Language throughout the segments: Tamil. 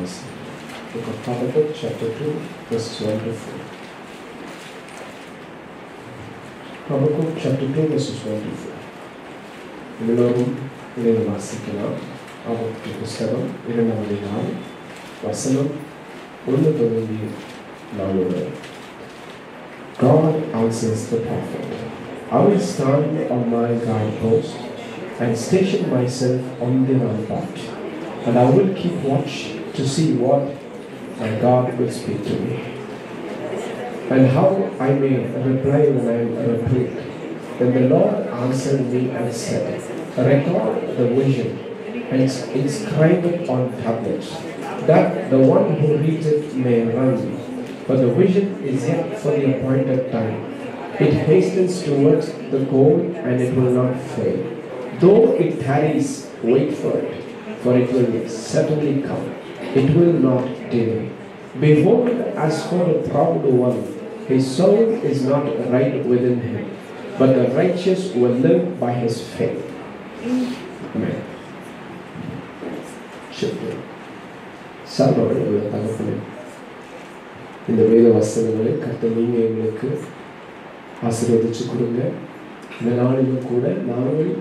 Book of Habakkuk, chapter 2, verses 1 to 4. Habakkuk, chapter 2, verses 1 to 4. எல்லோரும் இதை வாசிக்கலாம். ஆபத்து புஸ்தகம் 2ஆம் அதிகாரம் வசனம் 1 தொடங்கி 4 வரை. God answers the prophet. I will stand on my guard post and station myself on the rampart, and I will keep watch to see what my God will speak to me, and how I may reply when I am reproved. Then the Lord answered me and said, record the vision and inscribe it on tablets, that the one who reads it may run. For the vision is yet for the appointed time. It hastens towards the goal, and it will not fail. Though it tarries, wait for it, for it will certainly come. It will not delay. Behold, as for the proud one, his soul is not right within him, but the righteous will live by his faith. Amen. சார்பாக தகப்பனே, இந்த வேத வசனங்களை கர்த்தர் நீங்க எங்களுக்கு ஆசீர்வதிச்சு கொடுங்க. இந்த நாளிலும் கூட நாங்கள்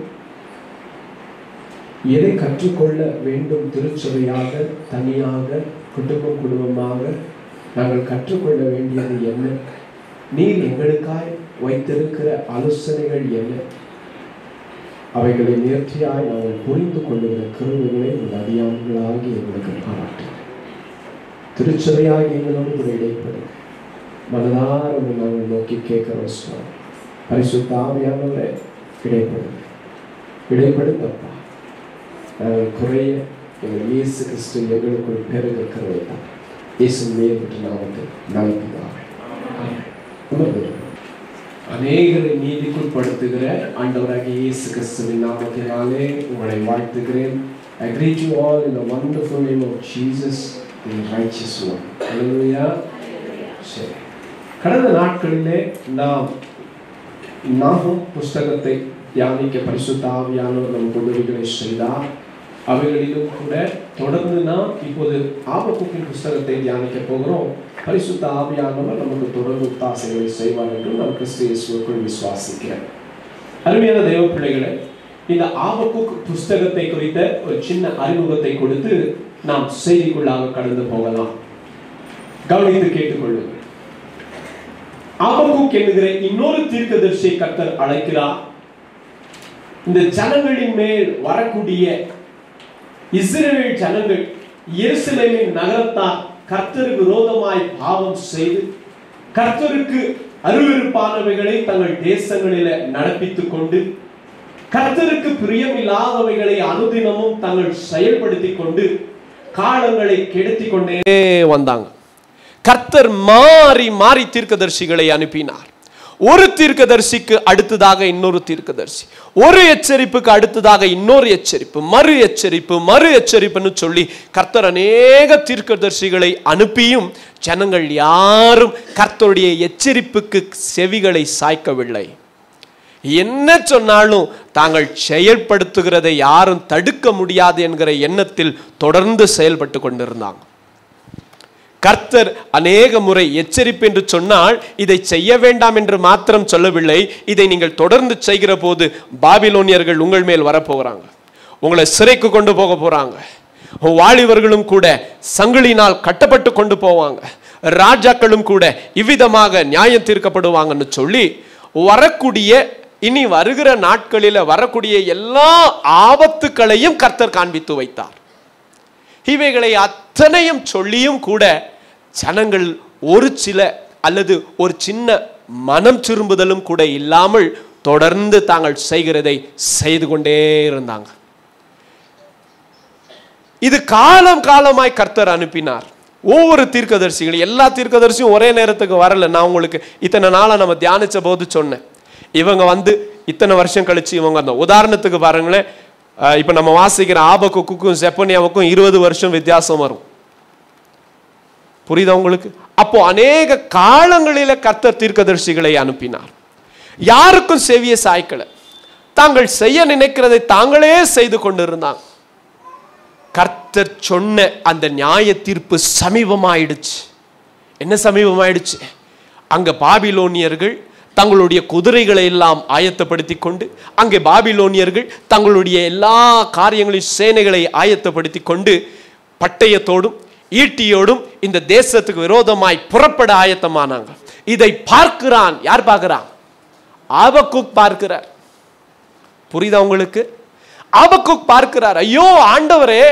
எதை கற்றுக்கொள்ள வேண்டும், திருச்சபையாக, தனியாக, குடும்பமாக நாங்கள் கற்றுக்கொள்ள வேண்டியது என்ன, நீர் எங்களுக்காய் வைத்திருக்கிற ஆலோசனைகள் என்ன, அவைகளை நேர்த்தியாய் நாங்கள் புரிந்து கொள்ளுகிற கிருபைகளை உங்கள் அடியார்களாகி எங்களுக்கு பாராட்டு. திருச்சபையாக எங்களோடு கூட இடைப்படுங்க. மனதார நாங்கள் நோக்கி கேட்கிறோம் சுவாமி. பரிசுத்த ஆவியானவரே, இடைப்படுங்கப்பா. நாங்கள் குறைய எங்கள் இயேசு கிறிஸ்து எங்களுக்குள் பெருக கருவை தான். இயேசு மேற்பட்டு நாமத்தை நம்பிக்கையாக அநேகரை நீதிக்குட்படுத்துகிற ஆண்டவராகிய இயேசு கிறிஸ்துவின் நாமத்தினாலே உங்களை வாழ்த்துகிறேன். I greet you all in the wonderful name of Jesus, the righteous one. Hallelujah. சரி, கடந்த நாட்களிலே நாம் நாகும் புஸ்தகத்தை தியானிக்க பரிசுத்த ஆவியானவர் நமக்கு உதவிகளை செய்தார். அவைகளிலும் கூட தொடர்ந்து நாம் இப்போது ஆபக்குக்கின் புஸ்தகத்தை தியானிக்க போகிறோம். பரிசுத்த ஆவியானவர் நமக்கு தொடர்ந்து ஒத்தாசைகளை செய்வார் என்று நாம் கிறிஸ்து இயேசுவுக்குள் விசுவாசிக்கிறேன். அருமையான தேவ பிள்ளைகளை, இந்த ஆபக்குக் புஸ்தகத்தை குறித்த ஒரு சின்ன அறிமுகத்தை கொடுத்து நாம் செய்திக்குள்ளாக கடந்து போகலாம். கவனித்து கேட்டுக்கொள்ளுங்கள். ஆபக்குக் என்கிற இன்னொரு தீர்க்கதரிசியை கர்த்தர் அழைக்கிறார். இந்த ஜனங்களின் மேல் வரக்கூடிய இஸ்ரவேல் ஜனங்கள் எருசலேமின் நகரத்தார் கர்த்தருக்கு விரோதமாய் பாவம் செய்து கர்த்தருக்கு அருவருப்பானவைகளை தங்கள் தேசங்களில நடப்பித்துக் கொண்டு கர்த்தருக்கு பிரியமில்லாதவைகளை அனுதினமும் தங்கள் செயல்படுத்திக் கொண்டு காலங்களை கெடுத்திக் கொண்டே வந்தாங்க. கர்த்தர் மாறி மாறி தீர்க்கதரிசிகளை அனுப்பினார். ஒரு தீர்க்கதரிசிக்கு அடுத்ததாக இன்னொரு தீர்க்கதரிசி, ஒரு எச்சரிப்புக்கு அடுத்ததாக இன்னொரு எச்சரிப்பு, மறு எச்சரிப்புன்னு சொல்லி கர்த்தர் அநேக தீர்க்கதரிசிகளை அனுப்பியும் ஜனங்கள் யாரும் கர்த்தருடைய எச்சரிப்புக்கு செவிகளை சாய்க்கவில்லை. என்ன சொன்னாலும் தாங்கள் செயல்படுத்துகிறதை யாரும் தடுக்க முடியாது என்கிற எண்ணத்தில் தொடர்ந்து செயல்பட்டு கொண்டிருந்தாங்க. கர்த்தர் அநேக முறை எச்சரிப்பு என்று சொன்னால் இதை செய்ய வேண்டாம் என்று மாத்திரம் சொல்லவில்லை. இதை நீங்கள் தொடர்ந்து செய்கிற போது பாபிலோனியர்கள் உங்கள் மேல் வரப்போகிறாங்க, உங்களை சிறைக்கு கொண்டு போக போறாங்க, வாலிபர்களும் கூட சங்கிலினால் கட்டப்பட்டு கொண்டு போவாங்க, ராஜாக்களும் கூட இவ்விதமாக நியாயம் தீர்க்கப்படுவாங்கன்னு சொல்லி வரக்கூடிய இனி வருகிற நாட்களில் வரக்கூடிய எல்லா ஆபத்துக்களையும் கர்த்தர் காண்பித்து வைத்தார். இவைகளை அத்தனையும் சொல்லியும் கூட ஜனங்கள் ஒரு சில அல்லது ஒரு சின்ன மனம் திரும்புதலும் கூட இல்லாமல் தொடர்ந்து தாங்கள் செய்கிறதை செய்து கொண்டே இருந்தாங்க. இது காலம் காலமாய் கர்த்தர் அனுப்பினார். ஒவ்வொரு தீர்க்கதரிசிகளும், எல்லா தீர்க்கதரிசியும் ஒரே நேரத்துக்கு வரல. நான் உங்களுக்கு இத்தனை நாளா நம்ம தியானிச்ச போது சொன்னேன், இவங்க இத்தனை வருஷம் கழிச்சு இவங்க அந்த உதாரணத்துக்கு பாருங்களேன். இப்ப நம்ம வாசிக்கிற ஆபக்குக்கும் செப்பனியாவுக்கும் 20 வருஷம் வித்தியாசம் வரும். புரியுதா உங்களுக்கு? அப்போ அநேக காலங்களில கர்த்தர் தீர்க்கதரிசிகளை அனுப்பினார். யாருக்கும் செவிய சாய்க்கல, தாங்கள் செய்ய நினைக்கிறதை தாங்களே செய்து கொண்டிருந்தாங்க. கர்த்தர் சொன்ன அந்த நியாய தீர்ப்பு சமீபமாயிடுச்சு. என்ன சமீபமாயிடுச்சு? அங்க பாபிலோனியர்கள் தங்களுடைய குதிரைகளை எல்லாம் ஆயத்தப்படுத்தி கொண்டு, அங்கே பாபிலோனியர்கள் தங்களுடைய எல்லா காரியங்களையும் சேனைகளை ஆயத்தப்படுத்தி கொண்டு பட்டயத்தோடும் ஈட்டியோடும் இந்த தேசத்துக்கு விரோதமாய் புறப்பட ஆயத்தமானாங்க. இதை பார்க்கிறான். யார் பார்க்கிறான்? ஆபக்குக் பார்க்கிறார். புரியுதா உங்களுக்கு? ஆபக்குக் பார்க்கிறார். ஐயோ ஆண்டவரே,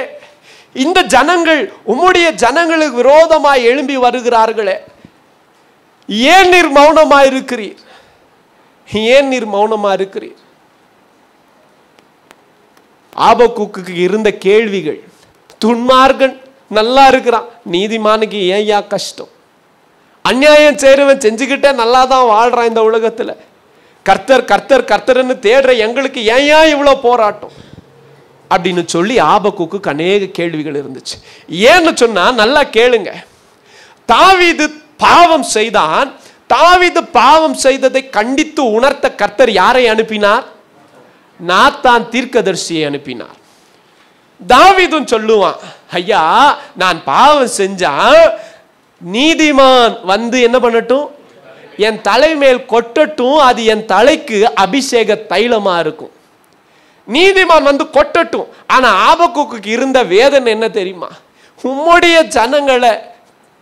இந்த ஜனங்கள் உம்முடைய ஜனங்களுக்கு விரோதமாய் எழும்பி வருகிறார்களே, ஏன் நீர் மௌனமா இருக்கிறீர்? ஏன் நீர் மௌனமா இருக்கிறீர்? ஆபக்குக்கு இருந்த கேள்விகள். துன்மார்கன் நல்லா இருக்கிறான், நீதிமானுக்கு ஏன் கஷ்டம்? அநியாயம் செய்றவன் செஞ்சுக்கிட்டே நல்லா தான் வாழ்றான் இந்த உலகத்துல. கர்த்தர் கர்த்தர் கர்த்தர்னு தேடுற எங்களுக்கு ஏன் இவ்வளவு போராட்டம் அப்படின்னு சொல்லி ஆபக்குக்கு அநேக கேள்விகள் இருந்துச்சு. ஏன்னு சொன்னா நல்லா கேளுங்க. தாவீது பாவம் செய்தான். தாவீது பாவம் செய்ததை கண்டித்து உணர்த்த கர்த்தர் யாரை அனுப்பினார்? நாத்தான் தீர்க்கதரிசியை அனுப்பினார். தாவீதும் சொல்லுவான், ஐயா நான் பாவம் செஞ்சா நீதிமான் வந்து என்ன பண்ணட்டும், என் தலைமேல் கொட்டட்டும், அது என் தலைக்கு அபிஷேக தைலமா இருக்கும். நீதிமான் வந்து கொட்டட்டும். ஆனா ஆபக்குக்கு இருந்த வேதனை என்ன தெரியுமா? உம்முடைய ஜனங்களை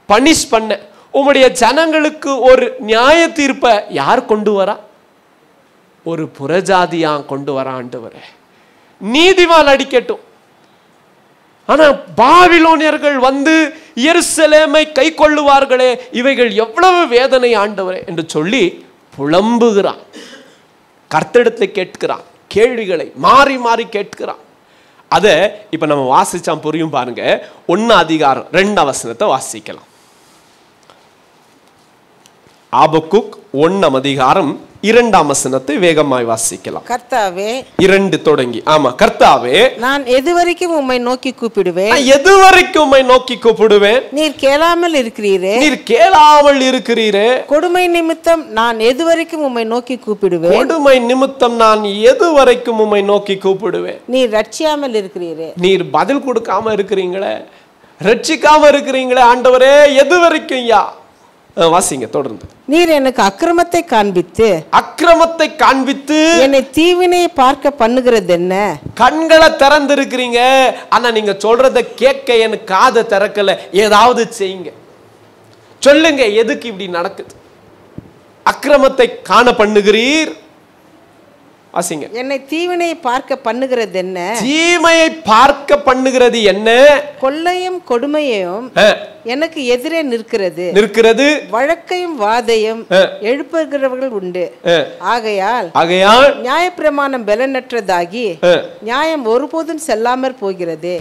பனிஷ் பண்ண, உம்முடைய ஜனங்களுக்கு ஒரு நியாய தீர்ப்பை யார் கொண்டு வரா? ஒரு புறஜாதியா கொண்டு வர ஆண்டவரே. நீதிமான் அடிக்கட்டும், ஆனா பாபிலோனியர்கள் வந்து எருசலேமை கை கொள்ளுவார்களே, இவைகள் எவ்வளவு வேதனை ஆண்டவரே என்று சொல்லி புலம்புகிறான். கர்த்தரிடத்தை கேட்கிறான், கேள்விகளை மாறி மாறி கேட்கிறான். அத இப்ப நம்ம வாசிச்சா புரியும் பாருங்க. 1 அதிகாரம் 2 வசனத்தை வாசிக்கலாம். ஆபக்குக் 1 அதிகாரம் 2 வசனத்தை வேகமாய் வாசிக்கலாம். கர்த்தாவே, 2 தொடங்கி. ஆமா, கர்த்தாவே, நான் எதுவரைக்கும் உம்மை நோக்கி கூப்பிடுவேன்? எதுவரைக்கும் உம்மை நோக்கி கூப்பிடுவேன்? நீர் கேளாமல் இருக்கிறீரே. நீர் கேளாமல் இருக்கிறீரே. கொடுமை நிமித்தம் நான் எதுவரைக்கும் உம்மை நோக்கி கூப்பிடுவேன்? கொடுமை நிமித்தம் நான் எதுவரைக்கும் உம்மை நோக்கி கூப்பிடுவேன்? நீர் ரட்சியாமல் இருக்கிறீரே. நீர் பதில் கொடுக்காம இருக்கிறீங்களே, ரட்சிக்காம இருக்கிறீங்களே ஆண்டவரே, எது வரைக்கும் யா? வாசிங்க தொடர்ந்து. நீர் எனக்கு அக்கிரமத்தை காண்பித்து, அக்கிரமத்தை காண்பித்து என்னை தீவினை பார்க்க பண்ணுகிறது என்ன? கண்களை திறந்து இருக்கிறீங்க, ஆனா நீங்க சொல்றத கேட்க எனக்கு காதை திறக்கல. ஏதாவது செய்யுங்க, சொல்லுங்க, எதுக்கு இப்படி நடக்குது? அக்கிரமத்தை காண பண்ணுகிறீர். வாசிங்க. என்னை தீவினை பார்க்க பண்ணுகிறது என்ன? தீமையை பார்க்க பண்ணுகிறது என்ன? கொள்ளையும் கொடுமையும் எனக்கு எதிரே நிற்கிறது. வழக்கையும் வாதையும் எழுப்புகிறவர்கள் உண்டு. ஆகையால் நியாயப்பிரமாணம் பலனற்றதாகி நியாயம் ஒருபோதும் செல்லாமற் போகிறது.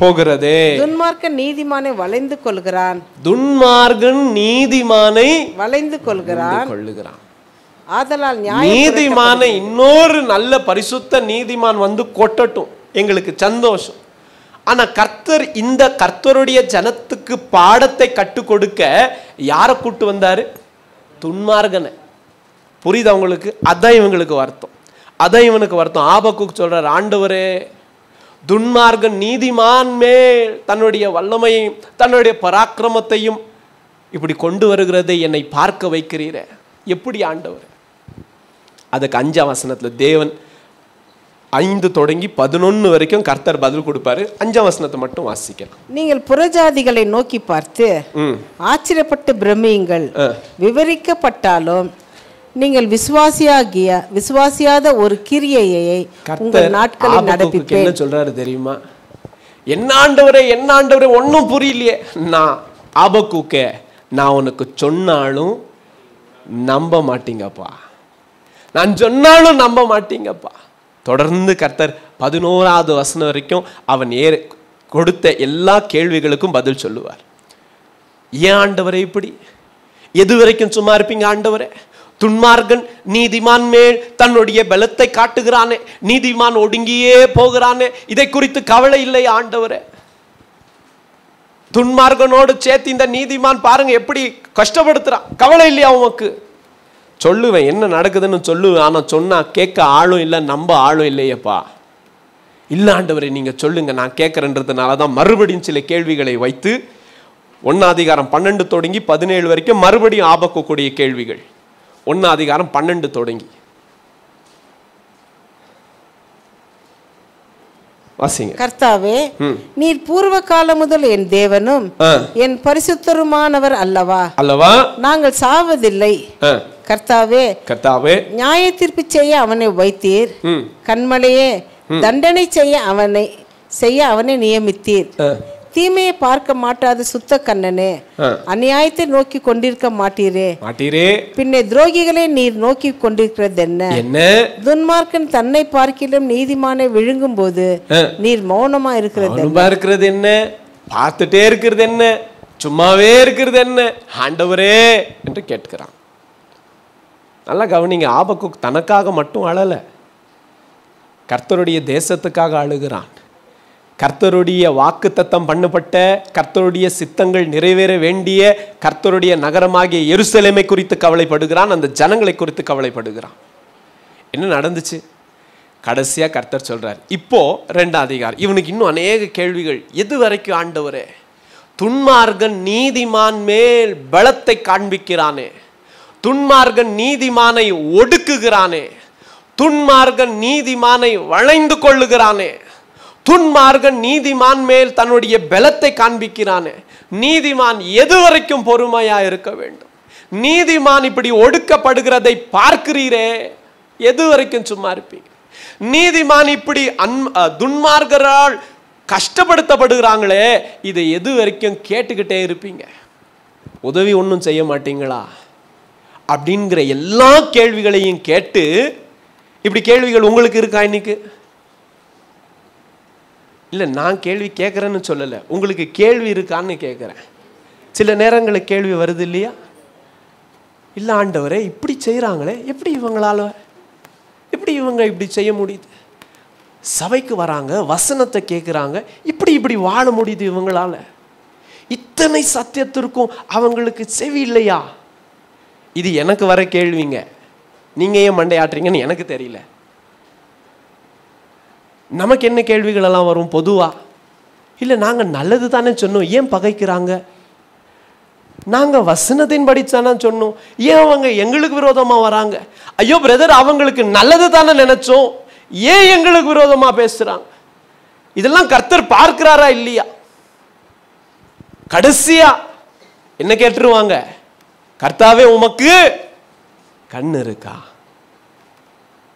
துன்மார்க்கன் நீதிமானை வளைந்து கொள்கிறான். துன்மார்க்கன் நீதிமானை வளைந்து கொள்கிறான். ஆதலால் நீதிமானை இன்னொரு நல்ல பரிசுத்த நீதிமான் வந்து கொட்டட்டும், எங்களுக்கு சந்தோஷம். ஆனா கர்த்தர் இந்த கர்த்தருடைய ஜனத்துக்கு பாடத்தை கற்றுக் கொடுக்க யாரை கூட்டு வந்தாரு? துன்மார்கனை. புரியுதா உங்களுக்கு? அதான் இவங்களுக்கு வருத்தம், அதான் இவனுக்கு வருத்தம். ஆபக்குக்கு சொல்றார், ஆண்டவரே, துன்மார்கன் நீதிமான் மேல் தன்னுடைய வல்லமையையும் தன்னுடைய பராக்கிரமத்தையும் இப்படி கொண்டு வருகிறதை என்னை பார்க்க வைக்கிறீரே, எப்படி ஆண்டவர்? அதுக்கு 5ஆம் வசனத்துல தேவன் 5 தொடங்கி 11 வரைக்கும் கர்த்தர் பதில் கொடுப்பாரு. 5ஆம் வசனத்தை மட்டும் வாசிக்கலாம். நீங்கள் புறஜாதிகளை நோக்கி பார்த்து ஆச்சரியப்பட்டு பிரமியுங்கள். விவரிக்கப்பட்டாலும் நீங்கள் விசுவாசியாத ஒரு கிரியையை உங்கள் நாட்களில் நடப்பிப்பேன். என்ன சொல்றாரு தெரியுமா? என்ன ஆண்டவரே, என்ன ஆண்டவரே, ஒன்னும் புரியலையே. நான் ஆபக்குக்கே, நான் உனக்கு சொன்னாலும் நம்ப மாட்டீங்கப்பா, நான் சொன்னாலும் நம்ப மாட்டீங்கப்பா. தொடர்ந்து கர்த்தர் 11ஆவது வசனம் வரைக்கும் அவன் கொடுத்த எல்லா கேள்விகளுக்கும் பதில் சொல்லுவார். ஏன் ஆண்டவரே இப்படி? எது வரைக்கும் சும்மா இருப்பீங்க ஆண்டவரே? துன்மார்கன் நீதிமான் மேல் தன்னுடைய பலத்தை காட்டுகிறானே, நீதிமான் ஒடுங்கியே போகிறானே, இதை குறித்து கவலை இல்லை ஆண்டவரே? துன்மார்கனோடு சேர்த்து இந்த நீதிமான் பாருங்க எப்படி கஷ்டப்படுத்துறான், கவலை இல்லையா உனக்கு? சொல்லுவேன், என்ன நடக்குதுன்னு சொல்லுவேன். ஆனா சொன்னா கேட்க ஆளும் இல்லை, நம்ப ஆளும் இல்லையப்பா. இல்லை ஆண்டவரே நீங்க சொல்லுங்க நான் கேட்கறேன்றதுனால தான் மறுபடியும் சில கேள்விகளை வைத்து 1 தொடங்கி 17 வரைக்கும் மறுபடியும் ஆபக்குக்குடைய கேள்விகள். 1 தொடங்கி வாசிங்க. கர்த்தாவே, நீர் பூர்வ காலம் முதல் என் தேவனும் என் பரிசுத்தருமானவர் அல்லவா? அல்லவா? நாங்கள் சாவதில்லை. கர்த்தாவே, கர்த்தாவே, நியாய தீர்ப்பு செய்ய அவனை வைத்தீர். கண்மலையே, தண்டனை செய்ய அவனை நியமித்தீர். தீமையை பார்க்க மாட்டாத சுத்த கண்ணனே, அநியாயத்தை நோக்கி கொண்டிருக்க மாட்டீரே. பின்னே துரோகிகளை நீர் நோக்கி கொண்டிருக்கிறது என்ன? துன்மார்க்கன் தன்னை பார்க்கிலும் நீதிமானை விழுங்கும் போது நீர் மௌனமா இருக்கிறது என்ன? பார்த்துட்டே இருக்கிறது என்ன? சும்மாவே இருக்கிறது என்ன ஆண்டவரே என்று கேட்கிறான். நல்லா கவனிங்க, ஆபக்குக் தனக்காக மட்டும் அழல, கர்த்தருடைய தேசத்துக்காக அழுகிறான். கர்த்தருடைய வாக்குத்தத்தம் பண்ணப்பட்ட, கர்த்தருடைய சித்தங்கள் நிறைவேற வேண்டிய கர்த்தருடைய நகரமாகிய எருசலேமை குறித்து கவலைப்படுகிறான். அந்த ஜனங்களை குறித்து கவலைப்படுகிறான். என்ன நடந்துச்சு? கடைசியா கர்த்தர் சொல்றார், இப்போ 2 அதிகாரம். இவனுக்கு இன்னும் அநேக கேள்விகள். எது வரைக்கும் ஆண்டவரே? துன்மார்கன் நீதிமான் மேல் பலத்தை காண்பிக்கிறானே, துன்மார்கன் நீதிமானை ஒடுக்குகிறானே, துன்மார்கன் நீதிமானை வளைந்து கொள்ளுகிறானே, துன்மார்கன் நீதிமான் மேல் தன்னுடைய பலத்தை காண்பிக்கிறானே. நீதிமான் எது வரைக்கும் பொறுமையா இருக்க வேண்டும்? நீதிமான் இப்படி ஒடுக்கப்படுகிறதை பார்க்கிறீரே, எது வரைக்கும் சும்மா இருப்பீங்க? நீதிமான் இப்படி துன்மார்கரால் கஷ்டப்படுத்தப்படுகிறாங்களே, இதை எது வரைக்கும் கேட்டுக்கிட்டே இருப்பீங்க? உதவி ஒன்றும் செய்ய மாட்டீங்களா? அப்படிங்கிற எல்லா கேள்விகளையும் கேட்டு, இப்படி கேள்விகள் உங்களுக்கு இருக்கா இன்னைக்கு? இல்லை, நான் கேள்வி கேட்குறேன்னு சொல்லலை, உங்களுக்கு கேள்வி இருக்கான்னு கேட்குறேன். சில நேரங்களில் கேள்வி வருது இல்லையா? இல்லை ஆண்டவரே, இப்படி செய்கிறாங்களே, எப்படி இவங்க இப்படி செய்ய முடியுது? சபைக்கு வராங்க, வசனத்தை கேட்குறாங்க, இப்படி வாழ முடியுது இவங்களால? இத்தனை சத்தியத்திற்கும் அவங்களுக்கு செவி இல்லையா? இது எனக்கு வர கேள்விங்க. நீங்கள் ஏன் மண்டையாட்டுறீங்கன்னு எனக்கு தெரியல. நமக்கு என்ன கேள்விகள் எல்லாம் வரும் பொதுவா? இல்லை, நாங்கள் நல்லது தானே சொன்னோம், ஏன் பகைக்கிறாங்க? நாங்கள் வசனத்தின் படித்தானே சொன்னோம், ஏன் அவங்க எங்களுக்கு விரோதமாக வராங்க? ஐயோ பிரதர், அவங்களுக்கு நல்லது தானே நினைச்சோம், ஏன் எங்களுக்கு விரோதமாக பேசுகிறாங்க? இதெல்லாம் கர்த்தர் பார்க்கிறாரா இல்லையா? கடைசியா என்ன கேட்டுருவாங்க? கர்த்தாவே, உமக்கு கண் இருக்கா?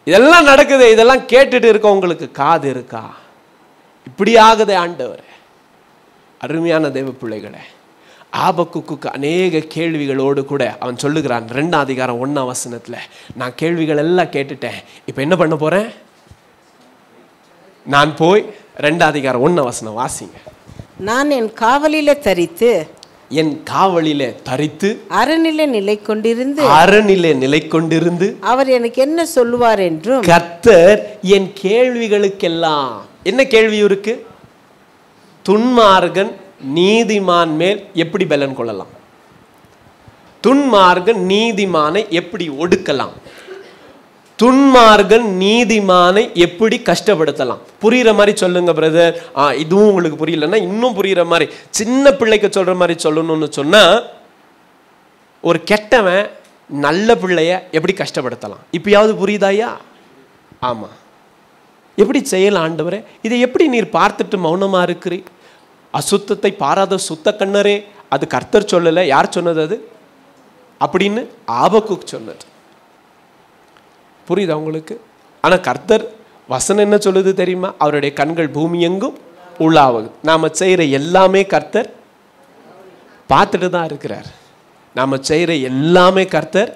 இதெல்லாம் நடக்குது, இதெல்லாம் கேட்டுட்டு இருக்க உங்களுக்கு காது இருக்கா? இப்படி ஆகுதே ஆண்டவரே. அருமையான தேவ பிள்ளைகளே, ஆபக்குக்கு அநேக கேள்விகளோடு கூட அவன் சொல்லுகிறான் 2 அதிகாரம் 1 வசனத்துல, நான் கேள்விகள் எல்லாம் கேட்டுட்டேன், இப்போ என்ன பண்ண போறேன்? நான் போய் 2 அதிகாரம் 1 வசனம் வாசிங்க. நான் என் காவலிலே தரித்து அரணிலே நிலை கொண்டிருந்து அவர் எனக்கு என்ன சொல்லுவார் என்றும். கர்த்தர் என் கேள்விகளுக்கெல்லாம் என்ன கேள்வி இருக்கு? துன்மார்கன் நீதிமான் மேல் எப்படி பலன் கொள்ளலாம், துன்மார்கன் நீதிமானை எப்படி ஒடுக்கலாம், துன்மார்கன் நீதிமானை எப்படி கஷ்டப்படுத்தலாம். புரியுற மாதிரி சொல்லுங்க பிரதர். இதுவும் உங்களுக்கு புரியலன்னா இன்னும் புரியுற மாதிரி, சின்ன பிள்ளைக்கு சொல்ற மாதிரி சொல்லணும்னு சொன்னா, ஒரு கெட்டவன் நல்ல பிள்ளைய எப்படி கஷ்டப்படுத்தலாம், இப்பயாவது புரியுதாயா? ஆமா, எப்படி செய்யலாம் ஆண்டவரே? இதை எப்படி நீர் பார்த்துட்டு மௌனமா இருக்கிறீ? அசுத்தத்தை பாராத சுத்த கண்ணரே, அது கர்த்தர் சொல்லல, யார் சொன்னது அது? அப்படின்னு ஆபக்குக் சொன்னது. புரியுதா உங்களுக்கு? ஆனா கர்த்தர் வசனம் என்ன சொல்லுது தெரியுமா? அவருடைய கண்கள் பூமி எங்கும் உள்ளாவது. நாம செய்யற எல்லாமே கர்த்தர் பார்த்துட்டு தான் இருக்கிறார். நாம செய்யற எல்லாமே கர்த்தர்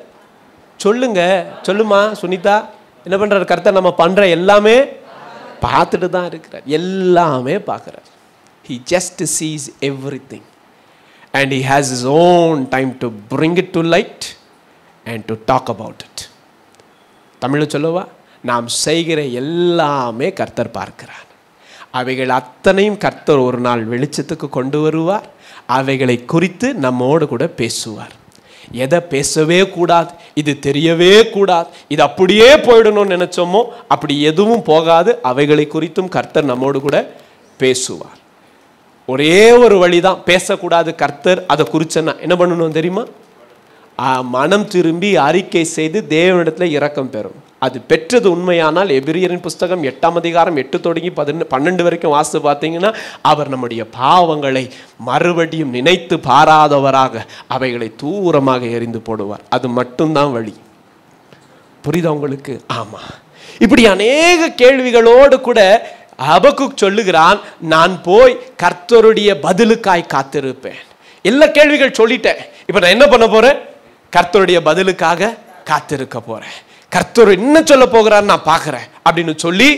சொல்லுமா சுனிதா, என்ன பண்றாரு கர்த்தர்? நம்ம பண்ற எல்லாமே பார்த்துட்டு தான் இருக்கிறார், எல்லாமே பார்க்கிறார். He just sees everything and he has his own time to bring it to light and to talk about it. தமிழில் சொல்லவா? நாம் செய்கிற எல்லாமே கர்த்தர் பார்க்கிறார். அவைகள் அத்தனையும் கர்த்தர் ஒரு நாள் வெளிச்சத்துக்கு கொண்டு வருவார். அவைகளை குறித்து நம்மோடு கூட பேசுவார். எதை பேசவே கூடாது, இது தெரியவே கூடாது, இது அப்படியே போயிடணும்னு நினைச்சோமோ அப்படி எதுவும் போகாது. அவைகளை குறித்தும் கர்த்தர் நம்மோடு கூட பேசுவார். ஒரே ஒரு வழிதான் பேசக்கூடாது. கர்த்தர் அதை குறிச்சனா என்ன பண்ணணும் தெரியுமா? மனம் திரும்பி அறிக்கை செய்து தேவனிடத்துல இரக்கம் பெறும். அது பெற்றது உண்மையானால் எபிரியரின் புஸ்தகம் 8ஆம் அதிகாரம் 8 தொடங்கி 12 வரைக்கும் வாசித்து பார்த்தீங்கன்னா, அவர் நம்முடைய பாவங்களை மறுபடியும் நினைத்து பாராதவராக அவைகளை தூரமாக எறிந்து போடுவார். அது மட்டும்தான் வழி. புரியுதா உங்களுக்கு? ஆமா. இப்படி அநேக கேள்விகளோடு கூட ஹபக்குக் சொல்லுகிறான், நான் போய் கர்த்தருடைய பதிலுக்காய் காத்திருப்பேன். எல்லா கேள்விகள் சொல்லிட்டேன், இப்ப நான் என்ன பண்ண போறேன்? கர்த்தருடைய பதிலுக்காக காத்திருக்க போறேன். கர்த்தர் என்ன சொல்ல போகிறார் நான் பார்க்கிறேன் அப்படின்னு சொல்லி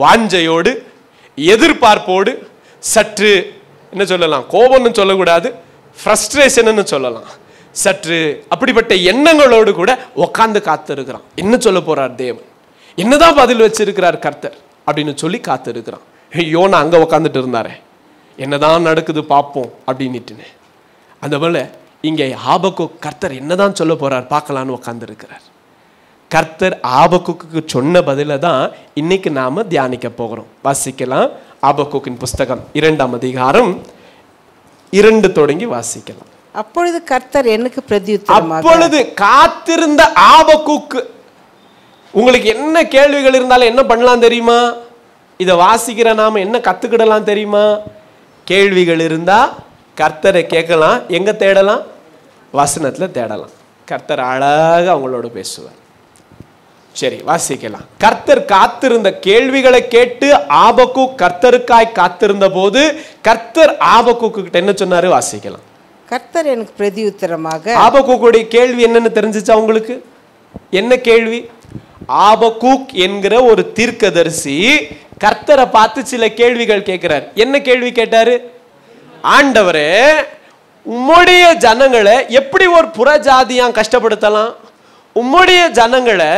வாஞ்சையோடு எதிர்பார்ப்போடு, சற்று என்ன சொல்லலாம், கோபம்னு சொல்லக்கூடாது, ஃப்ரஸ்ட்ரேஷன் சொல்லலாம், சற்று அப்படிப்பட்ட எண்ணங்களோடு கூட உட்கார்ந்து காத்திருக்கிறான். என்ன சொல்ல போறார் தேவன், என்னதான் பதில் வச்சிருக்கிறார் கர்த்தர் அப்படின்னு சொல்லி காத்திருக்கிறான். யோனா அங்க உட்காந்துட்டு இருந்தாரே, என்னதான் நடக்குது பார்ப்போம் அப்படின்னுட்டுன்னு. அந்த போல இங்கே ஆபக்குக் கர்த்தர் என்னதான் சொல்ல போறார் பார்க்கலான்னு உட்கார்ந்து இருக்கிறார். கர்த்தர் ஆபக்குக்கு சொன்ன பதில தான் இன்னைக்கு நாம தியானிக்க போகிறோம். வாசிக்கலாம். ஆபக்குக்கின் புஸ்தகம் 2ஆம் அதிகாரம் 2 தொடங்கி வாசிக்கலாம். அப்பொழுது கர்த்தர் எனக்கு பிரதியுத்தரமாக, அப்பொழுது காத்திருந்த ஆபக்குக்கு, உங்களுக்கு என்ன கேள்விகள் இருந்தாலும் என்ன பண்ணலாம் தெரியுமா? இதை வாசிக்கிற நாம என்ன கத்துக்கிடலாம் தெரியுமா? கேள்விகள் இருந்தா கர்த்தரை கேட்கலாம். எங்க தேடலாம்? வசனத்துல தேடலாம். கர்த்தர் அழகா அவங்களோட பேசுவார். சரி, வாசிக்கலாம். கர்த்தர் காத்திருந்த கேள்விகளை கேட்டு ஆபக்குக் கர்த்தருக்காய் காத்திருந்த போது கர்த்தர் ஆபக்குக்கு கிட்ட என்ன சொன்னாரு? வாசிக்கலாம். கர்த்தர் எனக்கு பிரதியுத்தரமாக, ஆபக்குக்குடைய கேள்வி என்னன்னு தெரிஞ்சிச்சா உங்களுக்கு? என்ன கேள்வி? ஆபக்குக் என்கிற ஒரு தீர்க்கதரிசி கர்த்தரை பார்த்து சில கேள்விகள் கேட்கிறார். என்ன கேள்வி கேட்டாரு? ஆண்டவரே, உம்முடைய ஜனங்களை எப்படி ஒரு புறஜாதியா கஷ்டப்படுத்தலாம்? உம்முடைய ஜனங்களை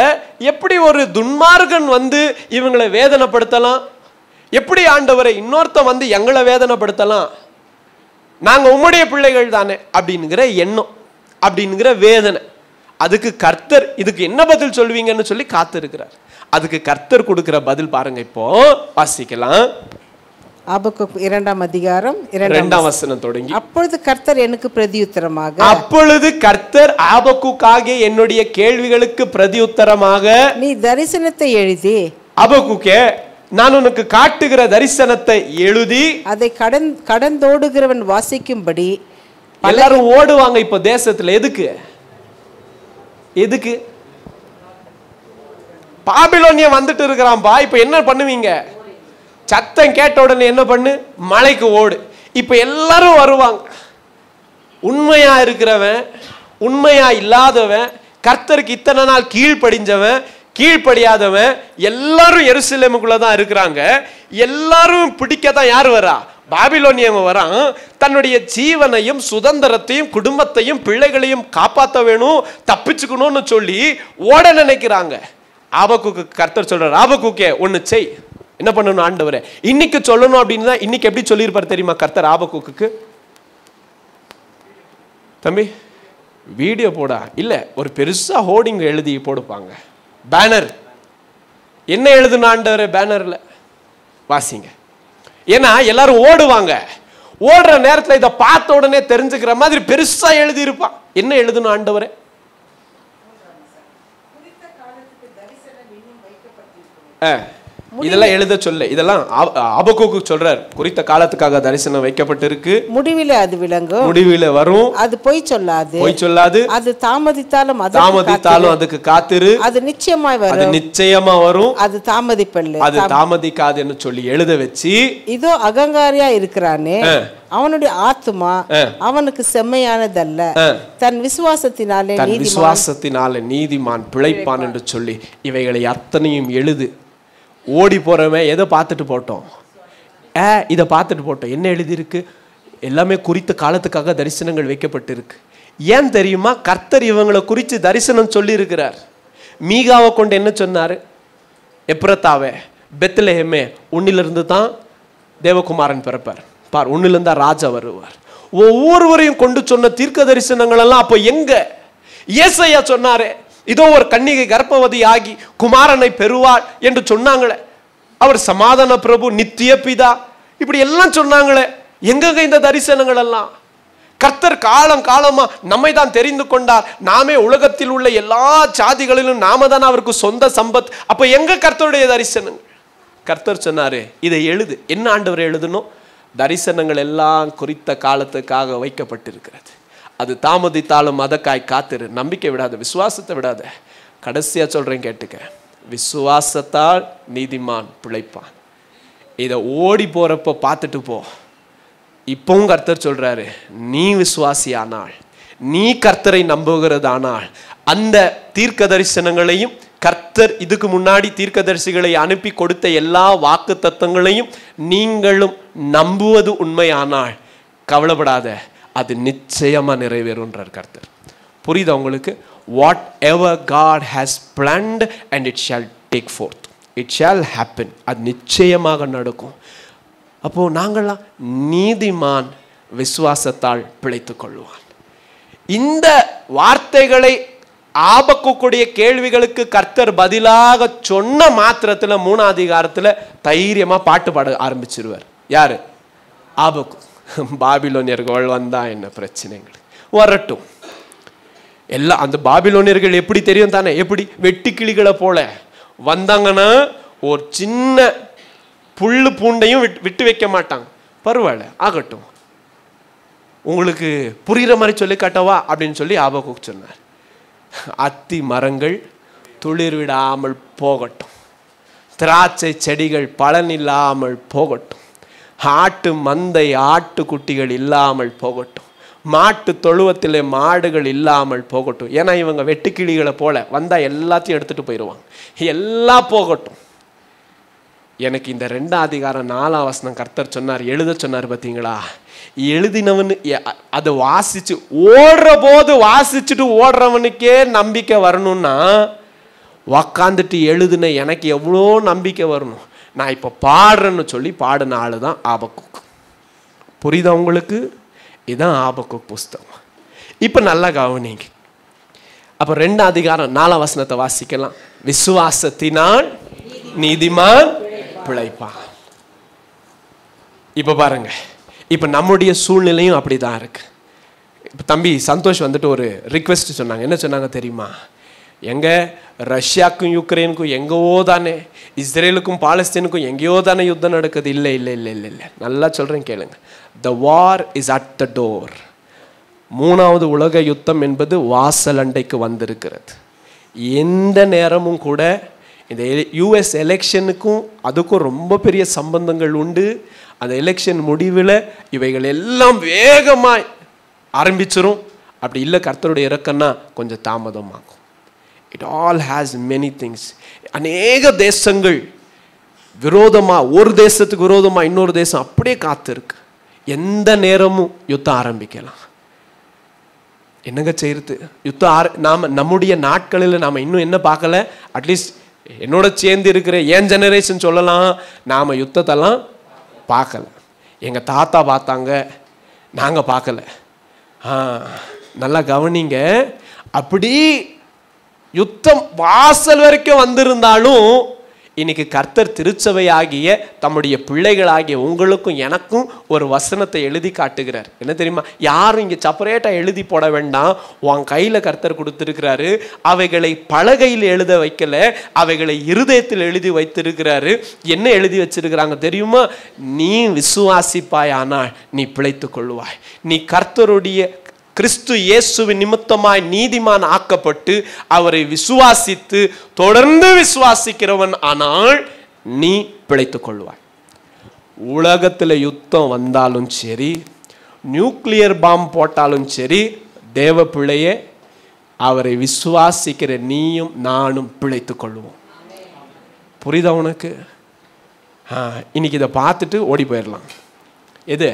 எப்படி ஒரு துன்மார்கன் வந்து இவங்களை வேதனைப்படுத்தலாம்? எப்படி ஆண்டவரை இன்னொருத்த வந்து எங்களை வேதனைப்படுத்தலாம்? நாங்க உம்முடைய பிள்ளைகள் தானே அப்படிங்கிற எண்ணம், அப்படிங்கிற வேதனை. அதுக்கு கர்த்தர் இதுக்கு என்ன பதில் சொல்வீங்கன்னு சொல்லி காத்திருக்கிறார். அதுக்கு கர்த்தர் கொடுக்கிற பதில் பாருங்க. இப்போ வாசிக்கலாம். ஆபக்குக் 2ஆம் அதிகாரம் 2ஆம் வசனம் தொடங்கி. அப்பொழுது கர்த்தர் எனக்கு பிரதியுத்தரமாக, அப்பொழுது கர்த்தர் ஆபக்குக்காகிய என்னுடைய கேள்விகளுக்கு பிரதியுத்தரமாக, நீ தரிசனத்தை எழுதி, ஆபக்குக்கே நான் உனக்கு காட்டுகிற தரிசனத்தை எழுதி அதை கடந்தோடுகிறவன் வாசிக்கும்படி. எல்லாரும் ஓடுவாங்க இப்போ தேசத்துல. எதுக்கு? எதுக்கு? பாபிலோனிய வந்துட்டு இருக்கிறான்பா. இப்ப என்ன பண்ணுவீங்க? சத்தம் கேட்ட உடனே என்ன பண்ணு? மலைக்கு ஓடு. இப்ப எல்லாரும் வருவாங்க. உண்மையா இருக்கிறவன், உண்மையா இல்லாதவன், கர்த்தருக்கு இத்தனை நாள் கீழ்ப்படிஞ்சவன், கீழ்ப்படியாதவன் எல்லாரும் எருசலேமுக்குள்ளதான் இருக்கிறாங்க. எல்லாரும் பிடிக்கத்தான் யார் வரா? பாபிலோனியவன் வரான். தன்னுடைய ஜீவனையும் சுதந்திரத்தையும் குடும்பத்தையும் பிள்ளைகளையும் காப்பாற்ற வேணும், தப்பிச்சுக்கணும்னு சொல்லி ஓட நினைக்கிறாங்க. ஆபக்குக்கு கர்த்தர் சொல்றார், ஆபக்குக்கே ஒன்னு செய். என்ன பண்ணணும் ஆண்டவரே? இன்னைக்கு சொல்லணும் அப்படின்னு தான் இன்னைக்கு எப்படி சொல்லியிருப்பார் தெரியுமா கர்த்தர் ஆபக்குக்கு? தம்பி வீடியோ போடா, இல்ல ஒரு பெருசா ஹோர்டிங் எழுதி போடுப்பாங்க, பேனர். என்ன எழுதுன ஆண்டவரே பேனர்ல? வாசிங்க. ஏன்னா எல்லாரும் ஓடுவாங்க. ஓடுற நேரத்தில் இதை பார்த்த உடனே தெரிஞ்சுக்கிற மாதிரி பெருசா எழுதி இருப்பான். என்ன எழுதணும் ஆண்டவரே? இதெல்லாம் எழுத சொல்ல, இதெல்லாம் ஆபக்குக்கு சொல்றார். குறித்த காலத்துக்காக தரிசனம் வைக்கப்பட்டிருக்கு, முடிவில அது விளங்கும், முடிவில வரும், அது பொய் சொல்லாது, பொய் சொல்லாது, அது தாமதித்தாலும் அதுக்கு காத்திரு, அது நிச்சயமாய் வரும், அது நிச்சயமா வரும், அது தாமதிப்பல்ல, அது தாமதிக்காதுன்னு சொல்லி எழுத வச்சு, இதோ அகங்காரியா இருக்கிறானே அவனுடைய ஆத்துமா அவனுக்கு செம்மையானதல்ல, தன் விசுவாசத்தினாலே நீதிமான் பிழைப்பான் என்று சொல்லி இவைகளை அத்தனையும் எழுது. ஓடி போறவன் எதை பார்த்துட்டு போட்டோம்? இதை பார்த்துட்டு போட்டோம். என்ன எழுதியிருக்கு? எல்லாமே குறித்த காலத்துக்காக தரிசனங்கள் வைக்கப்பட்டிருக்கு. ஏன் தெரியுமா? கர்த்தர் இவங்களை குறித்து தரிசனம் சொல்லி இருக்கிறார். மீகாவை கொண்டு என்ன சொன்னாரு? எப்ரத்தாவே, பெத்லெஹேமே, உன்னிலிருந்து தான் தேவகுமாரன் பிறப்பார் பார், உன்னிலிருந்தா ராஜா வருவார். ஒவ்வொருவரையும் கொண்டு சொன்ன தீர்க்க தரிசனங்கள் எல்லாம் அப்போ எங்க? ஏசாயா சொன்னாரே, இதோ ஒரு கன்னிகை கர்ப்பவதி ஆகி குமாரனை பெறுவாள் என்று சொன்னாங்களே, அவர் சமாதான பிரபு, நித்திய பிதா, இப்படி எல்லாம் சொன்னாங்களே. எங்கங்க இந்த தரிசனங்கள் எல்லாம்? கர்த்தர் காலம் காலமா நம்மை தான் தெரிந்து கொண்டார். நாமே உலகத்தில் உள்ள எல்லா சாதிகளிலும் நாம தான் அவருக்கு சொந்த சம்பத். அப்ப எங்க கர்த்தருடைய தரிசனங்கள்? கர்த்தர் சொன்னாரு, இதை எழுது. என்ன ஆண்டவர் எழுதணும்? தரிசனங்கள் எல்லாம் குறித்த காலத்துக்காக வைக்கப்பட்டிருக்கிறது. அது தாமதித்தாலும் அதற்காய் காத்திரு. நம்பிக்கை விடாத, விசுவாசத்தை விடாத. கடைசியா சொல்றேன் கேட்டுக்க, விசுவாசத்தால் நீதிமான் பிழைப்பான். இதை ஓடி போறப்ப பார்த்துட்டு போ. இப்பவும் கர்த்தர் சொல்றாரு, நீ விசுவாசியானால், நீ கர்த்தரை நம்புகிறதானால், அந்த தீர்க்க தரிசனங்களையும் கர்த்தர் இதுக்கு முன்னாடி தீர்க்கதரிசிகளை அனுப்பி கொடுத்த எல்லா வாக்கு தத்தங்களையும் நீங்களும் நம்புவது உண்மையானால் கவலைப்படாத, அது நிச்சயமா நிறைவேறுன்றார் கர்த்தர். புரியுதா உங்களுக்கு? What ever God has plant and it shawl take fourth, it shawl happen. அது நிச்சயமாக நடக்கும். அப்போ நாங்கள்லாம் நீதிமான் விசுவாசத்தால் பிழைத்து கொள்வான். இந்த வார்த்தைகளை ஆபக்குடைய கேள்விகளுக்கு கர்த்தர் பதிலாக சொன்ன மாத்திரத்துல 3ஆம் அதிகாரத்துல தைரியமா பாட்டு பாட ஆரம்பிச்சிருவார். யாரு? ஆபக்கு. பாபிலோனியர்கள் வந்தா என்ன பிரச்சனைகள் வரட்டும். எல்லாம் அந்த பாபிலோனியர்கள் எப்படி தெரியும் தானே? எப்படி வெட்டி கிளிகளை போல வந்தாங்கன்னா ஒரு சின்ன புல்லு பூண்டையும் விட்டு வைக்க மாட்டாங்க. பரவாயில்ல, ஆகட்டும், உங்களுக்கு புரிகிற மாதிரி சொல்லி காட்டவா அப்படின்னு சொல்லி ஆபக்குக் சொன்னார். அத்தி மரங்கள் துளிர் விடாமல் போகட்டும், திராட்சை செடிகள் பலன் இல்லாமல் போகட்டும், ஆட்டு மந்தை ஆட்டுக்குட்டிகள் இல்லாமல் போகட்டும், மாட்டு தொழுவத்திலே மாடுகள் இல்லாமல் போகட்டும். ஏன்னா இவங்க வெட்டுக்கிளிகளை போல வந்தா எல்லாத்தையும் எடுத்துட்டு போயிடுவாங்க. எல்லாம் போகட்டும். எனக்கு இந்த 2ஆம் அதிகாரம் 4ஆம் வசனம் கர்த்தர் சொன்னார், எழுத சொன்னார். பார்த்தீங்களா? எழுதினவனு அதை வாசிச்சு ஓடுற போது வாசிச்சுட்டு ஓடுறவனுக்கே நம்பிக்கை வரணும்னா உக்காந்துட்டு எழுதுன எனக்கு எவ்வளோ நம்பிக்கை வரணும். நான் இப்போ பாடுறேன்னு சொல்லி பாடின ஆளு தான் ஆபக்குக். புரியுதா உங்களுக்கு? இதுதான் ஆபக்குக் புஸ்தகம். இப்போ நல்லா கவனிங்க. அப்போ 2ஆம் அதிகாரம் 4ஆம் வசனத்தை வாசிக்கலாம். விசுவாசத்தினால் நீதிமான் பிழைப்பான். இப்ப பாருங்க, இப்ப நம்முடைய சூழ்நிலையும் அப்படிதான் இருக்கு. இப்ப தம்பி சந்தோஷ் வந்துட்டு ஒரு ரிக்வெஸ்ட் சொன்னாங்க. என்ன சொன்னாங்க தெரியுமா? எங்க ரஷ்யாவுக்கும் யுக்ரைனுக்கும் எங்கேயோ தானே, இஸ்ரேலுக்கும் பாலஸ்தீனுக்கும் எங்கேயோ தானே யுத்தம் நடக்குது. இல்லை இல்லை இல்லை இல்லை இல்லை, நல்லா சொல்றேன் கேளுங்க. The war is at the door. 3வது உலக யுத்தம் என்பது வாசல் அண்டைக்கு வந்திருக்கிறது. எந்த நேரமும் கூட இந்த யூஎஸ் எலெக்ஷனுக்கும் அதுக்கும் ரொம்ப பெரிய சம்பந்தங்கள் உண்டு. அந்த எலெக்ஷன் முடிவில் இவைகள் எல்லாம் வேகமாக ஆரம்பிச்சிரும். அப்படி இல்லை, கர்த்தருடைய இறக்கம்னா கொஞ்சம் தாமதமாகும். It all has many things. அநேக தேசங்கள் விரோதமாக, ஒரு தேசத்துக்கு விரோதமாக இன்னொரு தேசம் அப்படியே காத்திருக்கு. எந்த நேரமும் யுத்தம் ஆரம்பிக்கலாம். என்னங்க செய்யறது? யுத்தம் நாம் நம்முடைய நாட்களில் நாம் இன்னும் என்ன பார்க்கல? அட்லீஸ்ட் என்னோட சேர்ந்து இருக்கிற என் ஜெனரேஷன் சொல்லலாம், நாம் யுத்தத்தெல்லாம் பார்க்கல. எங்கள் தாத்தா பார்த்தாங்க, நாங்கள் பார்க்கல. நல்லா கவனிங்க. அப்படி யுத்தம் வாசல் வரைக்கும் வந்திருந்தாலும் இன்னைக்கு கர்த்தர் திருச்சபையாகிய தம்முடைய பிள்ளைகளாகிய உங்களுக்கும் எனக்கும் ஒரு வசனத்தை எழுதி காட்டுகிறார். என்ன தெரியுமா? யாரும் இங்கே செப்பரேட்டாக எழுதி போட வேண்டாம். உன் கையில் கர்த்தர் கொடுத்துருக்கிறாரு. அவைகளை பலகையில் எழுத வைக்கல, அவைகளை இருதயத்தில் எழுதி வைத்திருக்கிறாரு. என்ன எழுதி வச்சிருக்கிறாங்க தெரியுமா? நீ விசுவாசிப்பாயானால் நீ பிழைத்து கொள்வாய். நீ கர்த்தருடைய கிறிஸ்து இயேசுவின் நிமித்தமாய் நீதிமான் ஆக்கப்பட்டு அவரை விசுவாசித்து தொடர்ந்து விசுவாசிக்கிறவன் ஆனால் நீ பிழைத்துக் கொள்வாய். உலகத்தில் யுத்தம் வந்தாலும் சரி, நியூக்ளியர் பாம் போட்டாலும் சரி, தேவ பிள்ளையே, அவரை விசுவாசிக்கிற நீயும் நானும் பிழைத்துக் கொள்வோம். புரியுதா உனக்கு? இன்னைக்கு இதை பார்த்துட்டு ஓடி போயிடலாம். எது?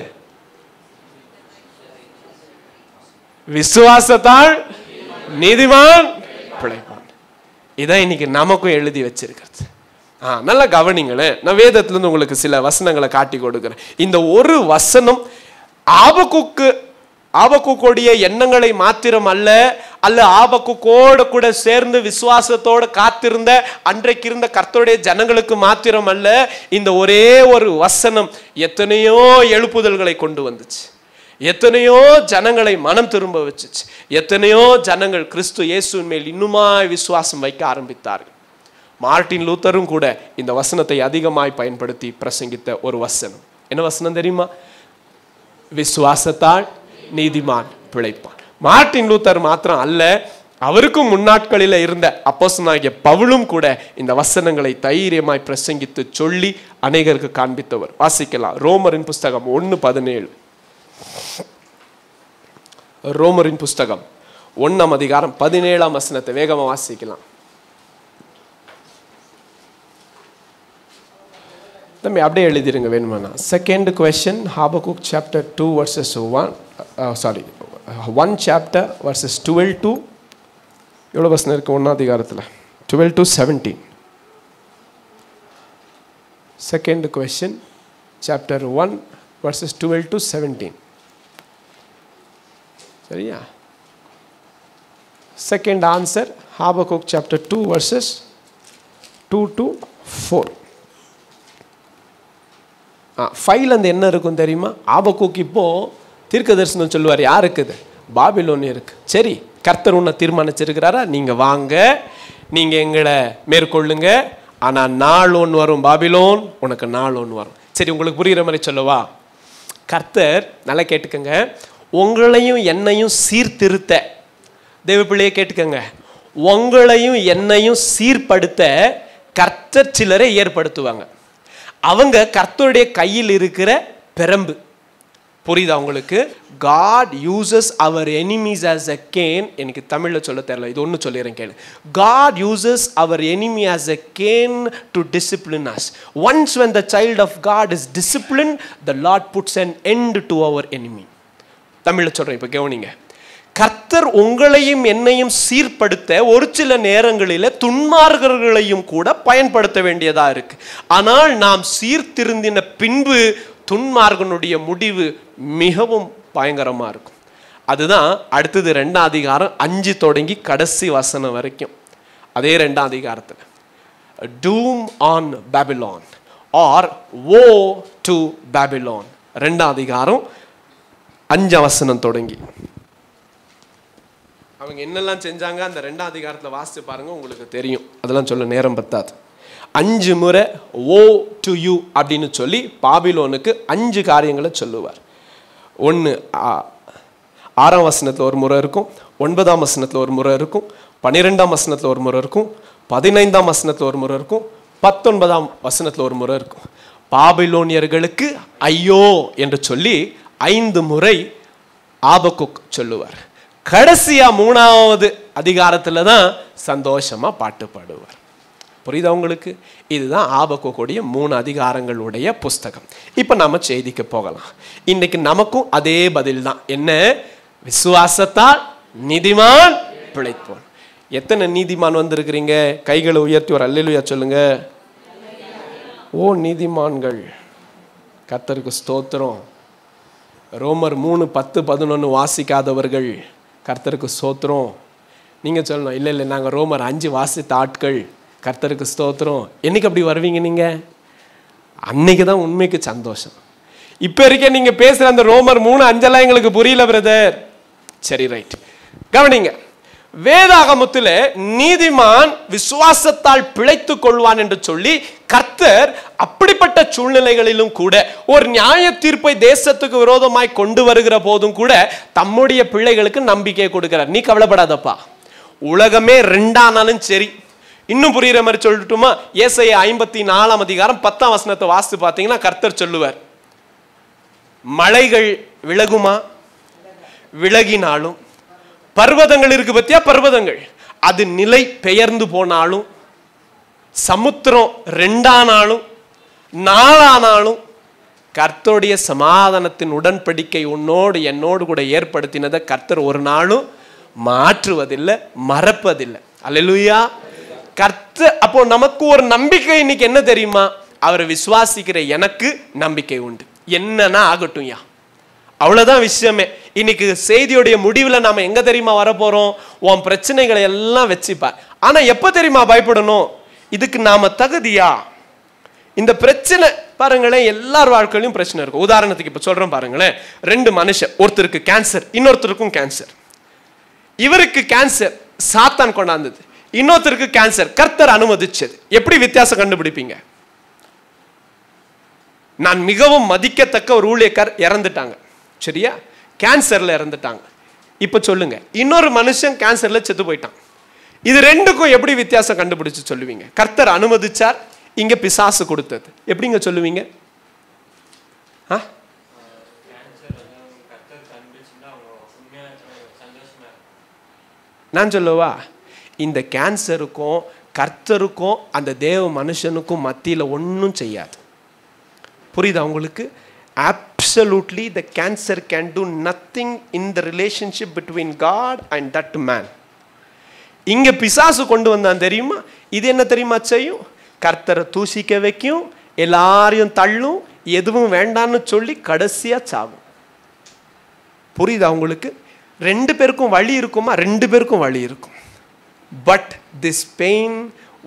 விசுவாசத்தால் நீதிமான் பிழைப்பான். இதான் இன்னைக்கு நமக்கும் எழுதி வச்சிருக்கிறது. நல்லா கவனிங்களேன். நான் வேதத்திலிருந்து உங்களுக்கு சில வசனங்களை காட்டி கொடுக்கிறேன். இந்த ஒரு வசனம் ஆபக்குக்கு ஆபக்குக்குடைய எண்ணங்களை மாத்திரம் அல்ல, ஆபக்குக்கோடு கூட சேர்ந்து விசுவாசத்தோடு காத்திருந்த அன்றைக்கு இருந்த கர்த்தருடைய ஜனங்களுக்கு மாத்திரம் அல்ல, இந்த ஒரே ஒரு வசனம் எத்தனையோ எழுப்புதல்களை கொண்டு வந்துச்சு, எத்தனையோ ஜனங்களை மனம் திரும்ப வச்சுச்சு, எத்தனையோ ஜனங்கள் கிறிஸ்து இயேசுவின் மேல் இன்னுமாய் விசுவாசம் வைக்க ஆரம்பித்தார்கள். மார்ட்டின் லூத்தரும் கூட இந்த வசனத்தை அதிகமாய் பயன்படுத்தி பிரசங்கித்த ஒரு வசனம். என்ன வசனம் தெரியுமா? விசுவாசத்தால் நீதிமான் பிழைப்பான். மார்ட்டின் லூத்தர் மாத்திரம் அல்ல, அவருக்கும் முன்னாட்களில் இருந்த அப்போஸ்தலனாகிய பவுலும் கூட இந்த வசனங்களை தைரியமாய் பிரசங்கித்து சொல்லி அநேகருக்கு காண்பித்தவர். வாசிக்கலாம். ரோமரின் புஸ்தகம் 1:17. ரோமரின் புஸ்தகம் 1 அதிகாரம் 17 வசனத்தை வேகமா வாசிக்கலாம். நம்ம அப்படியே எழுதிருங்க வேணுமானா. Second question, Habakkuk chapter 2 verses 1 chapter verses 12 to எவ்வளோ வசனம் இருக்கு 1 அதிகாரத்தில்? 12 to 17. Second question chapter 1 verses 12 to 17. சரியா? Second answer Habakkuk chapter 2 verses 2 to 4. 5 அந்த என்ன இருக்கும் தெரியுமா? ஆபக்குக்கு இப்போ தீர்க்க தரிசனம் சொல்லுவார். யாருக்குது? பாபிலோன் இருக்கு. சரி, கர்த்தர் உன்னை தீர்மானிச்சிருக்கிறாரா, நீங்க வாங்க, நீங்க எங்களை மேற்கொள்ளுங்க, ஆனா நாள் ஒன்று வரும், பாபிலோன் உனக்கு நாள் ஒன்று வரும். சரி, உங்களுக்கு புரிகிற மாதிரி சொல்லவா? கர்த்தர் நல்லா கேட்டுக்கங்க, உங்களையும் என்னையும் சீர்திருத்த, தேவ பிள்ளையை கேட்டுக்கங்க, உங்களையும் என்னையும் சீர்படுத்த கர்த்தர் சிலரை ஏற்படுத்துவாங்க. அவங்க கர்த்தருடைய கையில் இருக்கிற பெரம்பு. புரியுதா உங்களுக்கு? God uses our enemies as a cane. எனக்கு தமிழில் சொல்ல தெரியல, இது ஒன்று சொல்லிடுறேன் கேளு. God uses our enemy as a cane to discipline us. Once when the child of God is disciplined, the Lord puts an end to our enemy. தமிழில் சொல்கிறேன், இப்போ கவனிங்க. கர்த்தர் உங்களையும் என்னையும் சீர்படுத்த ஒரு சில நேரங்களில் துன்மார்கர்களையும் கூட பயன்படுத்த வேண்டியதாக இருக்கு. ஆனால் நாம் சீர்திருந்தின பின்பு துன்மார்கனுடைய முடிவு மிகவும் பயங்கரமாக இருக்கும். அதுதான் அடுத்தது 2 அதிகாரம் 5 தொடங்கி கடைசி வசனம் வரைக்கும். அதே 2 அதிகாரத்தில் doom on Babylon or woe to Babylon, 2 அதிகாரம் 5 வசனம் தொடங்கி அவங்க என்னெல்லாம் செஞ்சாங்க அந்த 2 அதிகாரத்தில் வாசித்து பாருங்க, உங்களுக்கு தெரியும். அதெல்லாம் சொல்ல நேரம் பத்தாது. 5 முறை ஓ டு யூ அப்படின்னு சொல்லி பாபிலோனுக்கு 5 காரியங்களை சொல்லுவார். 1 6ஆம் வசனத்தில் ஒரு முறை இருக்கும், 9ஆம் வசனத்தில் ஒரு முறை இருக்கும், 12ஆம் வசனத்தில் ஒரு முறை இருக்கும், 15ஆம் வசனத்தில் ஒரு முறை இருக்கும், 19ஆம் வசனத்தில் ஒரு முறை இருக்கும். பாபிலோனியர்களுக்கு ஐயோ என்று சொல்லி 5 முறை ஆபக்குக் சொல்லுவார். கடைசியா 3ஆவது அதிகாரத்துல தான் சந்தோஷமா பாட்டு பாடுவார். புரியுதா உங்களுக்கு? இதுதான் ஆபக்குக்குடைய 3 அதிகாரங்களுடைய புஸ்தகம். இப்ப நாம செய்திக்கு போகலாம். இன்னைக்கு நமக்கும் அதே பதில் தான். என்ன? விசுவாசத்தால் நீதிமான் பிழைப்பான். எத்தனை நீதிமான் வந்திருக்கிறீங்க? கைகளை உயர்த்தி ஒரு அல்லேலூயா சொல்லுங்க. ஓ நீதிமான்கள், கர்த்தருக்கு ஸ்தோத்திரம். ரோமர் 3:10-11 வாசிக்காதவர்கள் கர்த்தருக்கு ஸ்தோத்திரம். நீங்கள் சொல்லணும், இல்லை இல்லை நாங்கள் ரோமர் 5 வாசித்த ஆட்கள், கர்த்தருக்கு ஸ்தோத்திரம். என்னைக்கு அப்படி வருவீங்க நீங்கள்? அன்னைக்கு தான் உண்மைக்கு சந்தோஷம். இப்போ இருக்க நீங்கள் பேசுகிற அந்த ரோமர் 3:5 எங்களுக்கு புரியல பிரதர். சரி, ரைட், கவனிங்க. வேதாகமத்தில் நீதிமான் விசுவாசத்தால் பிழைத்து கொள்வான் என்று சொல்லி கர்த்தர் அப்படிப்பட்ட சூழ்நிலைகளிலும் கூட ஒரு நியாய தீர்ப்பை தேசத்துக்கு விரோதமாய் கொண்டு வருகிற போதும் கூட தம்முடைய பிள்ளைகளுக்கு நம்பிக்கை கொடுக்கிறார். நீ கவலைப்படாதப்பா, உலகமே 2ஆனாலும் சரி. இன்னும் புரியுற மாதிரி சொல்லட்டுமா? ஏசாயா 54ஆம் அதிகாரம் 10ஆம் வசனத்தை வாசித்து பார்த்தீங்கன்னா கர்த்தர் சொல்லுவார், மலைகள் விலகுமா? விலகினாலும் பர்வதங்கள் இருக்கு பத்தியா, பர்வதங்கள் அது நிலை பெயர்ந்து போனாலும், சமுத்திரம் 2ஆனாலும் 4ஆனாலும் கர்த்தருடைய சமாதானத்தின் உடன்படிக்கை உன்னோடு என்னோடு கூட ஏற்படுத்தினதை கர்த்தர் ஒரு நாளும் மாற்றுவதில்லை, மறப்பதில்லை. அல்லேலூயா. கர்த்தர் அப்போ நமக்கு ஒரு நம்பிக்கை இன்னைக்கு என்ன தெரியுமா? அவரை விசுவாசிக்கிற எனக்கு நம்பிக்கை உண்டு. என்னன்னா ஆகட்டும் யா, அவ்வளவுதான் விஷயமே. இன்னைக்கு செய்தியுடைய முடிவுல நாம எங்க தெரியுமா வரப்போறோம்? உன் பிரச்சனைகளை எல்லாம் வச்சுப்பார். ஆனா எப்ப தெரியுமா பயப்படணும்? இதுக்கு நாம தகுதியா? இந்த பிரச்சனை பாருங்களேன், எல்லார் வாழ்க்கையிலும் பிரச்சனை இருக்கும். உதாரணத்துக்கு இப்ப சொல்றேன் பாருங்களேன், 2 மனுஷன், ஒருத்தருக்கு கேன்சர், இன்னொருத்தருக்கும் கேன்சர். இவருக்கு கேன்சர் சாத்தான் கொண்டாந்தது, இன்னொருத்தருக்கு கேன்சர் கர்த்தர் அனுமதிச்சது. எப்படி வித்தியாசம் கண்டுபிடிப்பீங்க? நான் மிகவும் மதிக்கத்தக்க ஒரு ஊழியக்கார் இறந்துட்டாங்க, சரியா? கேன்சர்ல இறந்துட்டாங்க. இப்ப சொல்லுங்க, இன்னொரு மனுஷன் கேன்சர்ல செத்து போயிட்டான். இது ரெண்டுக்கும் எப்படி வித்தியாசம் கண்டுபிடிச்சு சொல்லுவீங்க? கர்த்தர் அனுமதிச்சார், இங்க பிசாசு கொடுத்தது. எப்படிங்க சொல்லுவீங்க? நான் சொல்லவா, இந்த கேன்சருக்கும் கர்த்தருக்கும் அந்த தேவ மனுஷனுக்கும் மத்தியில ஒன்றும் செய்யாது. புரியுதா உங்களுக்கு? Absolutely, the cancer can do nothing in the relationship between God and that man. இங்க பிசாசு கொண்டு வந்தான் தெரியுமா? இது என்ன தெரியுமா செய்யும்? கர்த்தரை தூசிக்க வைக்கும், எல்லாரையும் தள்ளும், எதுவும் வேண்டான்னு சொல்லி கடைசியா சாவும். புரியுதா உங்களுக்கு? 2 பேருக்கும் வழி இருக்குமா? 2 பேருக்கும் வழி இருக்கும். But this pain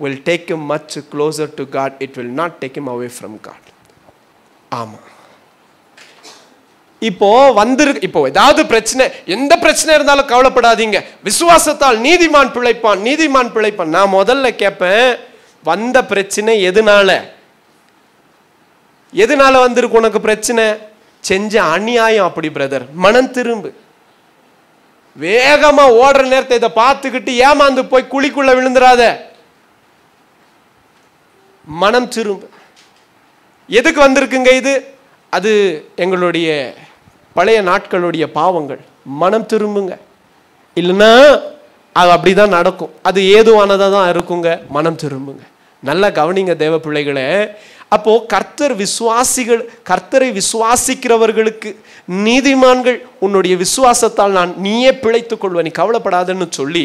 will take him much closer to God. It will not take him away from God. ஆமா, இப்போ இப்போ ஏதாவது பிரச்சனை, எந்த பிரச்சனை இருந்தாலும் கவலைப்படாதீங்க. விசுவாசத்தால் நீதிமான் பிழைப்பான், நீதிமான் பிழைப்பான். நான் முதல்ல கேட்பேன், வந்த பிரச்சனை எதனால? எதனால வந்திருக்கு உனக்கு பிரச்சனை? செஞ்ச அநியாயம். அப்படி பிரதர், மனம் திரும்பு. வேகமா ஓடுற நேரத்தை இதை பார்த்துக்கிட்டு ஏமாந்து போய் குழிக்குள்ள விழுந்துராத. மனம் திரும்பு. எதுக்கு வந்திருக்குங்க இது? அது எங்களுடைய பழைய நாட்களுடைய பாவங்கள். மனம் திரும்புங்க, இல்லைன்னா அது அப்படிதான் நடக்கும். அது ஏதுவானதா தான் இருக்குங்க. மனம் திரும்புங்க. நல்லா கவனிங்க தேவ பிள்ளைகளே. அப்போ கர்த்தரை விசுவாசிக்கிறவர்களுக்கு நீதிமான்கள் உன்னுடைய விசுவாசத்தால் நீயே பிழைத்துக் கொள்வ, நீ கவலைப்படாதன்னு சொல்லி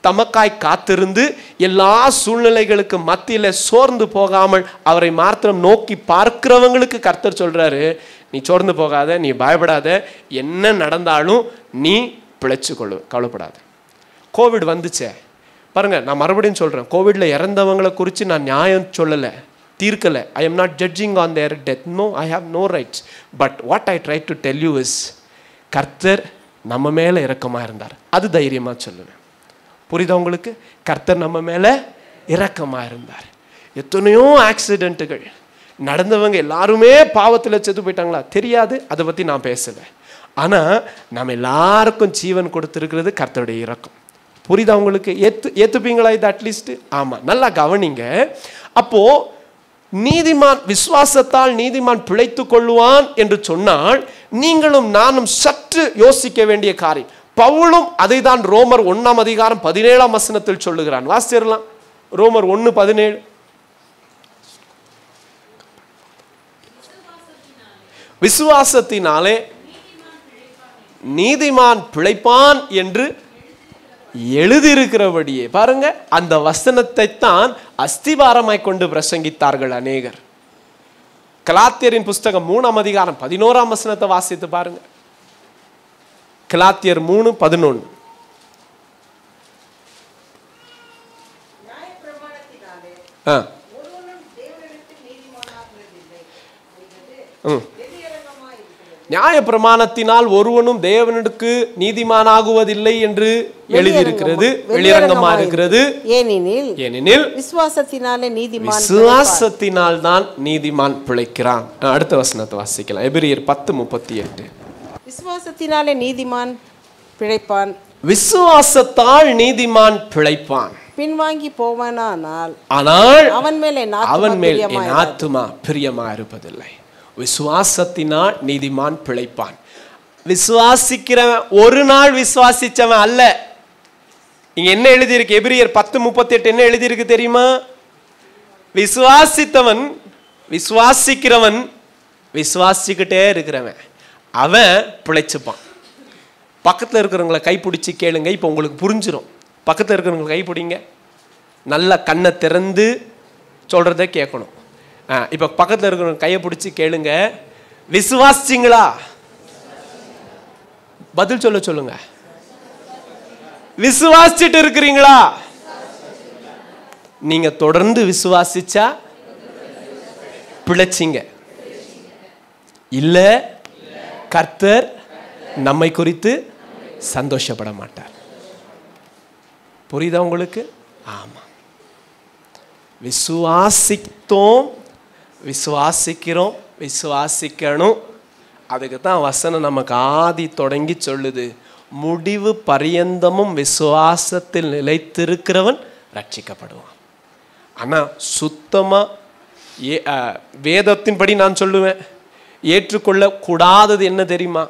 தமக்காய் காத்திருந்து எல்லா சூழ்நிலைகளுக்கு மத்தியில சோர்ந்து போகாமல் அவரை மாத்திரம் நோக்கி பார்க்கிறவங்களுக்கு கர்த்தர் சொல்றாரு, நீ சோர்ந்து போகாத, நீ பயப்படாத, என்ன நடந்தாலும் நீ பிழைச்சு கொள்ளு, கவலைப்படாத. கோவிட் வந்துச்சே பாருங்க, நான் மறுபடியும் சொல்றேன், கோவிட்ல இறந்தவங்களை குறித்து நான் நியாயம் சொல்லலை, தீர்க்கலை. I am not judging on their death. No, I have no rights. But what I try to tell you is, கர்த்தர் நம்ம மேல இரக்கமா இருந்தார். அது தைரியமா சொல்லுவேன். புரியுதா உங்களுக்கு? கர்த்தர் நம்ம மேல இரக்கமா இருந்தார். எத்தனையோ ஆக்சிடென்ட்டுகள் நடந்தவங்க எல்லாருமே பாவத்தில் செத்து போயிட்டாங்களா? தெரியாது, அதை பத்தி நான் பேசல. ஆனா நம்ம எல்லாருக்கும் ஜீவன் கொடுத்திருக்கிறது கர்த்தருடைய இரக்கம். புரியுதா உங்களுக்கு? ஏத்துப்பீங்களா இது? அட்லீஸ்ட் ஆமா, நல்லா கவனிங்க. அப்போ நீதிமான் விசுவாசத்தால் நீதிமான் பிழைத்துக் கொள்வான் என்று சொன்னால் நீங்களும் நானும் சற்று யோசிக்க வேண்டிய காரியம். பவுலும் அதை தான் ரோமர் 1:17 சொல்லுகிறான். வாசிச்சிடலாம். ரோமர் 1:17. விசுவாசத்தினாலே நீதிமான் பிழைப்பான் என்று எழுதியிருக்கிறபடியே. பாருங்க, அந்த வசனத்தை தான் அஸ்திவாரமாய் கொண்டு பிரசங்கித்தார்கள் அநேகர். கலாத்தியரின் புஸ்தகம் 3:11 வாசித்து பாருங்க. கலாத்தியர் 3:11. நியாய பிரமாணத்தினால் ஒருவனும் தேவனுக்கு நீதிமானாகுவதில்லை என்று எழுதியிருக்கிறது, வெளியரங்கமா இருக்கிறது. ஏனெனில் விசுவாசத்தினால் தான் நீதிமான் பிழைக்கிறான். அடுத்த வசனத்தை வாசிக்கலாம். எபிரியர் 10:38. விசுவாசத்தினாலே நீதிமான் பிழைப்பான், விசுவாசத்தால் நீதிமான் பிழைப்பான். பின்வாங்கி போவானால் ஆனால் அவன் மேல் என் ஆத்துமா பிரியமா இருப்பதில்லை. விசுவாசத்தினால் நீதிமான் பிழைப்பான். விசுவாசிக்கிறவன் ஒரு நாள் விசுவாசிச்சவன் அல்ல. இங்க என்ன எழுதியிருக்கு? எபிரியர் 10:38 என்ன எழுதியிருக்கு தெரியுமா? விசுவாசிக்கிறவன் விசுவாசிக்கிட்டே இருக்கிறவன் அவன் பிழைச்சுப்பான். பக்கத்தில் இருக்கிறவங்களை கைப்பிடிச்சு கேளுங்க. இப்போ உங்களுக்கு புரிஞ்சிடும். பக்கத்தில் இருக்கிறவங்களை கைப்பிடிங்க, நல்ல கண்ணை திறந்து சொல்றதை கேட்கணும். இப்போ பக்கத்தில் இருக்கிறவங்க கையை பிடிச்சி கேளுங்க, விசுவாசிச்சிங்களா? பதில் சொல்லுங்க. விசுவாசிச்சுட்டு இருக்கிறீங்களா? நீங்க தொடர்ந்து விசுவாசிச்சா பிழைச்சிங்க. இல்ல கர்த்தர் நம்மை குறித்து சந்தோஷப்பட மாட்டார். புரியுதா உங்களுக்கு? ஆமா. விசுவாசித்தோம், விசுவாசிக்கிறோம், விசுவாசிக்கணும். அதுக்கு தான் வசனம் நமக்கு ஆதி தொடங்கி சொல்லுது, முடிவு பரியந்தமும் விசுவாசத்தில் நிலைத்திருக்கிறவன் ரட்சிக்கப்படுவான். ஆனா சுத்தமா வேதத்தின்படி நான் சொல்லுவேன், ஏற்றுக்கொள்ள கூடாதது என்ன தெரியுமா?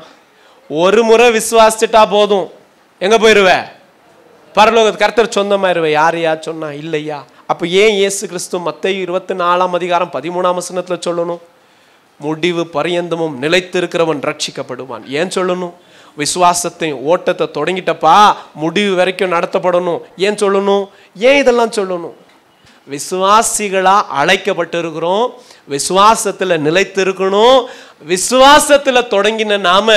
ஒரு முறை விசுவாசிச்சுட்டா போதும், எங்க போயிருவ? பரலோக கர்த்தர் சொந்தமாயிருவ. யாரையா சொன்னா? இல்லையா? அப்ப ஏன் இயேசு கிறிஸ்து மத்தேயு 24:13 சொல்லணும், முடிவு பரியந்தமும் நிலைத்திருக்கிறவன் ரட்சிக்கப்படுவான்? ஏன் சொல்லணும்? விசுவாசத்தை ஓட்டத்தை தொடங்கிட்டப்பா, முடிவு வரைக்கும் நடத்தப்படணும். ஏன் சொல்லணும்? ஏன் இதெல்லாம் சொல்லணும்? விசுவாசிகளா அழைக்கப்பட்டிருக்கிறோம், விசுவாசத்துல நிலைத்திருக்கணும். விசுவாசத்துல தொடங்கின நாம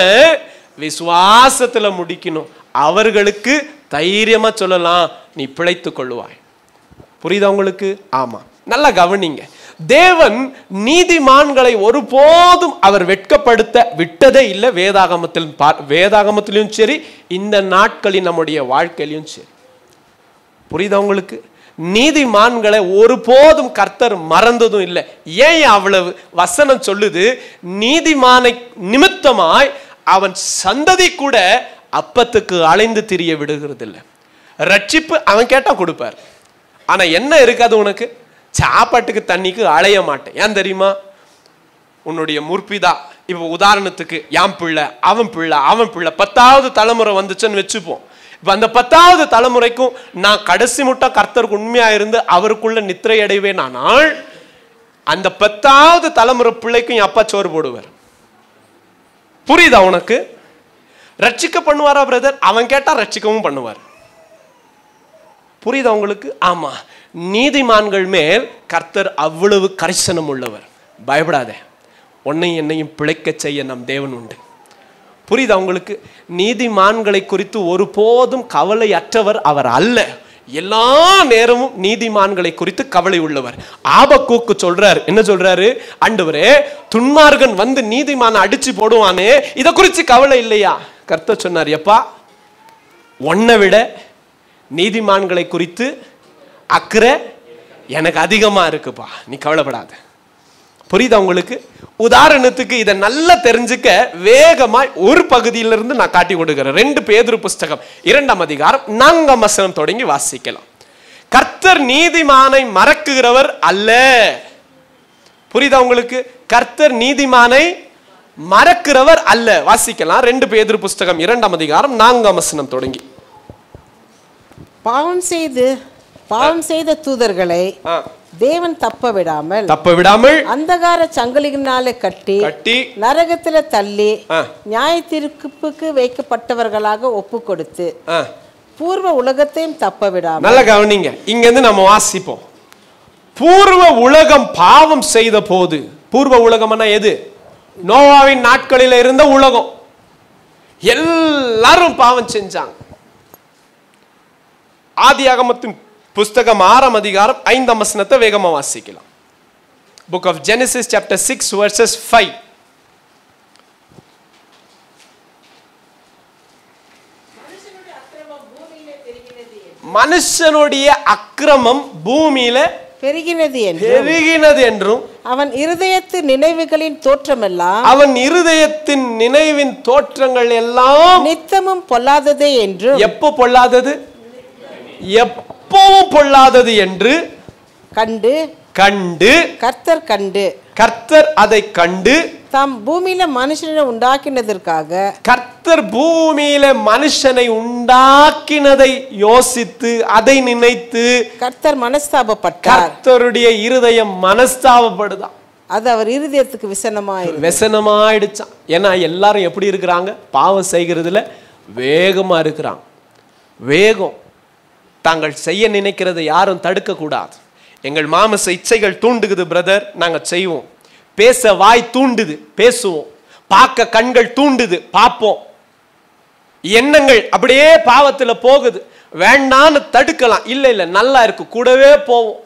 விசுவாசத்துல முடிக்கணும். அவர்களுக்கு தைரியமா சொல்லலாம், நீ பிழைத்துக் கொள்ளுவாய். புரியுதா உங்களுக்கு? ஆமா. நல்லா கவனிங்க. தேவன் நீதிமான்களை ஒருபோதும் அவர் வெட்கப்படுத்த விட்டதே இல்லை. வேதாகமத்திலும் சரி, இந்த நாட்களில் நம்முடைய வாழ்க்கையிலும் சரி. புரியுதா உங்களுக்கு? நீதிமான்களை ஒருபோதும் கர்த்தர் மறந்ததும் இல்லை. ஏன் அவ்வளவு? வசனம் சொல்லுது, நீதிமானை நிமித்தமாய் அவன் சந்ததி கூட அப்பத்துக்கு அலைந்து திரிய விடுகிறது இல்லை. ரட்சிப்பு அவன் கேட்டா கொடுப்பார். ஆனா என்ன இருக்காது உனக்கு? சாப்பாட்டுக்கு தண்ணிக்கு அலைய மாட்டேன். ஏன் தெரியுமா? உன்னுடைய முற்பிதா, இப்ப உதாரணத்துக்கு என் பிள்ளை, அவன் பிள்ளை, அவன் பிள்ளை 10வது தலைமுறை வந்துச்சுன்னு வச்சுப்போம். இப்ப அந்த 10வது தலைமுறைக்கும் நான் கடைசி முட்டம் கர்த்தருக்கு உண்மையா இருந்து அவருக்குள்ள நித்திரை அடைவேன். ஆனால் அந்த 10வது தலைமுறை பிள்ளைக்கும் என் அப்பா சோறு போடுவார். புரியுதா உனக்கு? ரட்சிக்க பண்ணுவாரா பிரதர்? அவன் கேட்டா ரட்சிக்கவும் பண்ணுவார். புரியுதா உங்களுக்கு? ஆமா. நீதிமான்கள் மேல் கர்த்தர் அவ்வளவு கரிசனம் உள்ளவர். பயப்படாத, உன்னையும் என்னையும் பிழைக்க செய்ய நம் தேவன் உண்டு. புரியுதா உங்களுக்கு? நீதிமான்களை குறித்து ஒருபோதும் கவலை அற்றவர் அவர் அல்ல. எல்லா நேரமும் நீதிமான்களை குறித்து கவலை உள்ளவர். ஆபக்கூக்கு சொல்றார், என்ன சொல்றாரு? ஆண்டவரே, துன்மார்கன் வந்து நீதிமான அடிச்சு போடுவானே, இதை குறித்து கவலை இல்லையா? கர்த்தர் சொன்னார், எப்பா, உன்னை விட நீதிமான்களை குறித்து அக்கறை எனக்கு அதிகமா இருக்குப்பா, நீ கவலைப்படாத. புரியுதா உங்களுக்கு? உதாரணத்துக்கு இதை நல்லா தெரிஞ்சுக்க வேகமாய் ஒரு பகுதியிலிருந்து நான் காட்டி கொடுக்கிறேன். 2 பேதுரு புஸ்தகம் 2ஆம் அதிகாரம் 4ஆம் வசனம் தொடங்கி வாசிக்கலாம். கர்த்தர் நீதிமானை மறக்குகிறவர் அல்ல. புரியுதா உங்களுக்கு? கர்த்தர் நீதிமானை மறக்கிறவர் அல்ல. வாசிக்கலாம். 2 பேதுரு புஸ்தகம் 2ஆம் அதிகாரம் 4ஆம் வசனம் தொடங்கி. பாவம் செய்த தூதர்களை தேவன் தப்ப விடாமல் அந்தகார சங்கிலியினாலே கட்டி நரகத்துல தள்ளி நியாய தீர்ப்புக்கு வைக்கப்பட்டவர்களாக ஒப்பு கொடுத்து பூர்வ உலகத்தையும் தப்ப விடாமல். நல்ல கவனிங்க, இங்க இருந்து நம்ம வாசிப்போம். பூர்வ உலகம் பாவம் செய்த போது, பூர்வ உலகம்னா எது? நோவாவின் நாட்களில் இருந்த உலகம். எல்லாரும் பாவம் செஞ்சாங்க. ஆதியாகமத்தின் புஸ்தகம் 6ஆம் அதிகாரம் 5ஆம் வசனத்தை வேகமா வாசிக்கலாம். Book of Genesis chapter 6 verses 5. மனுஷனுடைய அக்கிரமம் பூமியில பெருகினது என்றும் அவன் இருதயத்தின் நினைவுகளின் தோற்றமெல்லாம் அவன் இருதயத்தின் நினைவின் தோற்றங்கள் எல்லாம் நித்தமும் பொல்லாததே என்றும். எப்போ பொல்லாதது? எப்பவும் பொல்லாதது என்று கண்டு கர்த்தர் அதை கண்டு தாம் பூமியில மனுஷனை உண்டாக்கினதற்காக, கர்த்தர் பூமியில மனுஷனை உண்டாக்கினதை யோசித்து அதை நினைத்து கர்த்தர் மனஸ்தாபப்பட்டார். கர்த்தருடைய இருதயம் மனஸ்தாபப்படுதான். அது அவர் இருதயத்துக்கு விசனமாயிடுச்சான். ஏன்னா எல்லாரும் எப்படி இருக்கிறாங்க? பாவம் செய்கிறதுல வேகமா இருக்கிறாங்க. வேகம். தாங்கள் செய்ய நினைக்கிறதை யாரும் தடுக்க கூடாது. எங்கள் மாமச இச்சைகள் தூண்டுகுது பிரதர், நாங்க செய்வோம். பேச வாய் தூண்டுது, பேசுவோம். பார்க்க கண்கள் தூண்டுது, பார்ப்போம். எண்ணங்கள் அப்படியே பாவத்துல போகுது. வேண்டான்னு தடுக்கலாம். இல்ல இல்ல நல்லா இருக்கு, கூடவே போவோம்.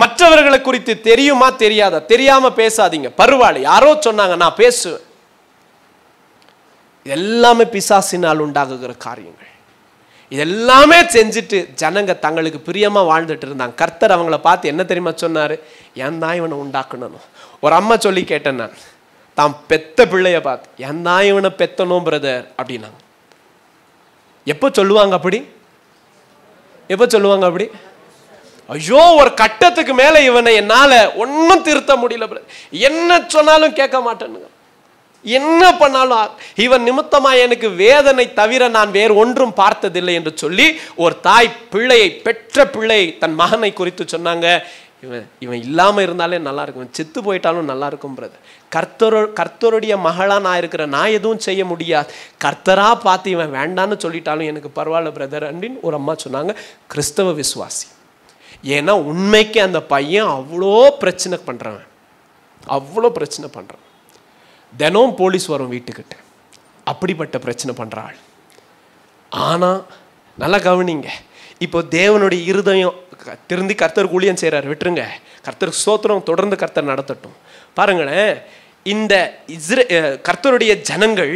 மற்றவர்களை குறித்து தெரியுமா தெரியாதா, தெரியாம பேசாதீங்க, பரவாயில்ல, யாரோ சொன்னாங்க நான் பேசுவேன். எல்லாமே பிசாசினால் உண்டாகுகிற காரியங்கள். இதெல்லாமே செஞ்சுட்டு ஜனங்க தங்களுக்கு பிரியமா வாழ்ந்துட்டு இருந்தாங்க. கர்த்தர் அவங்கள பார்த்து என்ன தெரியுமா சொன்னாரு? ஏன் தான் இவனை உண்டாக்கணும். ஒரு அம்மா சொல்லி கேட்டேன் நான், தாம் பெத்த பிள்ளைய பார்த்து, ஏன் தான் இவனை பெத்தனும் பிரதர் அப்படின்னாங்க. எப்போ சொல்லுவாங்க அப்படி? எப்போ சொல்லுவாங்க அப்படி? ஐயோ, ஒரு கட்டத்துக்கு மேல இவனை என்னால ஒன்னும் திருத்த முடியல பிரதர், என்ன சொன்னாலும் கேட்க மாட்டேன்னு, என்ன பண்ணாலும் இவன் நிமித்தமா எனக்கு வேதனை தவிர நான் வேறு ஒன்றும் பார்த்ததில்லை என்று சொல்லி ஒரு தாய் பிள்ளையை, பெற்ற பிள்ளையை, தன் மகனை குறித்து சொன்னாங்க. இவன் இல்லாம இருந்தாலே நல்லா இருக்கும், செத்து போயிட்டாலும் நல்லா இருக்கும் பிரதர். கர்த்தருடைய மகளா நான் இருக்கிற, நான் எதுவும் செய்ய முடியாது, கர்த்தரா பார்த்து இவன் வேண்டான்னு சொல்லிட்டாலும் எனக்கு பரவாயில்ல பிரதர் அப்படின்னு ஒரு அம்மா சொன்னாங்க. கிறிஸ்தவ விசுவாசி. ஏன்னா உண்மைக்கு அந்த பையன் அவ்வளோ பிரச்சனை பண்றவன், அவ்வளோ பிரச்சனை பண்றான். தினம் போலீஸ் வரும் வீட்டுக்கிட்ட, அப்படிப்பட்ட பிரச்சனை பண்றாள். ஆனா நல்லா கவனிங்க, இப்போ தேவனுடைய இருதயம் திருந்தி கர்த்தருக்கு ஊழியம் செய்கிறார், விட்டுருங்க, கர்த்தருக்கு ஸ்தோத்திரம், தொடர்ந்து கர்த்தர் நடத்தட்டும். பாருங்களேன், இந்த கர்த்தருடைய ஜனங்கள்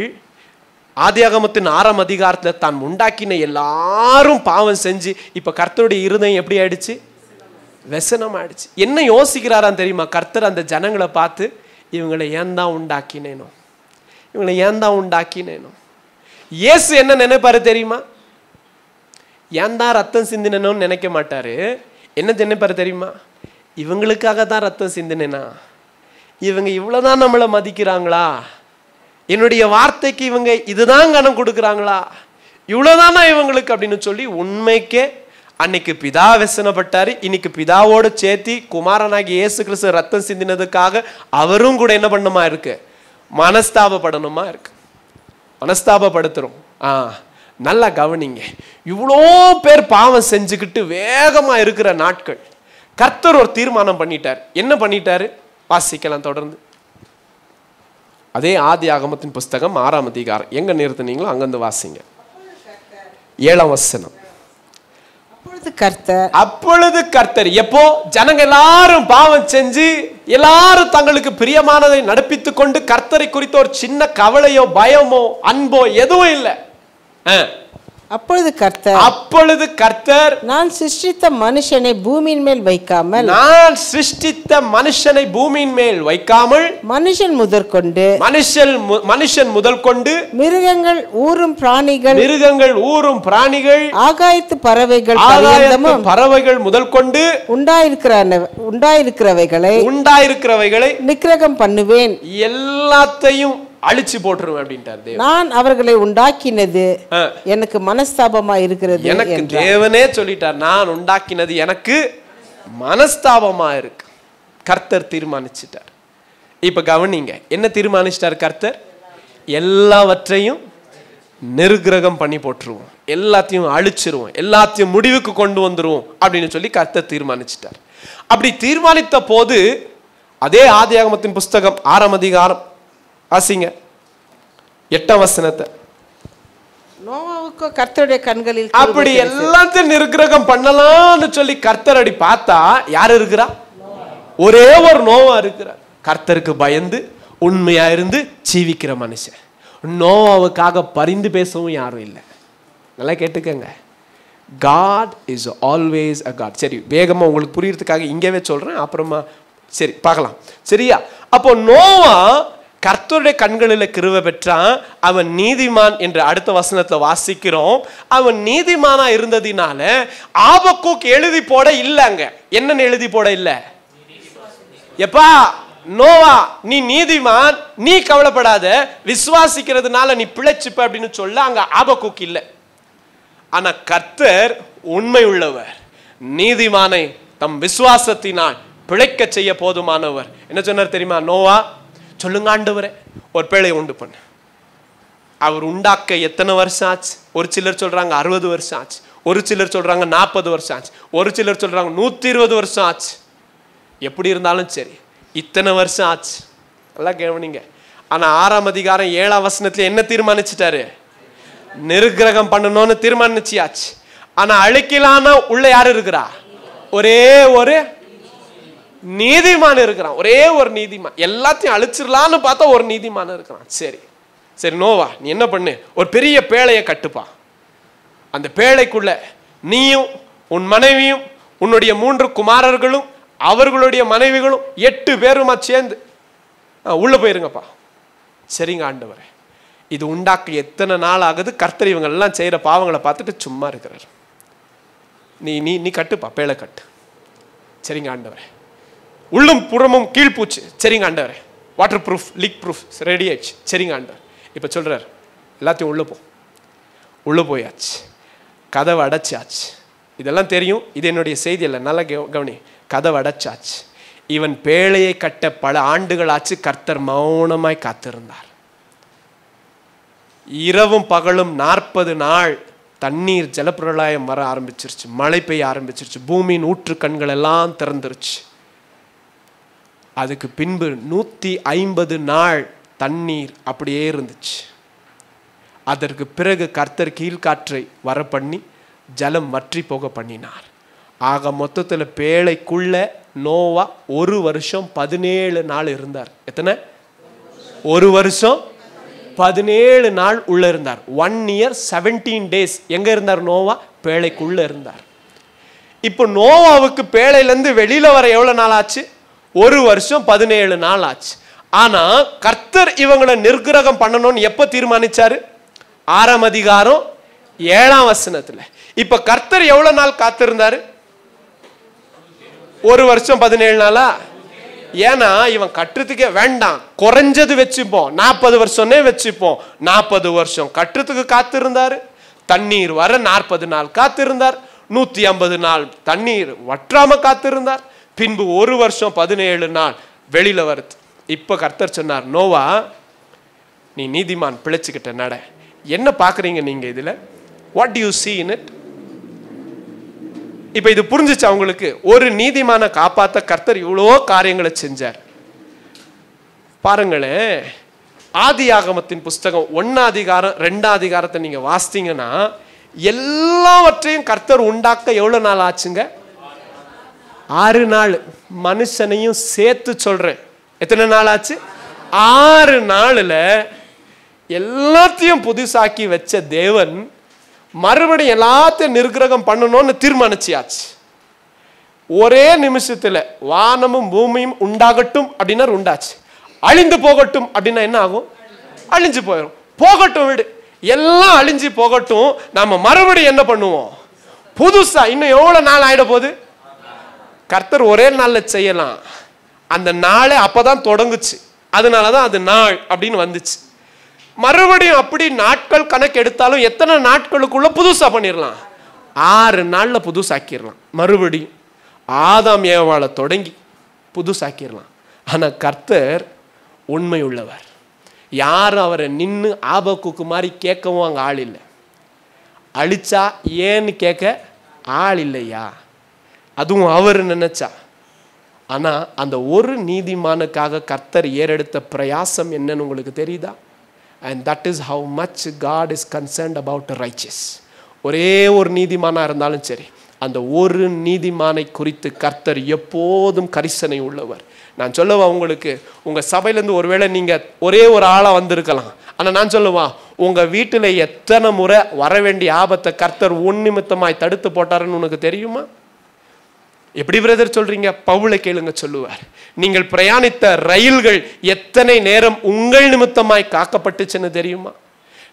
ஆதியாகமத்தின் 6ஆம் அதிகாரத்தில் தான் உண்டாக்கின எல்லாரும் பாவம் செஞ்சு இப்போ கர்த்தருடைய இருதயம் எப்படி ஆயிடுச்சு? व्यसனம் ஆயிடுச்சு. என்ன யோசிக்கிறாரான்னு தெரியுமா? கர்த்தர் அந்த ஜனங்களை பார்த்து, இவங்களை ஏன் தான் உண்டாக்கினேனோ, இவங்களை ஏன் தான் உண்டாக்கினேனோ. இயேசு என்ன நினைப்பாரு தெரியுமா? ஏன் தான் ரத்தம் சிந்தினோன்னு நினைக்க மாட்டாரு. என்ன நினைப்பாரு தெரியுமா? இவங்களுக்காக தான் ரத்தம் சிந்தினேனா, இவங்க இவ்வளவுதான் நம்மளை மதிக்கிறாங்களா, என்னுடைய வார்த்தைக்கு இவங்க இதுதான் கணம் கொடுக்குறாங்களா, இவ்வளவுதானா இவங்களுக்கு அப்படின்னு சொல்லி உண்மைக்கே அன்னைக்கு பிதா வெசனப்பட்டாரு. இன்னைக்கு பிதாவோட சேர்த்தி குமாரனாகி இயேசு கிறிஸ்து ரத்தம் சிந்தினதுக்காக அவரும் கூட என்ன பண்ணுமா இருக்கு? மனஸ்தாபப்படணுமா இருக்கு. மனஸ்தாபப்படுத்துறோம். நல்லா கவனிங்க, இவ்வளோ பேர் பாவம் செஞ்சுக்கிட்டு வேகமா இருக்கிற நாட்கள், கர்த்தர் ஒரு தீர்மானம் பண்ணிட்டார். என்ன பண்ணிட்டாரு? வாசிக்கலாம் தொடர்ந்து. அதே ஆதியாகமத்தின் புஸ்தகம் 6ஆம் அதிகாரம், எங்க நிறுத்தினீங்களோ அங்கிருந்து வாசிங்க. 7ஆம் வசனம். அப்பொழுது கர்த்தர், எப்போ ஜனங்க எல்லாரும் பாவம் செஞ்சு எல்லாரும் தங்களுக்கு பிரியமானதை நடப்பித்துக் கொண்டு கர்த்தரை குறித்த ஒரு சின்ன கவலையோ பயமோ அன்போ எதுவும் இல்லை. அப்பொழுது கர்த்தர் நான் சிருஷ்டித்த மனுஷனை பூமியின் மேல் வைக்காமல் மனுஷன் முதல் கொண்டு மிருகங்கள் ஊரும் பிராணிகள் ஆகாயத்து பறவைகள் முதல் கொண்டு உண்டாயிருக்கிறவைகளை நிக்கிரகம் பண்ணுவேன், எல்லாத்தையும் அழிச்சு போட்டுருவேன் அப்படின்ட்டார் தேவன். நான் அவர்களை உண்டாக்கினது எனக்கு மனஸ்தாபமா இருக்கிறது. எனக்கு தேவனே சொல்லிட்டார், நான் உண்டாக்கினது எனக்கு மனஸ்தாபமா இருக்கு. கர்த்தர் தீர்மானிச்சிட்டார். இப்ப கவனிங்க, என்ன தீர்மானிச்சிட்டார் கர்த்தர்? எல்லாவற்றையும் நிர்கிரகம் பண்ணி போட்டுருவோம், எல்லாத்தையும் அழிச்சிருவோம், எல்லாத்தையும் முடிவுக்கு கொண்டு வந்துருவோம் அப்படின்னு சொல்லி கர்த்தர் தீர்மானிச்சிட்டார். அப்படி தீர்மானித்த போது அதே ஆதியாகமத்தின் புஸ்தகம் 6ஆம் அதிகாரம் வாசிங்க 8ஆம் வசனத்தை. நோவாவுக்கு கர்த்தருடைய கண்களில் அப்படி எல்லாத்தையும் நிர்கிரகம் பண்ணலாம்னு சொல்லி கர்த்தர் அடி பார்த்தா யார் இருக்கிறா? ஒரே ஒரு நோவா இருக்கிறார். கர்த்தருக்கு பயந்து உண்மையா இருந்து ஜீவிக்கிற மனுஷன். நோவாவுக்காக பரிந்து பேசவும் யாரும் இல்லை. நல்லா கேட்டுக்கங்க, God is always a God. சரி, வேகமா உங்களுக்கு புரியறதுக்காக இங்கவே சொல்றேன், அப்புறமா சரி பார்க்கலாம், சரியா? அப்போ நோவா கர்த்தருடைய கண்களில் கிருபை பெற்றான், அவன் நீதிமான் என்று அடுத்த வசனத்துல வாசிக்கிறோம். அவன் நீதிமானா இருந்ததினால ஆபக்கூக் எழுதி போட இல்லைங்க. என்னன்னு எழுதி போட இல்லை? எப்பா நோவா, நீ நீதிமான், நீ கவலைப்படாத, விசுவாசிக்கிறதுனால நீ பிழைச்சுப்ப அப்படின்னு சொல்ல அங்க ஆபக்கூக் இல்லை. ஆனா கர்த்தர் உண்மை உள்ளவர், நீதிமானை தம் விசுவாசத்தினால் பிழைக்க செய்ய போதுமானவர். என்ன சொன்னார் தெரியுமா? நோவா, சொல்லுங்க ஆண்டவரே, ஒரு பேழையை உண்டு பண்ண. அவர் உண்டாக்க எத்தனை வருஷம் ஆச்சு? ஒரு சிலர் சொல்றாங்க 60 வருஷம் ஆச்சு, ஒரு சிலர் சொல்றாங்க 40 வருஷம் ஆச்சு, ஒரு சிலர் சொல்றாங்க 120 வருஷம் ஆச்சு. எப்படி இருந்தாலும் சரி, இத்தனை வருஷம் ஆச்சு. நல்லா கவனிங்க. ஆனா 6ஆம் அதிகாரம் 7ஆம் வசனத்துல என்ன தீர்மானிச்சிட்டாரு? நிர்கிரகம் பண்ணணும்னு தீர்மானிச்சியாச்சு. ஆனா அழிக்கலான உள்ள யாரு இருக்கிறா? ஒரே ஒரு நீதிமான் இருக்கிறான். ஒரே ஒரு நீதிமான். எல்லாத்தையும் அழிச்சிடலான்னு பார்த்தா ஒரு நீதிமான் இருக்கிறான். சரி சரி நோவா, நீ என்ன பண்ணு, ஒரு பெரிய பேழையை கட்டுப்பா. அந்த பேழைக்குள்ள நீயும் உன் மனைவியும் உன்னுடைய 3 குமாரர்களும் அவர்களுடைய மனைவிகளும் 8 பேருமா சேர்ந்து உள்ள போயிருங்கப்பா. சரிங்க ஆண்டவரே. இது உண்டாக்க எத்தனை நாள் ஆகுது? கர்த்தர் இவங்க எல்லாம் செய்யற பாவங்களை பார்த்துட்டு சும்மா இருக்கிறார். நீ நீ நீ கட்டுப்பா, பேழை கட்டு. சரிங்க ஆண்டவரே. உள்ளும் புறமும் கீழ்பூச்சு. சரிங்க ஆண்டவரே. Water proof, league proof ready ஆயிடுச்சு. சரிங்க ஆண்டவர். இப்போ சொல்றார், எல்லாத்தையும் உள்ள போ. உள்ள போயாச்சு, கதவை அடைச்சாச்சு. இதெல்லாம் தெரியும், இது என்னுடைய செய்தி இல்லை, நல்லா கவனி. கதவை அடைச்சாச்சு. இவன் பேழையை கட்ட பல ஆண்டுகள் ஆச்சு. கர்த்தர் மௌனமாய் காத்திருந்தார். இரவும் பகலும் 40 நாள் தண்ணீர் ஜலப்பிரளயம் வர ஆரம்பிச்சிருச்சு. மழை பெய்ய ஆரம்பிச்சிருச்சு. பூமியின் ஊற்று கண்கள் எல்லாம் திறந்துருச்சு. அதுக்கு பின்பு 150 நாள் தண்ணீர் அப்படியே இருந்துச்சு. அதற்கு பிறகு கர்த்தர் கீழ்காற்றை வர பண்ணி ஜலம் வற்றி போக பண்ணினார். ஆக மொத்தத்தில் பேழைக்குள்ள நோவா 1 வருஷம் 17 நாள் இருந்தார். எத்தனை? 1 வருஷம் 17 நாள் உள்ள இருந்தார். 1 year 17 days எங்க இருந்தார் நோவா? பேழைக்குள்ள இருந்தார். இப்போ நோவாவுக்கு பேழையிலேருந்து வெளியில வர எவ்வளவு நாள் ஆச்சு? 1 வருஷம் 17 நாள் ஆச்சு. ஆனா கர்த்தர் இவங்களை நிர்கிரகம் பண்ணணும்னு எப்ப தீர்மானிச்சாரு? 6ஆம் அதிகாரம் 7ஆம் வசனத்துல. இப்ப கர்த்தர் எவ்வளவு நாள் காத்திருந்தாரு? 1 வருஷம் 17 நாளா? ஏன்னா இவன் கட்டுறதுக்கே வேண்டாம், குறைஞ்சது வச்சுப்போம், 40 வருஷம்னே வச்சுப்போம். 40 வருஷம் கட்டுறதுக்கு காத்திருந்தாரு. தண்ணீர் வர 40 நாள் காத்திருந்தார். 150 நாள் தண்ணீர் வற்றாம காத்திருந்தார். பின்பு 1 வருஷம் 17 நாள் வெளியில வருது. இப்ப கர்த்தர் சொன்னார், நோவா நீ நீதிமான், பிழைச்சுக்கிட்ட நட. என்ன பாக்குறீங்க நீங்க இதுல? What to you see in it? இப்ப இது புரிஞ்சிச்சு அவங்களுக்கு. ஒரு நீதிமான காப்பாத்த கர்த்தர் இவ்வளோ காரியங்களை செஞ்சார். பாருங்களேன், ஆதியாகமத்தின் புஸ்தகம் 1ஆம் அதிகாரம் 2ஆம் அதிகாரத்தை நீங்க வாசித்தீங்கன்னா எல்லாவற்றையும் கர்த்தர் உண்டாக்க எவ்வளவு நாள் ஆச்சுங்க? 6 நாள். மனுஷனையும் சேர்த்து சொல்றேன். எத்தனை நாள் ஆச்சு? 6 நாள்ல எல்லாத்தையும் புதுசாக்கி வச்ச தேவன் மறுபடியும் எல்லாத்தையும் நிர்கிரகம் பண்ணணும்னு தீர்மானிச்சியாச்சு. ஒரே நிமிஷத்துல வானமும் பூமியும் உண்டாகட்டும் அப்படின்னா உண்டாச்சு. அழிந்து போகட்டும் அப்படின்னா என்ன ஆகும்? அழிஞ்சு போயிடும். போகட்டும், விடு, எல்லாம் அழிஞ்சு போகட்டும். நாம மறுபடியும் என்ன பண்ணுவோம்? புதுசா. இன்னும் எவ்வளவு நாள் ஆயிட போகுது? கர்த்தர் ஒரே நாள்ல செய்யலாம். அந்த நாளே அப்பதான் தொடங்குச்சு. அதனாலதான் அது நாள் அப்படின்னு வந்துச்சு. மறுபடியும் அப்படி நாட்கள் கணக்கு எடுத்தாலும் எத்தனை நாட்களுக்குள்ள புதுசா பண்ணிடலாம்? 6 நாள்ல புதுசாக்கிடலாம். மறுபடியும் ஆதாம் ஏவாள தொடங்கி புதுசாக்கிடலாம். ஆனா கர்த்தர் உண்மை உள்ளவர். யாரும் அவரை நின்று ஆபக்குக்கு மாதிரி கேட்கவும் அங்க ஆள் இல்லை. அழிச்சா ஏன்னு கேட்க ஆள் இல்லையா? அதுவும் அவர் நினைச்சா. ஆனா அந்த ஒரு நீதிமானுக்காக கர்த்தர் ஏறெடுத்த பிரயாசம் என்னன்னு உங்களுக்கு தெரியுதா? And that is how much God is concerned about the righteous. ஒரே ஒரு நீதிமானா இருந்தாலும் சரி, அந்த ஒரு நீதிமானை குறித்து கர்த்தர் எப்போதும் கரிசனை உள்ளவர். நான் சொல்லுவா உங்களுக்கு, உங்க சபையிலேருந்து ஒருவேளை நீங்க ஒரே ஒரு ஆளா வந்திருக்கலாம். ஆனா நான் சொல்லுவா, உங்க வீட்டுல எத்தனை முறை வர வேண்டிய ஆபத்தை கர்த்தர் உன்னிமித்தமாய் தடுத்து போட்டாருன்னு உனக்கு தெரியுமா? எப்படி பிரதர் சொல்றீங்க? பவுலை கேளுங்க, சொல்லுவார். நீங்கள் பிரயாணித்த ரயில்கள் எத்தனை நேரம் உங்கள் நிமித்தமாய் காக்கப்பட்டுச்சுன்னு தெரியுமா?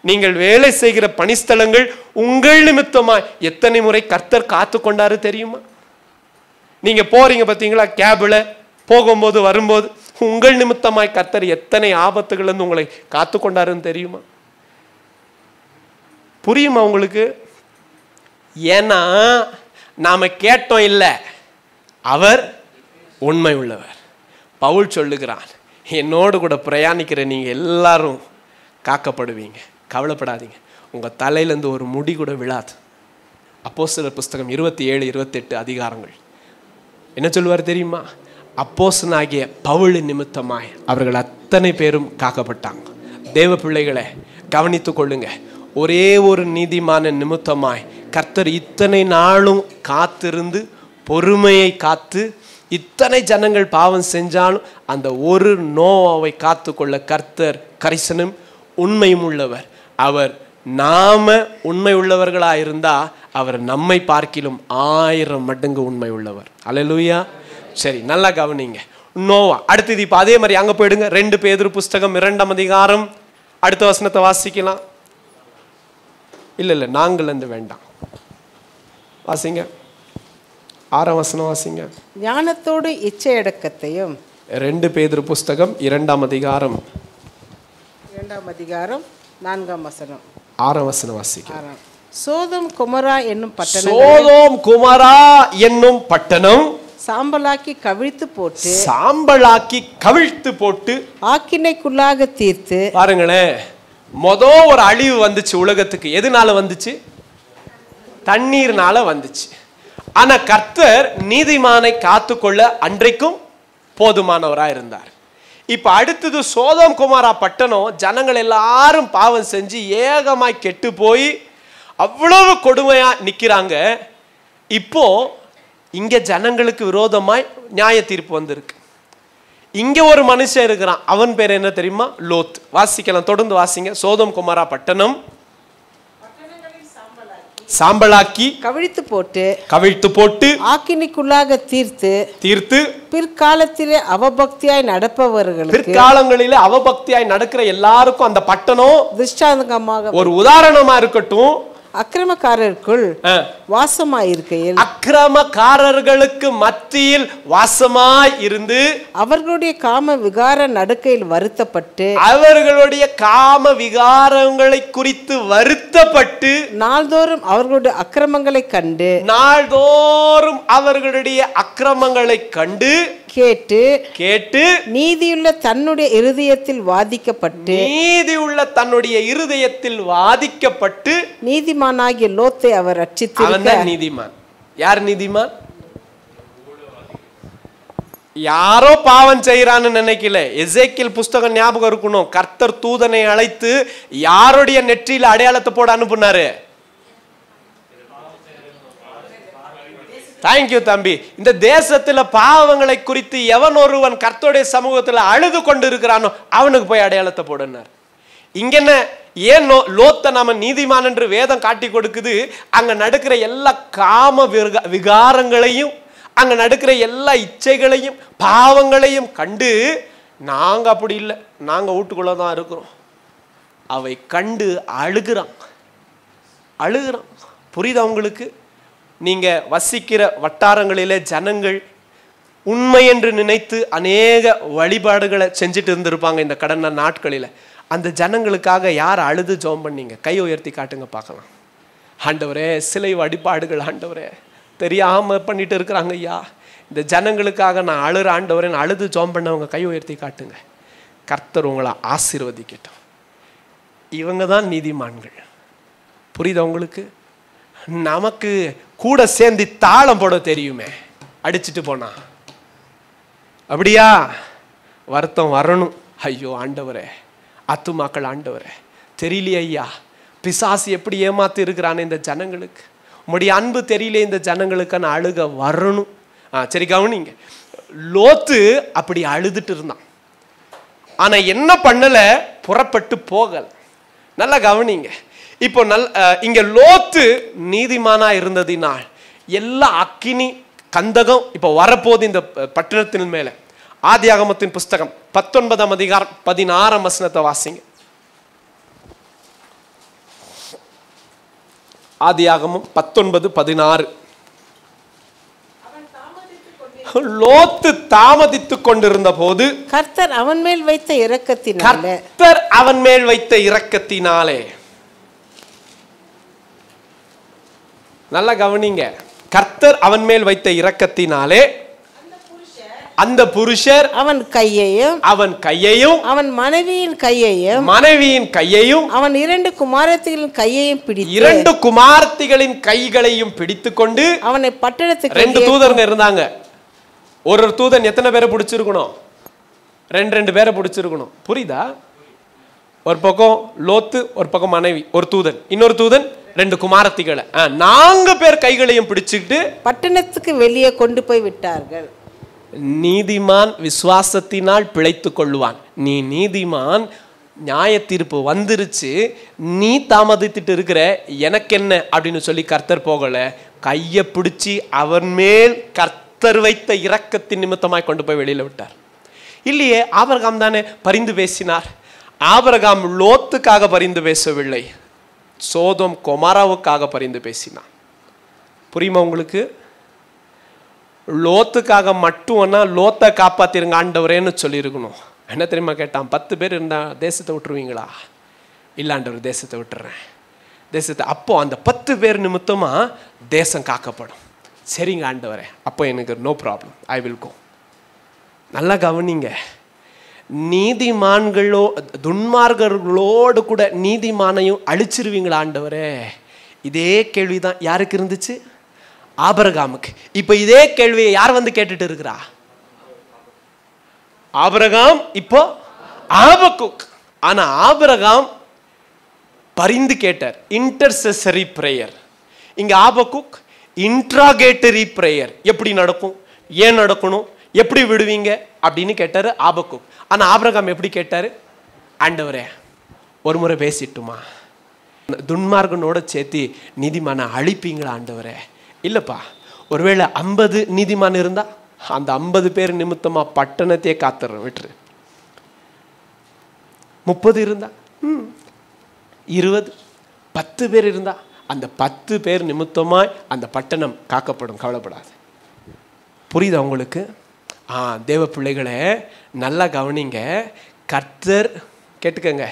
நீங்கள் வேலை செய்கிற பணிஸ்தலங்கள் உங்கள் நிமித்தமாய் எத்தனை முறை கர்த்தர் காத்து கொண்டாரு தெரியுமா? நீங்க போறீங்க பார்த்தீங்களா, கேபில் போகும்போது வரும்போது உங்கள் நிமித்தமாய் கர்த்தர் எத்தனை ஆபத்துகள் இருந்து உங்களை காத்து கொண்டாருன்னு தெரியுமா? புரியுமா உங்களுக்கு? ஏன்னா நாம கேட்டோம் இல்லை, அவர் உண்மை உள்ளவர். பவுல் சொல்லுகிறான், என்னோடு கூட பிரயாணிக்கிற நீங்க எல்லாரும் காக்கப்படுவீங்க, கவலைப்படாதீங்க, உங்க தலையிலேருந்து ஒரு முடி கூட விழாது. அப்போஸ்தலர் புஸ்தகம் 27, 28 அதிகாரங்கள் என்ன சொல்லுவார் தெரியுமா? அப்போஸ்தலனாகிய பவுல் நிமித்தமாய் அவர்கள் அத்தனை பேரும் காக்கப்பட்டாங்க. தேவ பிள்ளைகளை கவனித்துக் கொள்ளுங்க. ஒரே ஒரு நீதிமான நிமித்தமாய் கர்த்தர் இத்தனை நாளும் காத்திருந்து பொறுமையை காத்து இத்தனை ஜனங்கள் பாவம் செஞ்சாலும் அந்த ஒரு நோவாவை காத்து கொள்ள கர்த்தர் கரிசனும் உண்மையும் உள்ளவர். அவர் நாம உண்மை உள்ளவர்களா இருந்தா அவர் நம்மை பார்க்கிலும் 1000 மடங்கு உண்மை உள்ளவர். அல்லேலூயா. சரி, நல்லா கவனிங்க. நோவா அடுத்தது. இப்ப அதே மாதிரி அங்க போயிடுங்க. 2 பேதுரு புஸ்தகம் 2ஆம் அதிகாரம் அடுத்த வசனத்தை வாசிக்கலாம். இல்ல நாங்கள் வந்து வேண்டாம், வாசிங்க. 6ஆம் வசனம் வாசிங்க. ஞானத்தோடு இச்சையடக்கத்தையும். 2 பேதுரு புஸ்தகம் 2ஆம் அதிகாரம் 2ஆம் அதிகாரம் 4ஆம் வசனம் 6ஆம் வசனம் வாசிங்க. சோதோம் குமரா என்னும் பட்டணம் சோதோம் குமரா என்னும் பட்டணம் சாம்பலாக்கி கவிழ்த்து போட்டு ஆக்கினைக்குள்ளாக தீர்த்து. பாருங்களேன், ஒரு அழிவு வந்துச்சு உலகத்துக்கு. எதுனால வந்துச்சு? தண்ணீர்னால வந்துச்சு. ஆனா கர்த்தர் நீதிமானை காத்துக்கொள்ள அன்றைக்கும் போதுமானவராக இருந்தார். இப்ப அடுத்தது சோதோம் குமாரா பட்டணம். ஜனங்கள் எல்லாரும் பாவம் செஞ்சு ஏகமாய் கெட்டு போய் அவ்வளவு கொடுமையா நிக்கிறாங்க. இப்போ இங்க ஜனங்களுக்கு விரோதமாய் நியாய தீர்ப்பு வந்திருக்கு. இங்க ஒரு மனுஷன் இருக்கிறான். அவன் பேர் என்ன தெரியுமா? லோத். வாசிக்கலாம், தொடர்ந்து வாசிங்க. சோதோம் குமாரா பட்டணம் சாம்பலாக்கி கவிழ்த்து போட்டு ஆக்கினைக்குள்ளாக தீர்த்து பிற்காலத்திலே அவபக்தியாய் நடக்கிற எல்லாருக்கும் அந்த பட்டணம் திருஷ்டாந்தமாக ஒரு உதாரணமா இருக்கட்டும். அக்கிரமக்காரருக்குள் வாசமாயிருக்கையில் அக்கிரமக்காரர்களுக்கு மத்தியில் வாசமாய் இருந்து அவர்களுடைய காம விகார நடுக்கையில் வருத்தப்பட்டு அவர்களுடைய காம விகாரங்களை குறித்து வருத்தப்பட்டு நாள்தோறும் அவர்களுடைய அக்கிரமங்களை கண்டு கேட்டு நீதியுள்ள தன்னுடைய இருதயத்தில் வாதிக்கப்பட்டு நீதிமானாகிய லோத்தை அவர் ரட்சித்தார். நீதிமான் யார்? நீதிமான் யாரோ பாவம் செய்யறான்னு நினைக்கல. எசேக்கியேல் புஸ்தகம் ஞாபகம் இருக்கணும். கர்த்தர் தூதனை அழைத்து யாருடைய நெற்றியில அடையாளத்தை போட அனுப்புனாரு? தேங்க்யூ தம்பி. இந்த தேசத்துல பாவங்களை குறித்து எவன் ஒருவன் கர்த்தருடைய சமூகத்துல அழுது கொண்டு இருக்கிறானோ அவனுக்கு போய் அடையாளத்தை போடுனார். இங்க என்ன, ஏன் லோத்தை நாம நீதிமான் என்று வேதம் காட்டி கொடுக்குது? அங்க நடக்கிற எல்லா காம விகாரங்களையும் அங்க நடக்கிற எல்லா இச்சைகளையும் பாவங்களையும் கண்டு, நாங்க அப்படி இல்லை, நாங்க வீட்டுக்குள்ளதான் இருக்கிறோம், அவை கண்டு அழுகிறான். புரியுதா உங்களுக்கு? நீங்க வசிக்கிற வட்டாரங்களிலே ஜனங்கள் உண்மை என்று நினைத்து அநேக வழிபாடுகளை செஞ்சுட்டு இருந்திருப்பாங்க இந்த கடந்த நாட்களில். அந்த ஜனங்களுக்காக யார் அழுது ஜெபம் பண்ணீங்க? கை உயர்த்தி காட்டுங்க பார்க்கலாம். ஆண்டவரே, சிலை வழிபாடுகள் ஆண்டவரே தெரியாம பண்ணிட்டு இருக்கிறாங்க ஐயா, இந்த ஜனங்களுக்காக நான் அழுற ஆண்டவரே, அழுது ஜெபம் பண்ணவங்க கை உயர்த்தி காட்டுங்க. கர்த்தர் உங்களை ஆசீர்வதிக்கட்டும். இவங்க தான் நீதிமான்கள். புரியுதா உங்களுக்கு? நமக்கு கூட சேர்ந்து தாளம் போட தெரியுமே, அடிச்சுட்டு போனா. அப்படியா? வருத்தம் வரணும். ஐயோ ஆண்டவரே, ஆத்துமாக்கள் ஆண்டவரே, தெரியலையே ஐயா, பிசாசு எப்படி ஏமாத்தி இருக்கிறானே இந்த ஜனங்களுக்கு, உம்முடைய அன்பு தெரியல இந்த ஜனங்களுக்கான அழுக வரணும். சரி கவனிங்க. லோத்து அப்படி அழுதுட்டு இருந்தான். ஆனா என்ன பண்ணல? புறப்பட்டு போகல. நல்லா கவனிங்க. இப்போ இங்க லோத்து நீதிமானா இருந்ததினால் எல்லா அக்கினி கந்தகம் இப்ப வரப்போது இந்த பட்டணத்தின் மேல. ஆதியாகமத்தின் புஸ்தகம் 19ஆம் அதிகாரம் 16ஆம் வசனத்தை வாசிங்க. ஆதியாகமம் 19:16. லோத்து தாமதித்துக் கொண்டிருந்த போது கர்த்தர் அவன் மேல் வைத்த இரக்கத்தினாலே நல்லா கவனிங்க. கர்த்தர் அவன் மேல் வைத்த இரக்கத்தினாலே அந்த புருஷர் அவன் கையையும் அவன் மனைவியின் கையையும் அவன் 2 குமாரத்திகளின் கையையும் பிடித்து 2 குமாரத்திகளின் கைகளையும் பிடித்துக் கொண்டு அவனை பட்டணத்துக்கு 2 தூதர்கள் இருந்தாங்க. ஒரு தூதன் எத்தனை பேரை பிடிச்சிருக்கணும்? 2 பேரை பிடிச்சிருக்கணும். புரியுதா? ஒரு பக்கம் லோத்து, ஒரு பக்கம் மனைவி, ஒரு தூதன், இன்னொரு தூதன் 2 குமாரத்திகளை 4 பேர் கைகளையும் பிடிச்சிட்டு பட்டணத்துக்கு வெளியே கொண்டு போய் விட்டார்கள். நீதிமான் விசுவாசத்தினால் பிழைத்து கொள்ளுவான். நீ நீதிமான், நியாய தீர்ப்பு வந்துருச்சு, நீ தாமதித்துட்டு இருக்கிற, எனக்கு என்ன அப்படின்னு சொல்லி கர்த்தர் போகல, கையை பிடிச்சி அவன் மேல் கர்த்தர் வைத்த இரக்கத்தின் நிமித்தமாய் கொண்டு போய் வெளியில விட்டார். இல்லையே, ஆபிரகாம் தானே பரிந்து பேசினார். ஆபிரகாம் லோத்துக்காக பரிந்து பேசவில்லை, சோதோம் கொமாராவுக்காக பரிந்து பேசினான். புரியுமா உங்களுக்கு? லோத்துக்காக மட்டும்னா லோத்தை காப்பாத்திருங்க ஆண்டவரேன்னு சொல்லியிருக்கணும். என்ன தெரியுமா கேட்டான்? 10 பேர் இருந்தா தேசத்தை விட்டுருவீங்களா? இல்லாண்டவர் தேசத்தை விட்டுறேன், தேசத்தை. அப்போ அந்த 10 பேர் நிமித்தமா தேசம் காக்கப்படும். சரிங்க ஆண்டவரே, அப்போ எனக்கு no problem, I will go. நல்லா கவனிங்க, நீதிமான்களோ துன்மார்கர்களோடு கூட நீதிமானையும் அழிச்சிருவீங்களா ஆண்டவரே? இதே கேள்விதான் யாருக்கு இருந்துச்சு? ஆபிரகாமுக்கு. இப்ப இதே கேள்வியை யார் வந்து கேட்டுட்டு இருக்கிறா? ஆபிரகாம், இப்போ ஆபக்குக். ஆனா ஆபிரகாம் பரிந்து கேட்டார், இன்டர்செசரி பிரேயர். இங்க ஆபக்குக் இன்ட்ராகேட்டரி பிரேயர். எப்படி நடக்கும், ஏன் நடக்கணும், எப்படி விடுவீங்க அப்படின்னு கேட்டாரு ஆபக்குக். ஆனா ஆபிரகாம் எப்படி கேட்டாரு? ஆண்டவரே ஒரு முறை பேசிட்டுமா, துன்மார்கனோட சேர்த்து நீதிமான அழிப்பீங்களா ஆண்டவரே? இல்லப்பா, ஒருவேளை 50 நீதிமான் இருந்தா அந்த 50 பேர் நிமித்தமா பட்டணத்தையே காத்துறேன், விட்டுரு. 30 இருந்தா 20, 10 பேர் இருந்தா அந்த 10 பேர் நிமித்தமாய் அந்த பட்டணம் காக்கப்படும், கவலைப்படாது. புரியுதா உங்களுக்கு? தேவ பிள்ளைகளே நல்லா கவனிங்க. கர்த்தர் கேட்டுக்கங்க,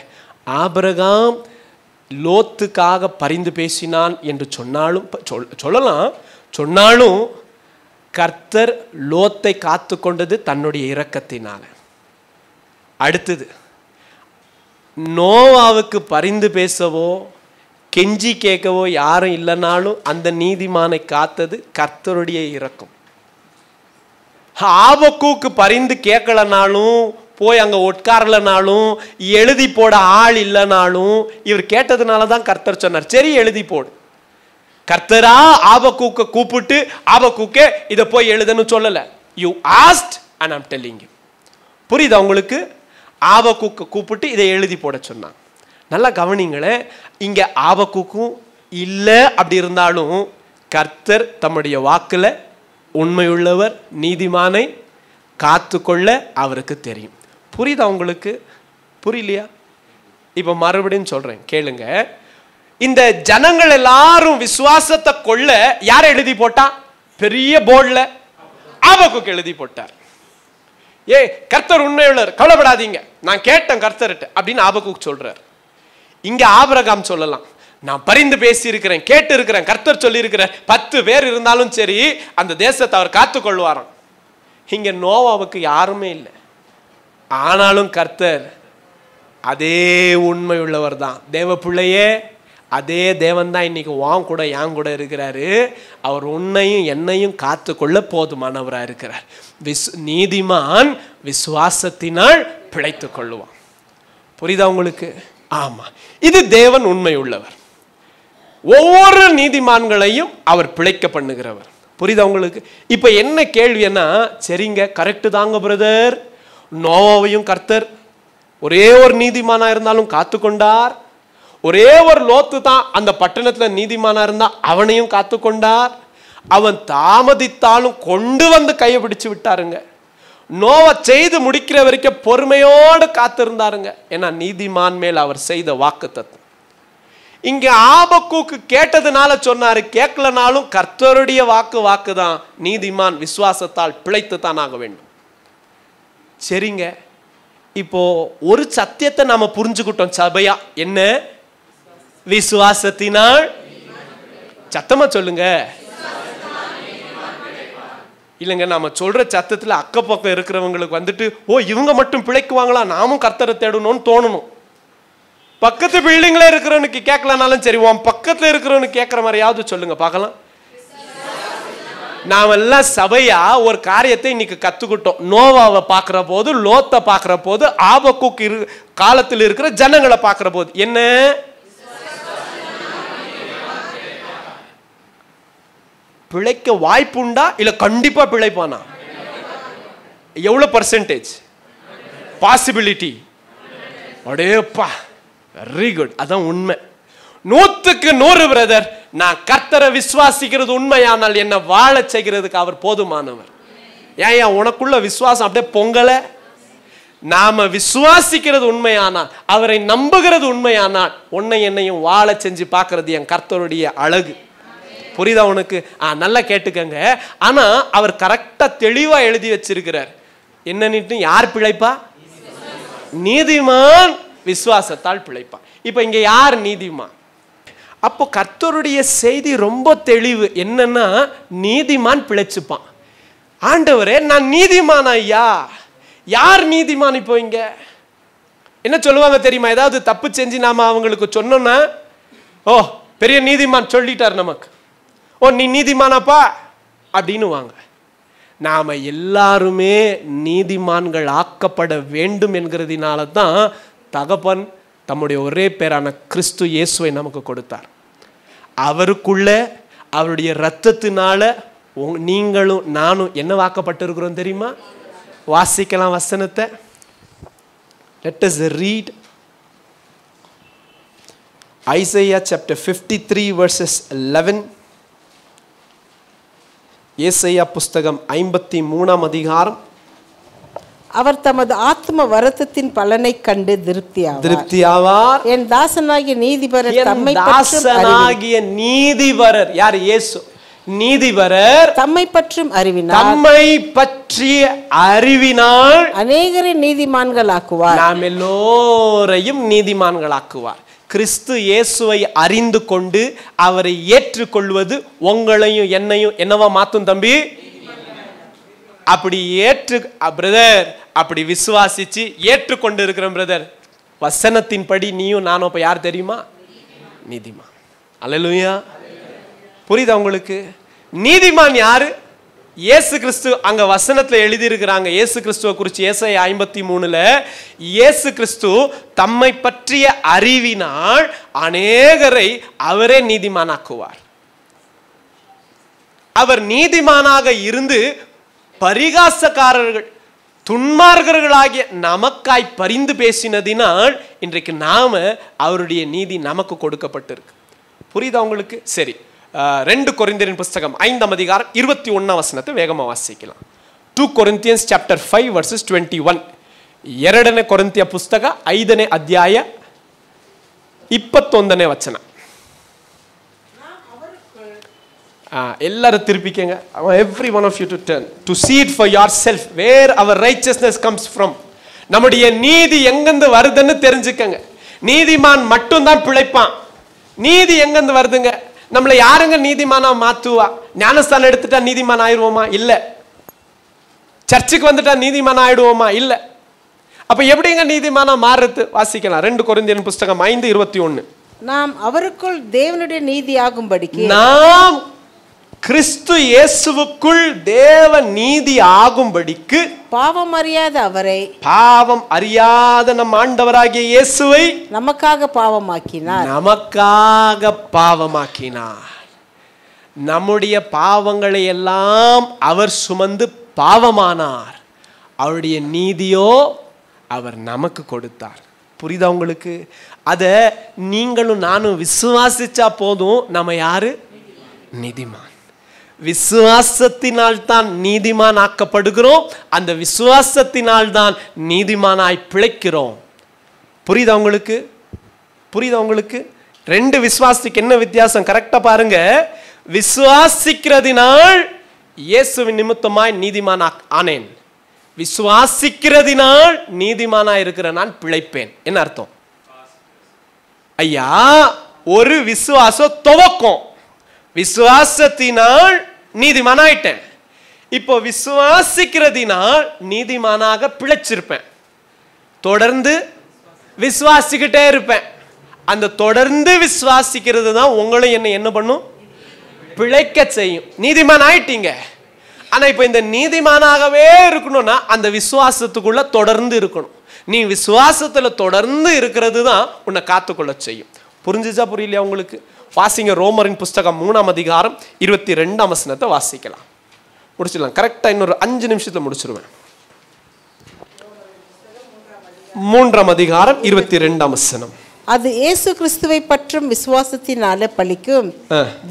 ஆபிரகாம் லோத்துக்காக பரிந்து பேசினான் என்று சொன்னாலும் கர்த்தர் லோத்தை காத்து கொண்டது தன்னுடைய இரக்கத்தினால. அடுத்தது, நோவாவுக்கு பரிந்து பேசவோ கெஞ்சி கேட்கவோ யாரும் இல்லைனாலும் அந்த நீதிமானை காத்தது கர்த்தருடைய இரக்கம். ஆபக்கூக்கு பரிந்து கேட்கலனாலும், போய் அங்க உட்காரலனாலும், எழுதி போட ஆள் இல்லைனாலும், இவர் கேட்டதுனால தான் கர்த்தர் சொன்னார், சரி எழுதி போடு. கர்த்தரா ஆபக்கூக்க கூப்பிட்டு ஆபக்கூக்கே இதை போய் எழுதுன்னு சொல்லல. You asked and I'm telling you. புரியுதா உங்களுக்கு? ஆபக்கூக்க கூப்பிட்டு இதை எழுதி போட சொன்னாங்க. நல்லா கவனிங்களே, இங்க ஆபக்கூக்கும் இல்லை அப்படி இருந்தாலும் கர்த்தர் தம்முடைய வாக்குல உண்மையுள்ளவர், நீதிமானை காத்து கொள்ள அவருக்கு தெரியும். புரியுதா உங்களுக்கு? புரியலையா? இப்ப மறுபடியும் சொல்றேன், கேளுங்க. இந்த ஜனங்கள் எல்லாரும் விசுவாசத்தை கொள்ள யார் எழுதி போட்டா? பெரிய போர்டுல ஆபக்குக் எழுதி போட்டார். கர்த்தர் உண்மையுள்ளவர், கவலைப்படாதீங்க, நான் கேட்டேன் கர்த்தர்கிட்ட அப்படின்னு ஆபக்குக் சொல்றார். இங்க ஆபிரகாம் சொல்லலாம், நான் பரிந்து பேசி இருக்கிறேன், கேட்டு இருக்கிறேன், கர்த்தர் சொல்லி இருக்கிற 10 பேர் இருந்தாலும் சரி அந்த தேசத்தை அவர் காத்து கொள்வாராம். இங்க நோவாவுக்கு யாருமே இல்லை, ஆனாலும் கர்த்தர் அதே உண்மை உள்ளவர் தான். தேவ பிள்ளையே, அதே தேவன் தான் இன்னைக்கு வான் கூட என் கூட இருக்கிறாரு. அவர் உன்னையும் என்னையும் காத்து கொள்ள போதுமானவராக இருக்கிறார். நீதிமான் விசுவாசத்தினால் பிழைத்து கொள்ளுவான். புரியுதா உங்களுக்கு? ஆமா, இது தேவன் உண்மை உள்ளவர். ஒவ்வொரு நீதிமான்களையும் அவர் பிழைக்க பண்ணுகிறவர். புரியுதா உங்களுக்கு? இப்ப என்ன கேள்வின்னா, சரிங்க கரெக்டு தாங்க பிரதர், நோவாவையும் கர்த்தர் ஒரே ஒரு நீதிமானா இருந்தாலும் காத்து கொண்டார், ஒரே ஒரு லோத்து தான் அந்த பட்டணத்துல நீதிமானா இருந்தா அவனையும் காத்து கொண்டார், அவன் தாமதித்தாலும் கொண்டு வந்து கையை பிடிச்சு விட்டாருங்க. நோவா செய்து முடிக்கிற வரைக்கும் பொறுமையோடு காத்திருந்தாருங்க. ஏன்னா நீதிமான் மேல் அவர் செய்த வாக்குத்தத்தம். இங்க ஆபக்கூக்கு கேட்டதுனால சொன்னாரு, கேட்கலனாலும் கர்த்தருடைய வாக்கு தான். நீதிமான் விசுவாசத்தால் பிழைத்து தான் ஆக வேண்டும். சரிங்க, இப்போ ஒரு சத்தியத்தை நாம புரிஞ்சுக்கிட்டோம் சபையா. என்ன? விசுவாசத்தினால். சத்தமா சொல்லுங்க. இல்லைங்க, நாம சொல்ற சத்தத்துல அக்கப்பக்கம் இருக்கிறவங்களுக்கு வந்துட்டு, ஓ இவங்க மட்டும் பிழைக்குவாங்களா, நாமும் கர்த்தரை தேடணும்னு தோணணும். பக்கத்து பில்டிங்ல இருக்கிறவனுக்கு கேட்கலனாலும் சரி, உன் பக்கத்துல இருக்கிறவனுக்கு கேட்கற மாதிரியாவது சொல்லுங்க பார்க்கலாம். நாமெல்லாம் சபையா ஒரு காரியத்தை இன்னைக்கு கத்துக்கிட்டோம். நோவாவை பார்க்கிற போது, லோத்தை பார்க்கிற போது, ஆபக்குக்கு காலத்தில் இருக்கிற ஜனங்களை பார்க்கிற போது என்ன பிழைக்க வாய்ப்புண்டா இல்ல கண்டிப்பா பிழைப்பானா? எவ்வளவு பர்சன்டேஜ் பாசிபிலிட்டி? அடேப்பா, வெரி குட். அதான் உண்மை. 100க்கு 100 பிரதர். நான் கர்த்தரை விசுவாசிக்கிறது உண்மையானால் என்ன வாழ செய்கிறதுக்கு அவர் போதுமானவர். ஏன் உனக்குள்ள விசுவாசம் அப்படியே பொங்கல? நாம விசுவாசிக்கிறது உண்மையானால், அவரை நம்புகிறது உண்மையானால், உன்னை என்னையும் வாழ செஞ்சு பார்க்கறது என் கர்த்தருடைய அழகு. புரியுதா உனக்கு? நல்லா கேட்டுக்கங்க. ஆனா அவர் கரெக்டா தெளிவா எழுதி வச்சிருக்கிறார். என்னன்னு, யார் பிழைப்பா? நீதிமான் விசுவாசத்தால் பிழைப்பான். இப்ப இங்க யார் நீதிமான்? அப்போ கர்த்தருடைய செய்தி ரொம்ப தெளிவு. என்னன்னா, நீதிமான் பிழைச்சுப்பான். ஆண்டவரே, நான் நீதிமான் ஐயா. யார் நீதிமான்? இப்போ இங்க என்ன சொல்லுவாங்க தெரியுமா? ஏதாவது தப்பு செஞ்சு நாம அவங்களுக்கு சொன்னோம்னா, ஓ பெரிய நீதிமான் சொல்லிட்டார் நமக்கு, ஓ நீ நீதிமானாப்பா அப்படின்னு வாங்க. நாம எல்லாருமே நீதிமான்கள் ஆக்கப்பட வேண்டும் என்கிறதுனால தான் தகப்பன் தம்முடைய ஒரே பேரான கிறிஸ்து இயேசுவை நமக்கு கொடுத்தார். அவருக்குள்ள அவருடைய இரத்தத்தினால நீங்களும் நானும் என்ன வாக்கப்பட்டிருக்கிறோம் தெரியுமா? வாசிக்கலாம் வசனத்தை. Let us read Isaiah chapter 53 verses 11. ஏசாயா புஸ்தகம் 53ஆம் அதிகாரம். அவர் தமது ஆத்ம வருத்தத்தின் பலனை கண்டு திருப்தியாவார். என் தாசனாகிய நீதிபரர் நீதிபரர் யார்? இயேசு. நீதிபரர் தம்மை பற்றும் அறிவினார், தம்மை பற்றிய அறிவினால் அநேகரை நீதிமான்களாக்குவார். நாம் எல்லோரையும் நீதிமான்களாக்குவார். கிறிஸ்து இயேசுவை அறிந்து கொண்டு அவரை ஏற்றுக்கொள்வது உங்களையும் என்னையும் என்னவா மாத்தும் தம்பி? அப்படி பிரதர், அப்படி விசுவாசிச்சு ஏற்றுக்கொண்டு இருக்கிற பிரதர், வசனத்தின்படி நீயும் நானும் இப்ப யார் தெரியுமா? நீதிமான். அல்லேலூயா. புரியுதா உங்களுக்கு? நீதிமான் யாரு? இயேசு கிறிஸ்து. அங்க வசனத்துல எழுதி இருக்கிறாங்க இயேசு கிறிஸ்துவை குறித்து. ஏசாயா 53ல இயேசு கிறிஸ்து தம்மை பற்றிய அறிவினால் அநேகரை அவரே நீதிமானாக்குவார். அவர் நீதிமானாக இருந்து பரிகாசக்காரர்கள் துன்மார்கர்களாகிய நமக்காய் பரிந்து பேசினதினால் இன்றைக்கு நாம அவருடைய நீதி நமக்கு கொடுக்கப்பட்டிருக்கு. புரியுதா உங்களுக்கு? சரி, 2 கொரிந்தியரின் புஸ்தகம் 5ஆம் அதிகாரம் 21ஆம் வசனத்தை வேகமா வாசிக்கலாம். 2 Corinthians chapter 5 verses 21. 2 ಕೊರಿಂಥಿಯ ಪುಸ್ತಕ 5ನೇ ಅಧ್ಯಾಯ 21ನೇ ವಚನ. எல்லாரும் திருப்பிக்கங்க. Every one of you to turn to see it for yourself where our righteousness comes from. நம்முடைய நீதி எங்கிருந்து வருதுன்னு தெரிஞ்சுக்கங்க. நீதிமான் மட்டும்தான் பிழைப்பான். நீதி எங்கிருந்து வருதுங்க? நம்மளை யாருங்க நீதிமானா மாத்துவா? ஞானஸ்தானம் எடுத்துட்டா நீதிமான் ஆயிடுவோமா? இல்ல. சர்ச்சுக்கு வந்துட்டா நீதிமான் ஆயிடுவோமா? இல்ல. அப்ப எப்படிங்க நீதிமானா மாறுறது? வாசிக்கலாம் 2 கொரிந்தியன் புஸ்தகம் 5:21. நாம் அவருக்குள் தேவனுடைய நீதி ஆகும்படிக்கு, நாம் கிறிஸ்து இயேசுவுக்குள் தேவ நீதி ஆகும்படிக்கு பாவம் அறியாத அவரை, பாவம் அறியாத நம் ஆண்டவராகிய இயேசுவை நமக்காக பாவமாக்கினார். நம்முடைய பாவங்களை எல்லாம் அவர் சுமந்து பாவமானார். அவருடைய நீதியோ அவர் நமக்கு கொடுத்தார். புரியுதா உங்களுக்கு? அத நீங்களும் நானும் விசுவாசிச்சா போதும். நம்ம யாரு? நீதிமான். விசுவாசத்தினால் தான் நீதிமான் ஆக்கப்படுகிறோம். அந்த விசுவாசத்தினால் தான் நீதிமானாய் பிழைக்கிறோம். புரியுதா உங்களுக்கு? புரியுதா உங்களுக்கு? 2 விசுவாசத்துக்கு என்ன வித்தியாசம்? கரெக்டா பாருங்க. விசுவாசிக்கிறதினால் இயேசுவின் நிமித்தமாய் நீதிமான் ஆனேன். விசுவாசிக்கிறதினால் நீதிமானாய் இருக்கிற நான் பிழைப்பேன். என்ன அர்த்தம்? ஐயா, ஒரு விசுவாசம் துவக்கம். விசுவாசத்தினால் நீதிமானாயிட்டேன். இப்போ விசுவாசிக்கிறதினால் நீதிமானாக பிழைச்சிருப்பேன். தொடர்ந்து விசுவாசிக்கிட்டே இருப்பேன். அந்த தொடர்ந்து விசுவாசிக்கிறது தான் உங்களை என்ன பண்ணும்? பிழைக்க செய்யும். நீதிமான் ஆயிட்டீங்க. ஆனா இப்ப இந்த நீதிமானாகவே இருக்கணும்னா அந்த விசுவாசத்துக்குள்ள தொடர்ந்து இருக்கணும். நீ விசுவாசத்துல தொடர்ந்து இருக்கிறது தான் உன்னை காத்துக்கொள்ள செய்யும். புரிஞ்சுச்சா புரியலையா உங்களுக்கு? வாசிங்க ரோமரின் புஸ்தகம் 3ஆம் அதிகாரம் 22ஆம் வசனத்தை வாசிக்கலாம். முடிச்சிடலாம். கரெக்டா இன்னொரு 5 நிமிஷத்துல முடிச்சிருவேன். 3ஆம் அதிகாரம் 22ஆம் வசனம். அது இயேசு கிறிஸ்துவை பற்றும் விசுவாசத்தினாலே பலிக்கும்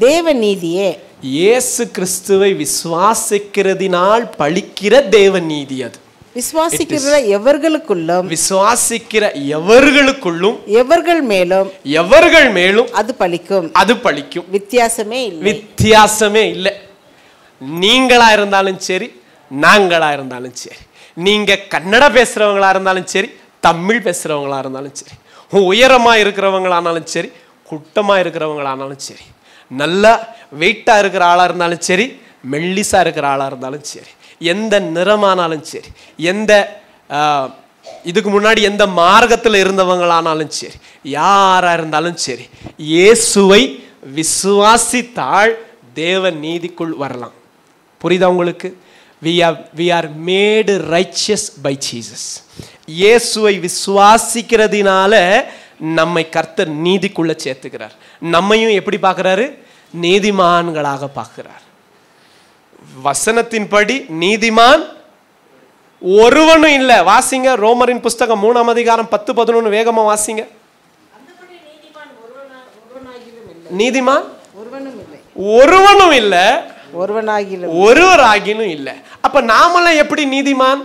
தேவ நீதியே. இயேசு கிறிஸ்துவை விசுவாசிக்கிறதினால் பலிக்கிற தேவ நீதி அது. விசுவாசிக்கிற எவர்களுக்குள்ளும் எவர்கள் மேலும் அது பலிக்கும். வித்தியாசமே இல்லை. நீங்களா இருந்தாலும் சரி, நாங்களா இருந்தாலும் சரி, நீங்க கன்னட பேசுறவங்களா இருந்தாலும் சரி, தமிழ் பேசுறவங்களா இருந்தாலும் சரி, உயரமா இருக்கிறவங்களானாலும் சரி, குட்டமா இருக்கிறவங்களானாலும் சரி, நல்லா வெயிட்டா இருக்கிற ஆளா இருந்தாலும் சரி, மெல்லிசா இருக்கிற ஆளா இருந்தாலும் சரி, எந்த நிறமானாலும் சரி, எந்த இதுக்கு முன்னாடி எந்த மார்க்கத்தில் இருந்தவங்களானாலும் சரி, யாரா இருந்தாலும் சரி, இயேசுவை விசுவாசித்தால் தேவ நீதிக்குள் வரலாம். புரியுதா உங்களுக்கு? we are made righteous by Jesus. இயேசுவை விசுவாசிக்கிறதுனால நம்மை கர்த்தர் நீதிக்குள்ள சேர்த்துக்கிறார். நம்மையும் எப்படி பார்க்கிறாரு? நீதிமான்களாக பார்க்கிறார். வசனத்தின்படி நீதிமான் ஒருவனும் இல்லை. வாசிங்க ரோமரின் புஸ்தகம் 3ஆம் அதிகாரம் 10-11 வேகமா வாசிங்க. நீதிமான் ஒருவனும் இல்லை, ஒருவராகிலும் இல்லை. அப்ப நாமெல்லாம் எப்படி நீதிமான்?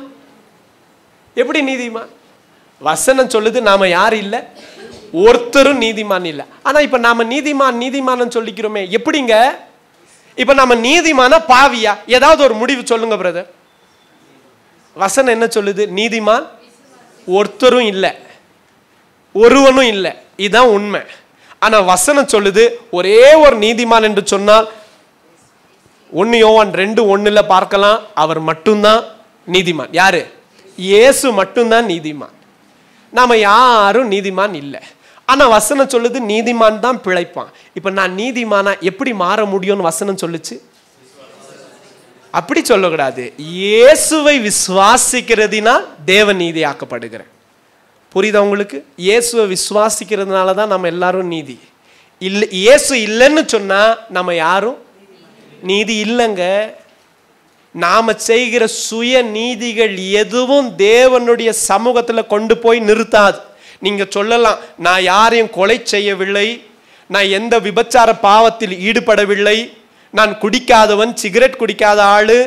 எப்படி நீதிமான்? வசனம் சொல்லுது நாம யாரு இல்லை, ஒருத்தரும் நீதிமான் இல்லை. ஆனா இப்ப நாம நீதிமான் சொல்லிக்கிறோமே, எப்படிங்க? இப்ப நம்ம நீதிமான பாவியா? ஏதாவது ஒரு முடிவு சொல்லுங்க பிரதர். வசனம் என்ன சொல்லுது? நீதிமான் ஒருத்தரும் இல்லை, ஒருவனும் இல்லை. இதுதான் உண்மை. ஆனா வசனம் சொல்லுது ஒரே ஒரு நீதிமான் என்று சொன்னால் 1 யோவான் 2:1 பார்க்கலாம். அவர் மட்டும்தான் நீதிமான். யாரு? இயேசு மட்டும்தான் நீதிமான். நாம யாரும் நீதிமான் இல்லை. ஆனா வசனம் சொல்லுது நீதிமான் தான் பிழைப்பான். இப்ப நான் நீதிமானா எப்படி மாற முடியும்னு வசனம் சொல்லுச்சு. அப்படி சொல்லக்கூடாது. இயேசுவை விசுவாசிக்கிறதுனால் தேவ நீதி ஆக்கப்படுகிறேன். புரியுதா உங்களுக்கு? இயேசுவை விசுவாசிக்கிறதுனால தான் நம்ம எல்லாரும் நீதி. இல்லை, இயேசு இல்லைன்னு சொன்னா நம்ம யாரும் நீதி இல்லைங்க. நாம செய்கிற சுய நீதிகள் எதுவும் தேவனுடைய சமூகத்துல கொண்டு போய் நிறுத்தாது. நீங்க சொல்லலாம், நான் யாரையும் கொலை செய்யவில்லை, நான் எந்த விபச்சார பாவத்தில் ஈடுபடவில்லை, நான் குடிக்காதவன், சிகரெட் குடிக்காத ஆளு,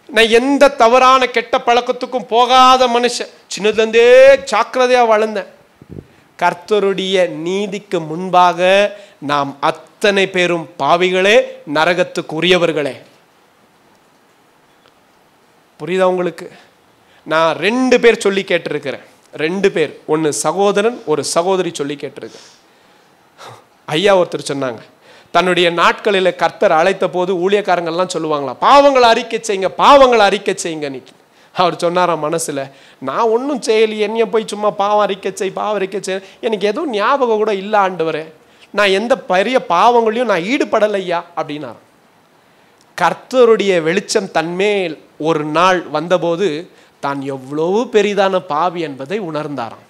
நான் எந்த தவறான கெட்ட பழக்கத்துக்கும் போகாத மனுஷன், சின்னதுலேருந்தே ஜாக்கிரதையா வளர்ந்தேன். கர்த்தருடைய நீதிக்கு முன்பாக நாம் அத்தனை பேரும் பாவிகளே, நரகத்துக்கு உரியவர்களே. புரியுதா உங்களுக்கு? நான் 2 பேர் சொல்லி கேட்டிருக்கிறேன். 2 பேர், ஒன்று சகோதரன், ஒரு சகோதரி சொல்லி கேட்டிருக்கேன். ஐயா ஒருத்தர் சொன்னாங்க, தன்னுடைய நாட்களில் கர்த்தர் அழைத்த போது ஊழியக்காரங்கள்லாம் சொல்லுவாங்களா, பாவங்களை அறிக்கை செய்யுங்க, பாவங்களை அறிக்கை செய்யுங்க. அவர் சொன்னாராம் மனசுல, நான் ஒன்றும் செய்யலையே, என்னைய போய் சும்மா பாவம் அறிக்கை செய்ய, எனக்கு எதுவும் ஞாபகம் கூட இல்லை ஆண்டவரே, நான் எந்த பெரிய பாவங்களையும் நான் ஈடுபடலையா அப்படின்னாராம். கர்த்தருடைய வெளிச்சம் தன்மேல் ஒரு நாள் வந்தபோது தான் எவ்வளவு பெரிதான பாவி என்பதை உணர்ந்தாராம்.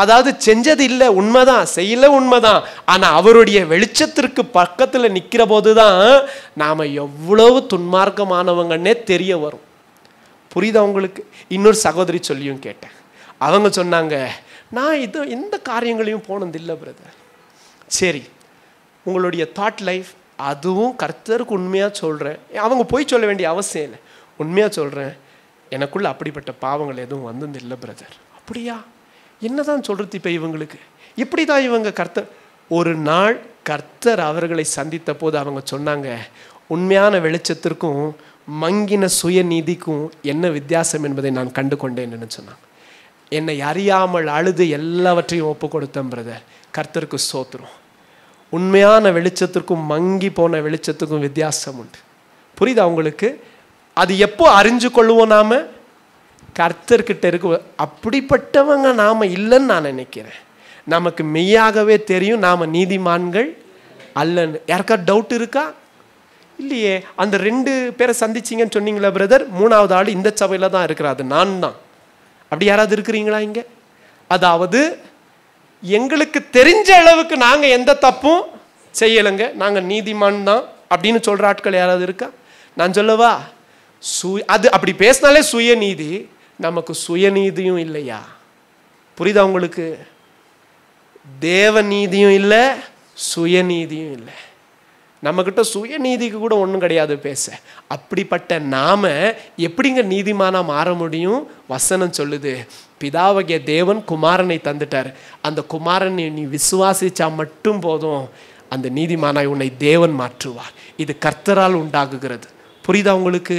அதாவது செஞ்சது இல்லை உண்மைதான், செய்யல உண்மைதான், ஆனா அவருடைய வெளிச்சத்திற்கு பக்கத்துல நிக்கிற போதுதான் நாம எவ்வளவு துன்மார்க்கமானவங்கன்னே தெரிய வரும். புரியுதா உங்களுக்கு? இன்னொரு சகோதரி சொல்லியும் கேட்டேன். அவங்க சொன்னாங்க, நான் எந்த காரியங்களையும் போனதில்லை பிரதர். சரி, உங்களுடைய தாட் லைஃப் அதுவும் கர்த்தருக்கு உண்மையா சொல்றேன். அவங்க போய் சொல்ல வேண்டிய அவசியம் இல்லை, உண்மையா சொல்றேன், எனக்குள்ள அப்படிப்பட்ட பாவங்கள் எதுவும் வந்ததில்லை பிரதர். அப்படியா? என்னதான் சொல்றது இப்ப இவங்களுக்கு? இப்படிதான் இவங்க கர்த்தர். ஒரு நாள் கர்த்தர் அவர்களை சந்தித்த போது அவங்க சொன்னாங்க, உண்மையான வெளிச்சத்திற்கும் மங்கின சுய நீதிக்கும் என்ன வித்தியாசம் என்பதை நான் கண்டு கொண்டேன்னு சொன்னாங்க. என்னை அறியாமல் அழுது எல்லாவற்றையும் ஒப்பு கொடுத்தேன் பிரதர். கர்த்தருக்கு ஸ்தோத்திரம். உண்மையான வெளிச்சத்திற்கும் மங்கி போன வெளிச்சத்துக்கும் வித்தியாசம் உண்டு. புரியுதா உங்களுக்கு? அது எப்போ அறிஞ்சு கொள்ளுவோம்? நாம கர்த்தர்கிட்ட இருக்கு. அப்படிப்பட்டவங்க நாம இல்லைன்னு நான் நினைக்கிறேன். நமக்கு மெய்யாகவே தெரியும் நாம நீதிமான்கள் அல்லன்னு. யாருக்கா டவுட் இருக்கா? இல்லையே. அந்த 2 பேரை சந்திச்சிங்கன்னு சொன்னீங்களா பிரதர், 3வது ஆள் இந்த சபையில் தான் இருக்கிறாரு, நான் தான். அப்படி யாராவது இருக்கிறீங்களா இங்கே? அதாவது எங்களுக்கு தெரிஞ்ச அளவுக்கு நாங்கள் எந்த தப்பும் செய்யலைங்க, நாங்கள் நீதிமான் தான் அப்படின்னு சொல்கிற ஆட்கள் யாராவது இருக்கா? நான் சொல்லவா, அது அப்படி பேசினாலே சுயநீதி. நமக்கு சுயநீதியும் இல்லையா? புரியுதா உங்களுக்கு? தேவ நீதியும் இல்லை, சுயநீதியும் இல்லை. நம்மக்கிட்ட சுயநீதிக்கு கூட ஒன்றும் கிடையாது பேச. அப்படிப்பட்ட நாம எப்படிங்க நீதிமானா மாற முடியும்? வசனம் சொல்லுது, பிதாவகிய தேவன் குமாரனை தந்துட்டார். அந்த குமாரனை நீ விசுவாசிச்சா மட்டும் போதும், அந்த நீதிமானாய் உன்னை தேவன் மாற்றுவார். இது கர்த்தரால் உண்டாகுகிறது. புரியுதா உங்களுக்கு?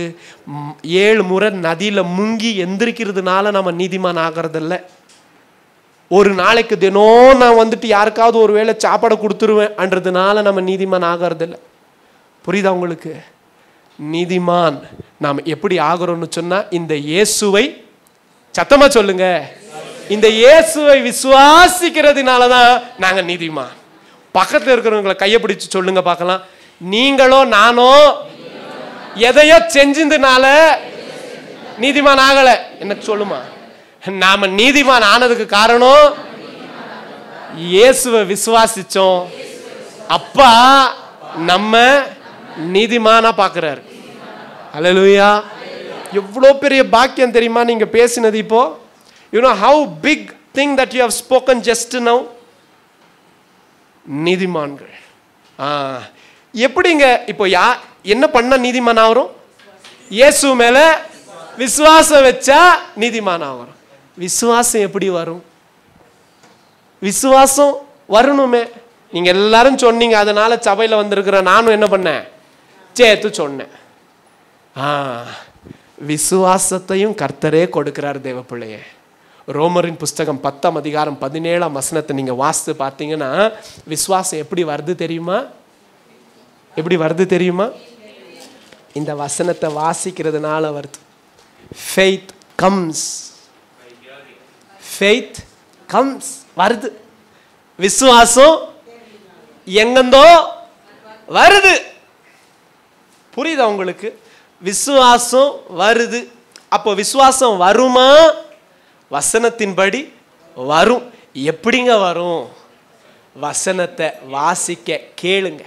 7 முறை நதியில் முங்கி எந்திரிக்கிறதுனால நம்ம நீதிமான் ஆகிறதில்ல. ஒரு நாளைக்கு தினம் நான் வந்துட்டு யாருக்காவது ஒரு வேளை சாப்பாடை கொடுத்துருவேன்றதுனால நம்ம நீதிமான் ஆகிறதில்ல. புரியுதா உங்களுக்கு? நீதிமான் நாம் எப்படி ஆகிறோம்னு சொன்னா, இந்த இயேசுவை, சத்தமா சொல்லுங்க, இந்த இயேசுவை விசுவாசிக்கிறதுனால தான் நாங்க நீதிமான். பக்கத்தில் இருக்கிறவங்களை கையை பிடிச்சு சொல்லுங்க பார்க்கலாம், நீங்களோ நானோ எதையோ செஞ்சதுனால நீதிமான் ஆகல. எனக்கு சொல்லுமா, நாம நீதிமான் ஆனதுக்கு காரணம் இயேசுவை விசுவாசிச்சோம். அப்பா நம்ம நீதிமானா பார்க்கிறாரு. அல்லேலூயா. எவ்வளோ பெரிய பாக்கியம் தெரியுமா நீங்க பேசினது இப்போ? You know how big thing that you have spoken just now? நீதிமான்கள். எப்படிங்க இப்போ என்ன பண்ண நீதிமான் ஆகிறோம்? இயேசு மேல விசுவாசம் வச்சா நீதிமான் ஆகிறோம். விசுவாசம் எப்படி வரும்? விசுவாசம் வரணுமே. நீங்க எல்லாரும் சொன்னீங்க, அதனால சபையில் வந்திருக்கிற நானும் என்ன பண்ணேன், சேர்த்து சொன்னேன். விசுவாசத்தையும் கர்த்தரே கொடுக்கிறார் தேவ பிள்ளையே. ரோமரின் புஸ்தகம் 10ஆம் அதிகாரம் 17ஆம் வசனத்தை நீங்க வாசித்து பார்த்தீங்கன்னா, விசுவாசம் எப்படி வருது தெரியுமா? எப்படி வருது தெரியுமா? இந்த வசனத்தை வாசிக்கிறதுனால வருது. faith comes, faith comes, வருது. விசுவாசம் எங்கந்தோ வருது. புரியுதா உங்களுக்கு? விசுவாசம் வருது. அப்போ விசுவாசம் வருமா? வசனத்தின்படி வரும். எப்படிங்க வரும்? வசனத்தை வாசிக்க கேளுங்க.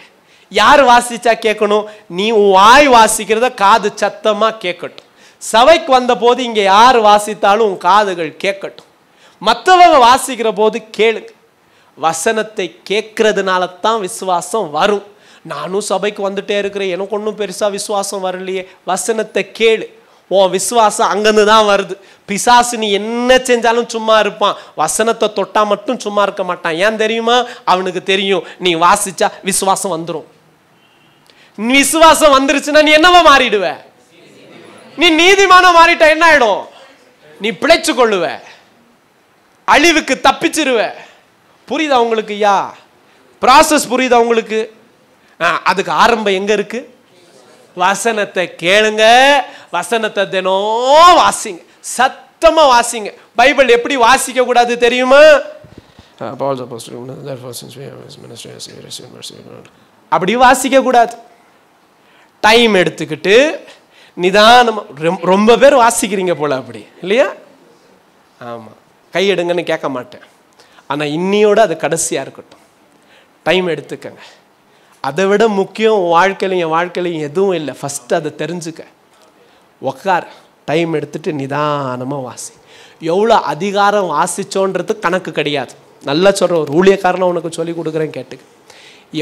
யார் வாசிச்சா கேட்கணும்? நீ வாய் வாசிக்கிறத காது சத்தமா கேட்கட்டும். சபைக்கு வந்த போது இங்க யார் வாசித்தாலும் உன் காதுகள் கேட்கட்டும். மற்றவங்க வாசிக்கிற போது கேளுங்க. வசனத்தை கேட்கறதுனால தான் விசுவாசம் வரும். நானும் சபைக்கு வந்துட்டே இருக்கிறேன், எனக்கு ஒன்றும் பெருசா விசுவாசம் வரலையே. வசனத்தை கேளு, உன் விசுவாசம் அங்கிருந்து தான் வருது. பிசாசு நீ என்ன செஞ்சாலும் சும்மா இருப்பான், வசனத்தை தொட்டா மட்டும் சும்மா இருக்க மாட்டான். ஏன் தெரியுமா? அவனுக்கு தெரியும் நீ வாசிச்சா விசுவாசம் வந்துடும். விசுவாசம் வந்துருச்சுன்னா நீ என்னவா மாறிடுவ? நீ நீதிமான மாறிட்ட என்ன ஆயிடும்? நீ பிழைச்சு கொள்ளுவ, அழிவுக்கு தப்பிச்சிருவ. புரியுதா உங்களுக்கு? ப்ராசஸ் புரியுதா உங்களுக்கு? அதுக்கு ஆரம்பம் எங்க இருக்கு? வசனத்தை கேளுங்க, வசனத்தை தினம் வாசிங்க, சத்தமா வாசிங்க. பைபிள் எப்படி வாசிக்க கூடாது தெரியுமா? அப்படி வாசிக்க கூடாது. டைம் எடுத்துக்கிட்டு நிதானமா. ரொம்ப பேர் வாசிக்கிறீங்க போல அப்படி இல்லையா? ஆமா, கை எடுங்கன்னு கேட்க மாட்டேன். ஆனா இன்னியோட அது கடைசியா இருக்கட்டும். டைம் எடுத்துக்கங்க. அதை விட முக்கியம் வாழ்க்கையிலையும் என் வாழ்க்கையிலையும் எதுவும் இல்லை. ஃபஸ்ட்டு அதை தெரிஞ்சுக்க. உக்கார், டைம் எடுத்துட்டு நிதானமாக வாசி. எவ்வளோ அதிகாரம் வாசிச்சோன்றது கணக்கு கிடையாது. நல்லா சொல்கிற ஒரு ஊழியக்காரனை உனக்கு சொல்லி கொடுக்குறேன் கேட்டுக்க.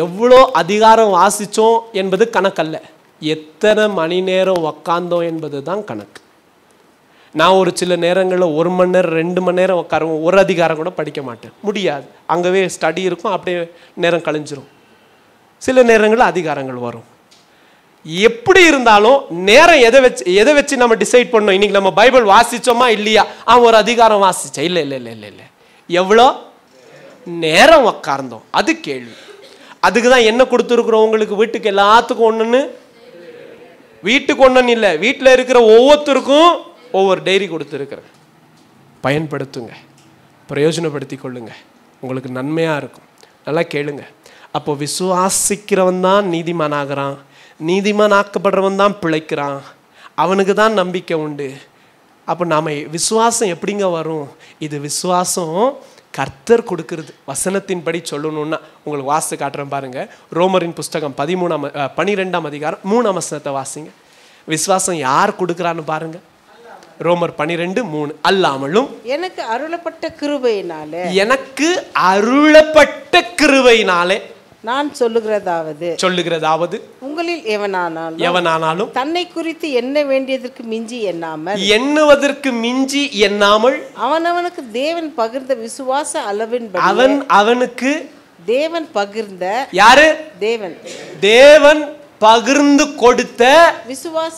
எவ்வளோ அதிகாரம் வாசித்தோம் என்பது கணக்கல்ல, எத்தனை மணி நேரம் உக்காந்தோம் என்பது தான் கணக்கு. நான் ஒரு சில நேரங்களில் 1 மணி நேரம் 2 மணி நேரம் உட்காருவோம், ஒரு அதிகாரம் கூட படிக்க மாட்டேன், முடியாது. அங்கவே ஸ்டடி இருக்கும், அப்படியே நேரம் கழிஞ்சிரும். சில நேரங்களில் அதிகாரங்கள் வரும். எப்படி இருந்தாலும் நேரம் எதை வச்சு நம்ம டிசைட் பண்ணோம்? இன்னைக்கு நம்ம பைபிள் வாசிச்சோமா இல்லையா? ஒரு அதிகாரம் வாசிச்சேன், இல்லை இல்லை இல்லை இல்லை இல்லை, எவ்வளோ நேரம் உக்கார்ந்தோம், அது கேள்வி. அதுக்கு தான் என்ன கொடுத்துருக்குறோம் உங்களுக்கு? வீட்டுக்கு எல்லாத்துக்கும் ஒன்றுன்னு, வீட்டுக்கு ஒன்றுன்னு இல்லை, வீட்டில் இருக்கிற ஒவ்வொருத்தருக்கும் ஒவ்வொரு டைரி கொடுத்துருக்குறேன். பயன்படுத்துங்க, பிரயோஜனப்படுத்தி கொள்ளுங்க, உங்களுக்கு நன்மையாக இருக்கும். நல்லா கேளுங்க. அப்போ விசுவாசிக்கிறவன் தான் நீதிமானாகிறான், நீதிமான் ஆக்கப்படுறவன் தான் பிழைக்கிறான், அவனுக்கு தான் நம்பிக்கை உண்டு. அப்போ நாம் விசுவாசம் எப்படிங்க வரும்? இது விசுவாசம் கர்த்தர் கொடுக்கிறது. வசனத்தின்படி சொல்லணும்னா உங்களுக்கு வாசித்து காட்டுறேன் பாருங்க. ரோமரின் புஸ்தகம் 12ஆம் அதிகாரம் 3ஆம் வசனத்தை வாசிங்க. விசுவாசம் யார் கொடுக்குறான்னு பாருங்க. ரோமர் 12:3. அல்லாமலும் எனக்கு அருளப்பட்ட கிருபையினாலே நான் சொல்லுகிறதாவது உங்களில் எவனானாலும் தன்னை குறித்து எண்ணுவதற்கு மிஞ்சி எண்ணாமல் அவனுக்கு தேவன் பகிர்ந்த விசுவாச அளவின்படி அவனுக்கு தேவன் பகிர்ந்த யாரு? தேவன் பகிர்ந்து கொடுத்த விசுவாச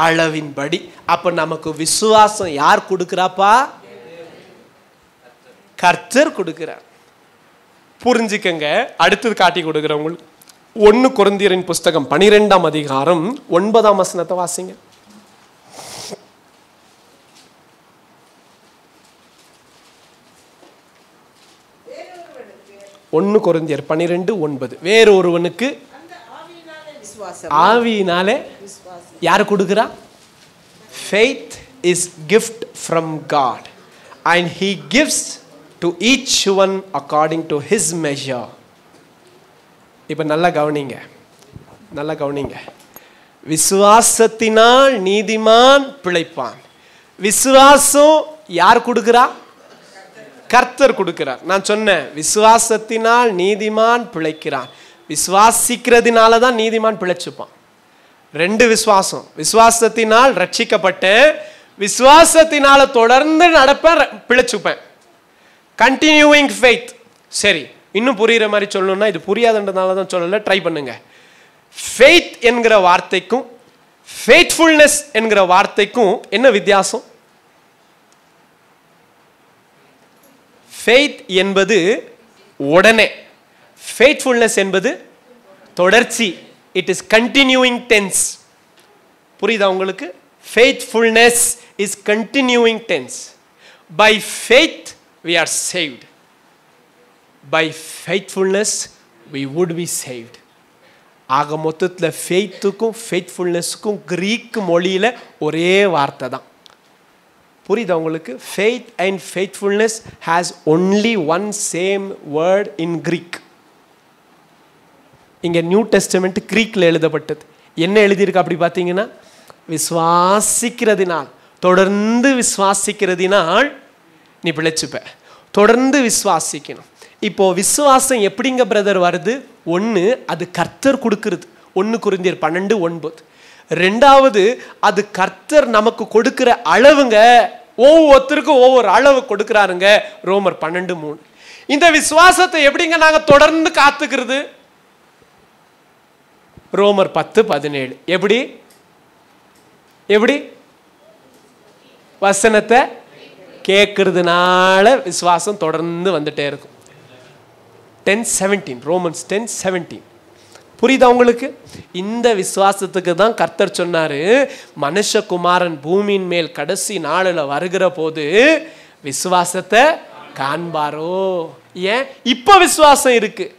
அளவின்படி. அப்ப நமக்கு விசுவாசம் யார் கொடுக்கிறாப்பா? கர்த்தர் கொடுக்கிறார். புரிஞ்சுக்கங்க. அடுத்தது காட்டி கொடுக்கிறேன் உங்களுக்கு. 1 கொரிந்தியரின் புஸ்தகம் 12ஆம் அதிகாரம் 9ஆம் வசனத்தை வாசிங்க. 1 கொரிந்தியர் 12:9. வேறொருவனுக்கு ஆவியினாலே யார் கொடுக்கிறா? Faith is gift from God and he gives to each one according to his measure. இப்ப நல்லா கவனிங்க. விசுவாசத்தினால் நீதிமான் பிழைப்பான். விசுவாசம் யார் கொடுக்கிறா? கர்த்தர் கொடுக்கிறார். நான் சொன்னேன், விசுவாசத்தினால் நீதிமான் பிழைக்கிறான். விசுவாசிக்கிறதுனால தான் நீதிமான் பிழைச்சுப்பான். 2 விசுவாசம். விசுவாசத்தினால் ரட்சிக்கப்பட்டேன், விசுவாசத்தினால தொடர்ந்து நடப்பேன், பிழைச்சுப்பேன். Continuing faith. சரி, இன்னும் புரியுற மாதிரி சொல்லணும்னா, இது புரியாதுன்றதுனால தான் சொல்லலை, ட்ரை பண்ணுங்க. ஃபெய்த் என்கிற வார்த்தைக்கும் ஃபெய்த்ஃபுல்னஸ் என்கிற வார்த்தைக்கும் என்ன வித்தியாசம்? ஃபெய்த் என்பது உடனே, ஃபெய்த்ஃபுல்னஸ் என்பது தொடர்ச்சி. It is continuing tense. புரியுதா உங்களுக்கு? Faithfulness is continuing tense. By faith we are saved, by faithfulness we would be saved. ஆக மொத்தத்தில் ஃபெய்த்துக்கும் ஃபெய்த்ஃபுல்னஸ்க்கும் கிரீக் மொழியில் ஒரே வார்த்தை தான். புரியுதா உங்களுக்கு? Faith and faithfulness has only one same word in Greek. இங்கே நியூ டெஸ்டமெண்ட் கிரீக்கில் எழுதப்பட்டது. என்ன எழுதியிருக்கு அப்படி பார்த்தீங்கன்னா, விசுவாசிக்கிறதினால், தொடர்ந்து விசுவாசிக்கிறதினால் நீ பிழைச்சுப்ப. தொடர்ந்து விசுவாசிக்கணும். இப்போ விசுவாசம் எப்படிங்க பிரதர் வருது? 1, அது கர்த்தர் கொடுக்கிறது. 1 கொரிந்தியர் 12:9. 2வது, அது கர்த்தர் நமக்கு கொடுக்கிற அளவுங்க. ஒவ்வொருத்தருக்கும் ஒவ்வொரு அளவு கொடுக்கிறாருங்க. ரோமர் 12:3. இந்த விசுவாசத்தை எப்படிங்க நாங்க தொடர்ந்து காத்துக்கிறது? ரோமர் 10:17. எப்படி வசனத்தை கேட்கறதுனால விசுவாசம் தொடர்ந்து வந்துட்டே இருக்கும். 10:17. ரோமன்ஸ் 10:17. புரியுதா உங்களுக்கு? இந்த விசுவாசத்துக்கு தான் கர்த்தர் சொன்னாரு, மனுஷகுமாரன் பூமியின் மேல் கடைசி நாளில் வருகிற போது விசுவாசத்தை காண்பாரோ. ஏன் இப்ப விசுவாசம் இருக்கு,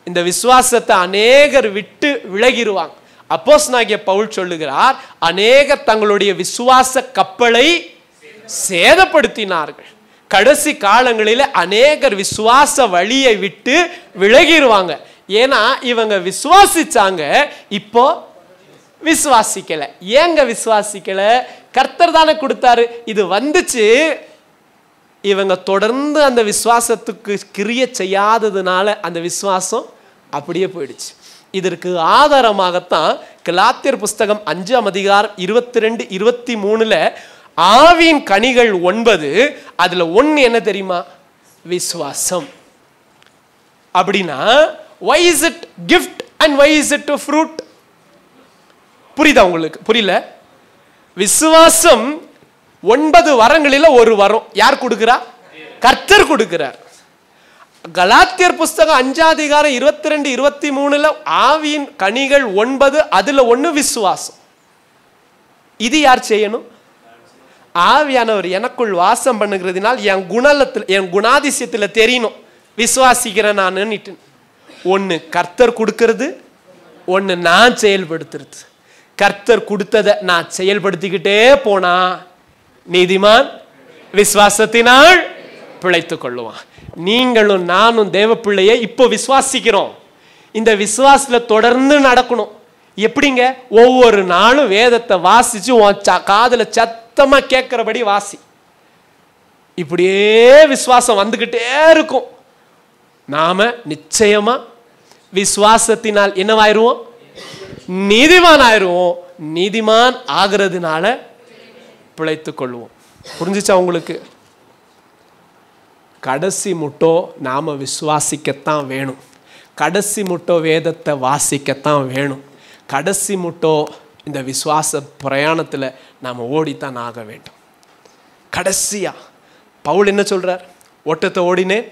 இந்த விசுவாசத்தை அநேகர் விட்டு விலகிடுவாங்க. அப்போஸ்தலனாகிய பவுல் சொல்லுகிறார், அநேகர் தங்களுடைய விசுவாச கப்பலை சேதப்படுத்தினார்கள். கடைசி காலங்களில் அநேகர் விசுவாச வழியை விட்டு விலகிடுவாங்க. ஏன்னா இவங்க விசுவாசிச்சாங்க, இப்போ விசுவாசிக்கல. ஏங்க விசுவாசிக்கல? கர்த்தர் தானே கொடுத்தாரு, இது வந்துச்சு. இவங்க தொடர்ந்து அந்த விசுவாசத்துக்கு கிரிய செய்யாததுனால அந்த விசுவாசம் அப்படியே போயிடுச்சு. இதற்கு ஆதாரமாகத்தான் கலாத்தியர் புஸ்தகம் 5ஆம் அதிகாரம் 22-23 ஆவியின் கனிகள் 9, அதுல 1 என்ன தெரியுமா? விசுவாசம். அப்படின்னா why is it gift and why is it a fruit? புரியுதா உங்களுக்கு? புரியல? விசுவாசம் 9 வரங்களில் ஒரு வரம். யார் கொடுக்கிறா? கர்த்தர் கொடுக்கிறார். கலாத்தியர் புஸ்தகம் 5ஆம் அதிகாரம் 22-23 ஆவியின் கனிகள் 9, அதுல 1 விசுவாசம். இது யார் செய்யணும்? ஆவியானவர் எனக்குள் வாசம் பண்ணுகிறதுனால் என் குணாதிசயத்தில் தெரியணும் விசுவாசிக்கிறேன் நான். ஒன்று கர்த்தர் கொடுக்கறது, ஒன்று நான் செயல்படுத்துறது. கர்த்தர் கொடுத்ததை நான் செயல்படுத்திக்கிட்டே போனா நீதிமான் விசுவாசத்தினால் பிழைத்துக் கொள்ளுவான். நீங்களும் நானும் தேவ பிள்ளையை இப்போ விசுவாசிக்கிறோம். இந்த விசுவாசத்துல தொடர்ந்து நடக்கணும். எப்படிங்க? ஒவ்வொரு நாளும் வேதத்தை வாசிச்சு காதுல சத்தமா கேட்கிறபடி வாசி. இப்படியே விசுவாசம் வந்துகிட்டே இருக்கும். நாம நிச்சயமா விசுவாசத்தினால் என்னவாயிருவோம்? நீதிமான் ஆயிருவோம். நீதிமான் ஆகிறதுனால பிழைத்துக் கொள்வோம். புரிஞ்சுச்சா உங்களுக்கு? கடைசி முட்டோ நாம விசுவாசிக்கத்தான் வேணும். கடைசி முட்டோ வேதத்தை வாசிக்கத்தான் வேணும். கடைசி முட்டோ இந்த விசுவாச பிரயாணத்தில் நாம் ஓடித்தான் ஆக வேண்டும். கடைசியா பவுல் என்ன சொல்றார்? ஓட்டத்தை ஓடினேன்,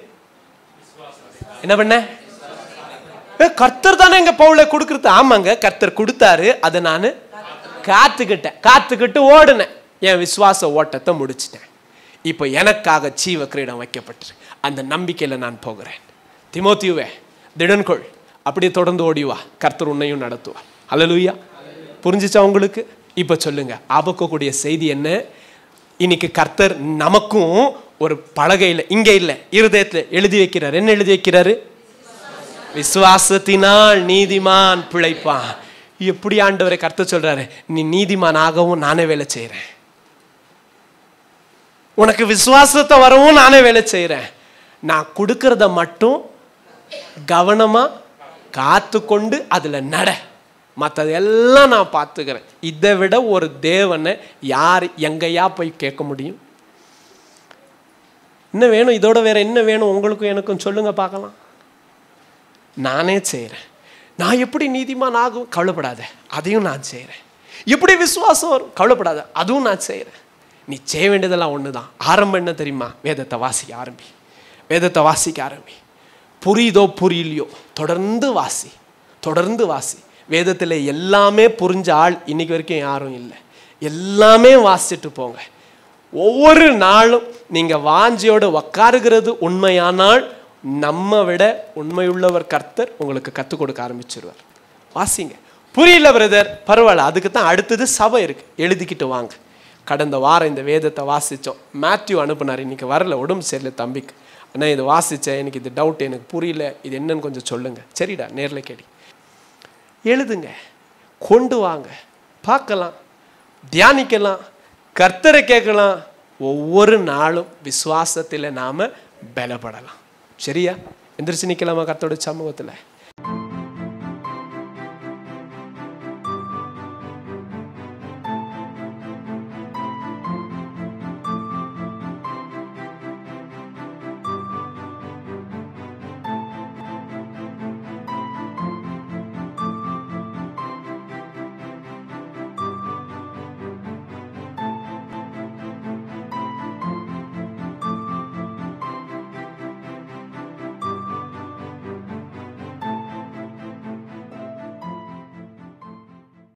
என்ன பண்ண? கர்த்தர் தானே எங்க பவுலை கொடுக்கறது. ஆமாங்க, கர்த்தர் கொடுத்தாரு, அதை நான் காத்துக்கிட்டு ஓடுனேன். என் விசுவாச ஓட்டத்தை முடிச்சிட்டேன். இப்போ எனக்காக ஜீவ கிரீடம் வைக்கப்பட்டிருக்கு. அந்த நம்பிக்கையில் நான் போகிறேன். தீமோத்தேயுவே, திடன்கொள், அப்படியே தொடர்ந்து ஓடிவா, கர்த்தர் உன்னையும் நடத்துவா. அல்லேலூயா. புரிஞ்சிச்சா உங்களுக்கு? இப்போ சொல்லுங்க, ஆபக்கக்கூடிய செய்தி என்ன? இன்னைக்கு கர்த்தர் நமக்கும் ஒரு பலகையில், இங்கே இல்லை, இருதயத்தில் எழுதி வைக்கிறார். என்ன எழுதி வைக்கிறாரு? விசுவாசத்தினால் நீதிமான் பிழைப்பான். எப்படி ஆண்டவரை கர்த்தர் சொல்றாரு? நீ நீதிமான் ஆகவும் நானே வேலை செய்கிறேன், உனக்கு விசுவாசத்தை வரவும் நானே வேலை செய்கிறேன். நான் கொடுக்கறத மட்டும் கவனமா காத்து கொண்டு அதுல நட, மற்றதெல்லாம் நான் பார்த்துக்கிறேன். இதை விட ஒரு தேவனை யார் எங்கேயா போய் கேட்க முடியும்? என்ன வேணும்? இதோட வேற என்ன வேணும் உங்களுக்கும் எனக்கும்? சொல்லுங்க பார்க்கலாம். நானே செய்கிறேன். நான் எப்படி நீதிமான் ஆகும்? கவலைப்படாத, அதையும் நான் செய்கிறேன். எப்படி விசுவாசம் வரும்? கவலைப்படாத, அதுவும் நான் செய்கிறேன். நீ செய்ய வேண்டியதெல்லாம் ஒன்று தான். ஆரம்பம் என்ன தெரியுமா? வேதத்தை வாசிக்க ஆரம்பி. வேதத்தை வாசிக்க ஆரம்பி. புரியுதோ புரியலையோ தொடர்ந்து வாசி, தொடர்ந்து வாசி. வேதத்தில் எல்லாமே புரிஞ்ச ஆள் இன்னைக்கு வரைக்கும் யாரும் இல்லை. எல்லாமே வாசிச்சுட்டு போங்க. ஒவ்வொரு நாளும் நீங்கள் வாஞ்சியோடு உக்காருகிறது உண்மையானால் நம்ம விட உண்மையுள்ளவர் கர்த்தர் உங்களுக்கு கற்றுக் கொடுக்க ஆரம்பிச்சிருவார். வாசிங்க. புரியல பிரதர், பரவாயில்ல, அதுக்கு தான் அடுத்தது சபை இருக்குது, எழுதிக்கிட்டு வாங்க. கடந்த வாரம் இந்த வேதத்தை வாசித்தோம். மேத்யூ அனுப்புனார், இன்னைக்கு வரல, உடம்பு சரியில்லை தம்பிக்கு. ஆனால் இது வாசித்தேன், எனக்கு இது டவுட், எனக்கு புரியல, இது என்னன்னு கொஞ்சம் சொல்லுங்கள். சரிடா, நேரில் கேடி எழுதுங்க, கொண்டு வாங்க, பார்க்கலாம், தியானிக்கலாம், கர்த்தரை கேட்கலாம். ஒவ்வொரு நாளும் விசுவாசத்தில் நாம் பலப்படலாம். சரியா? எந்திரிச்சு நிற்கலாமா கர்த்தருடைய சமூகத்தில்?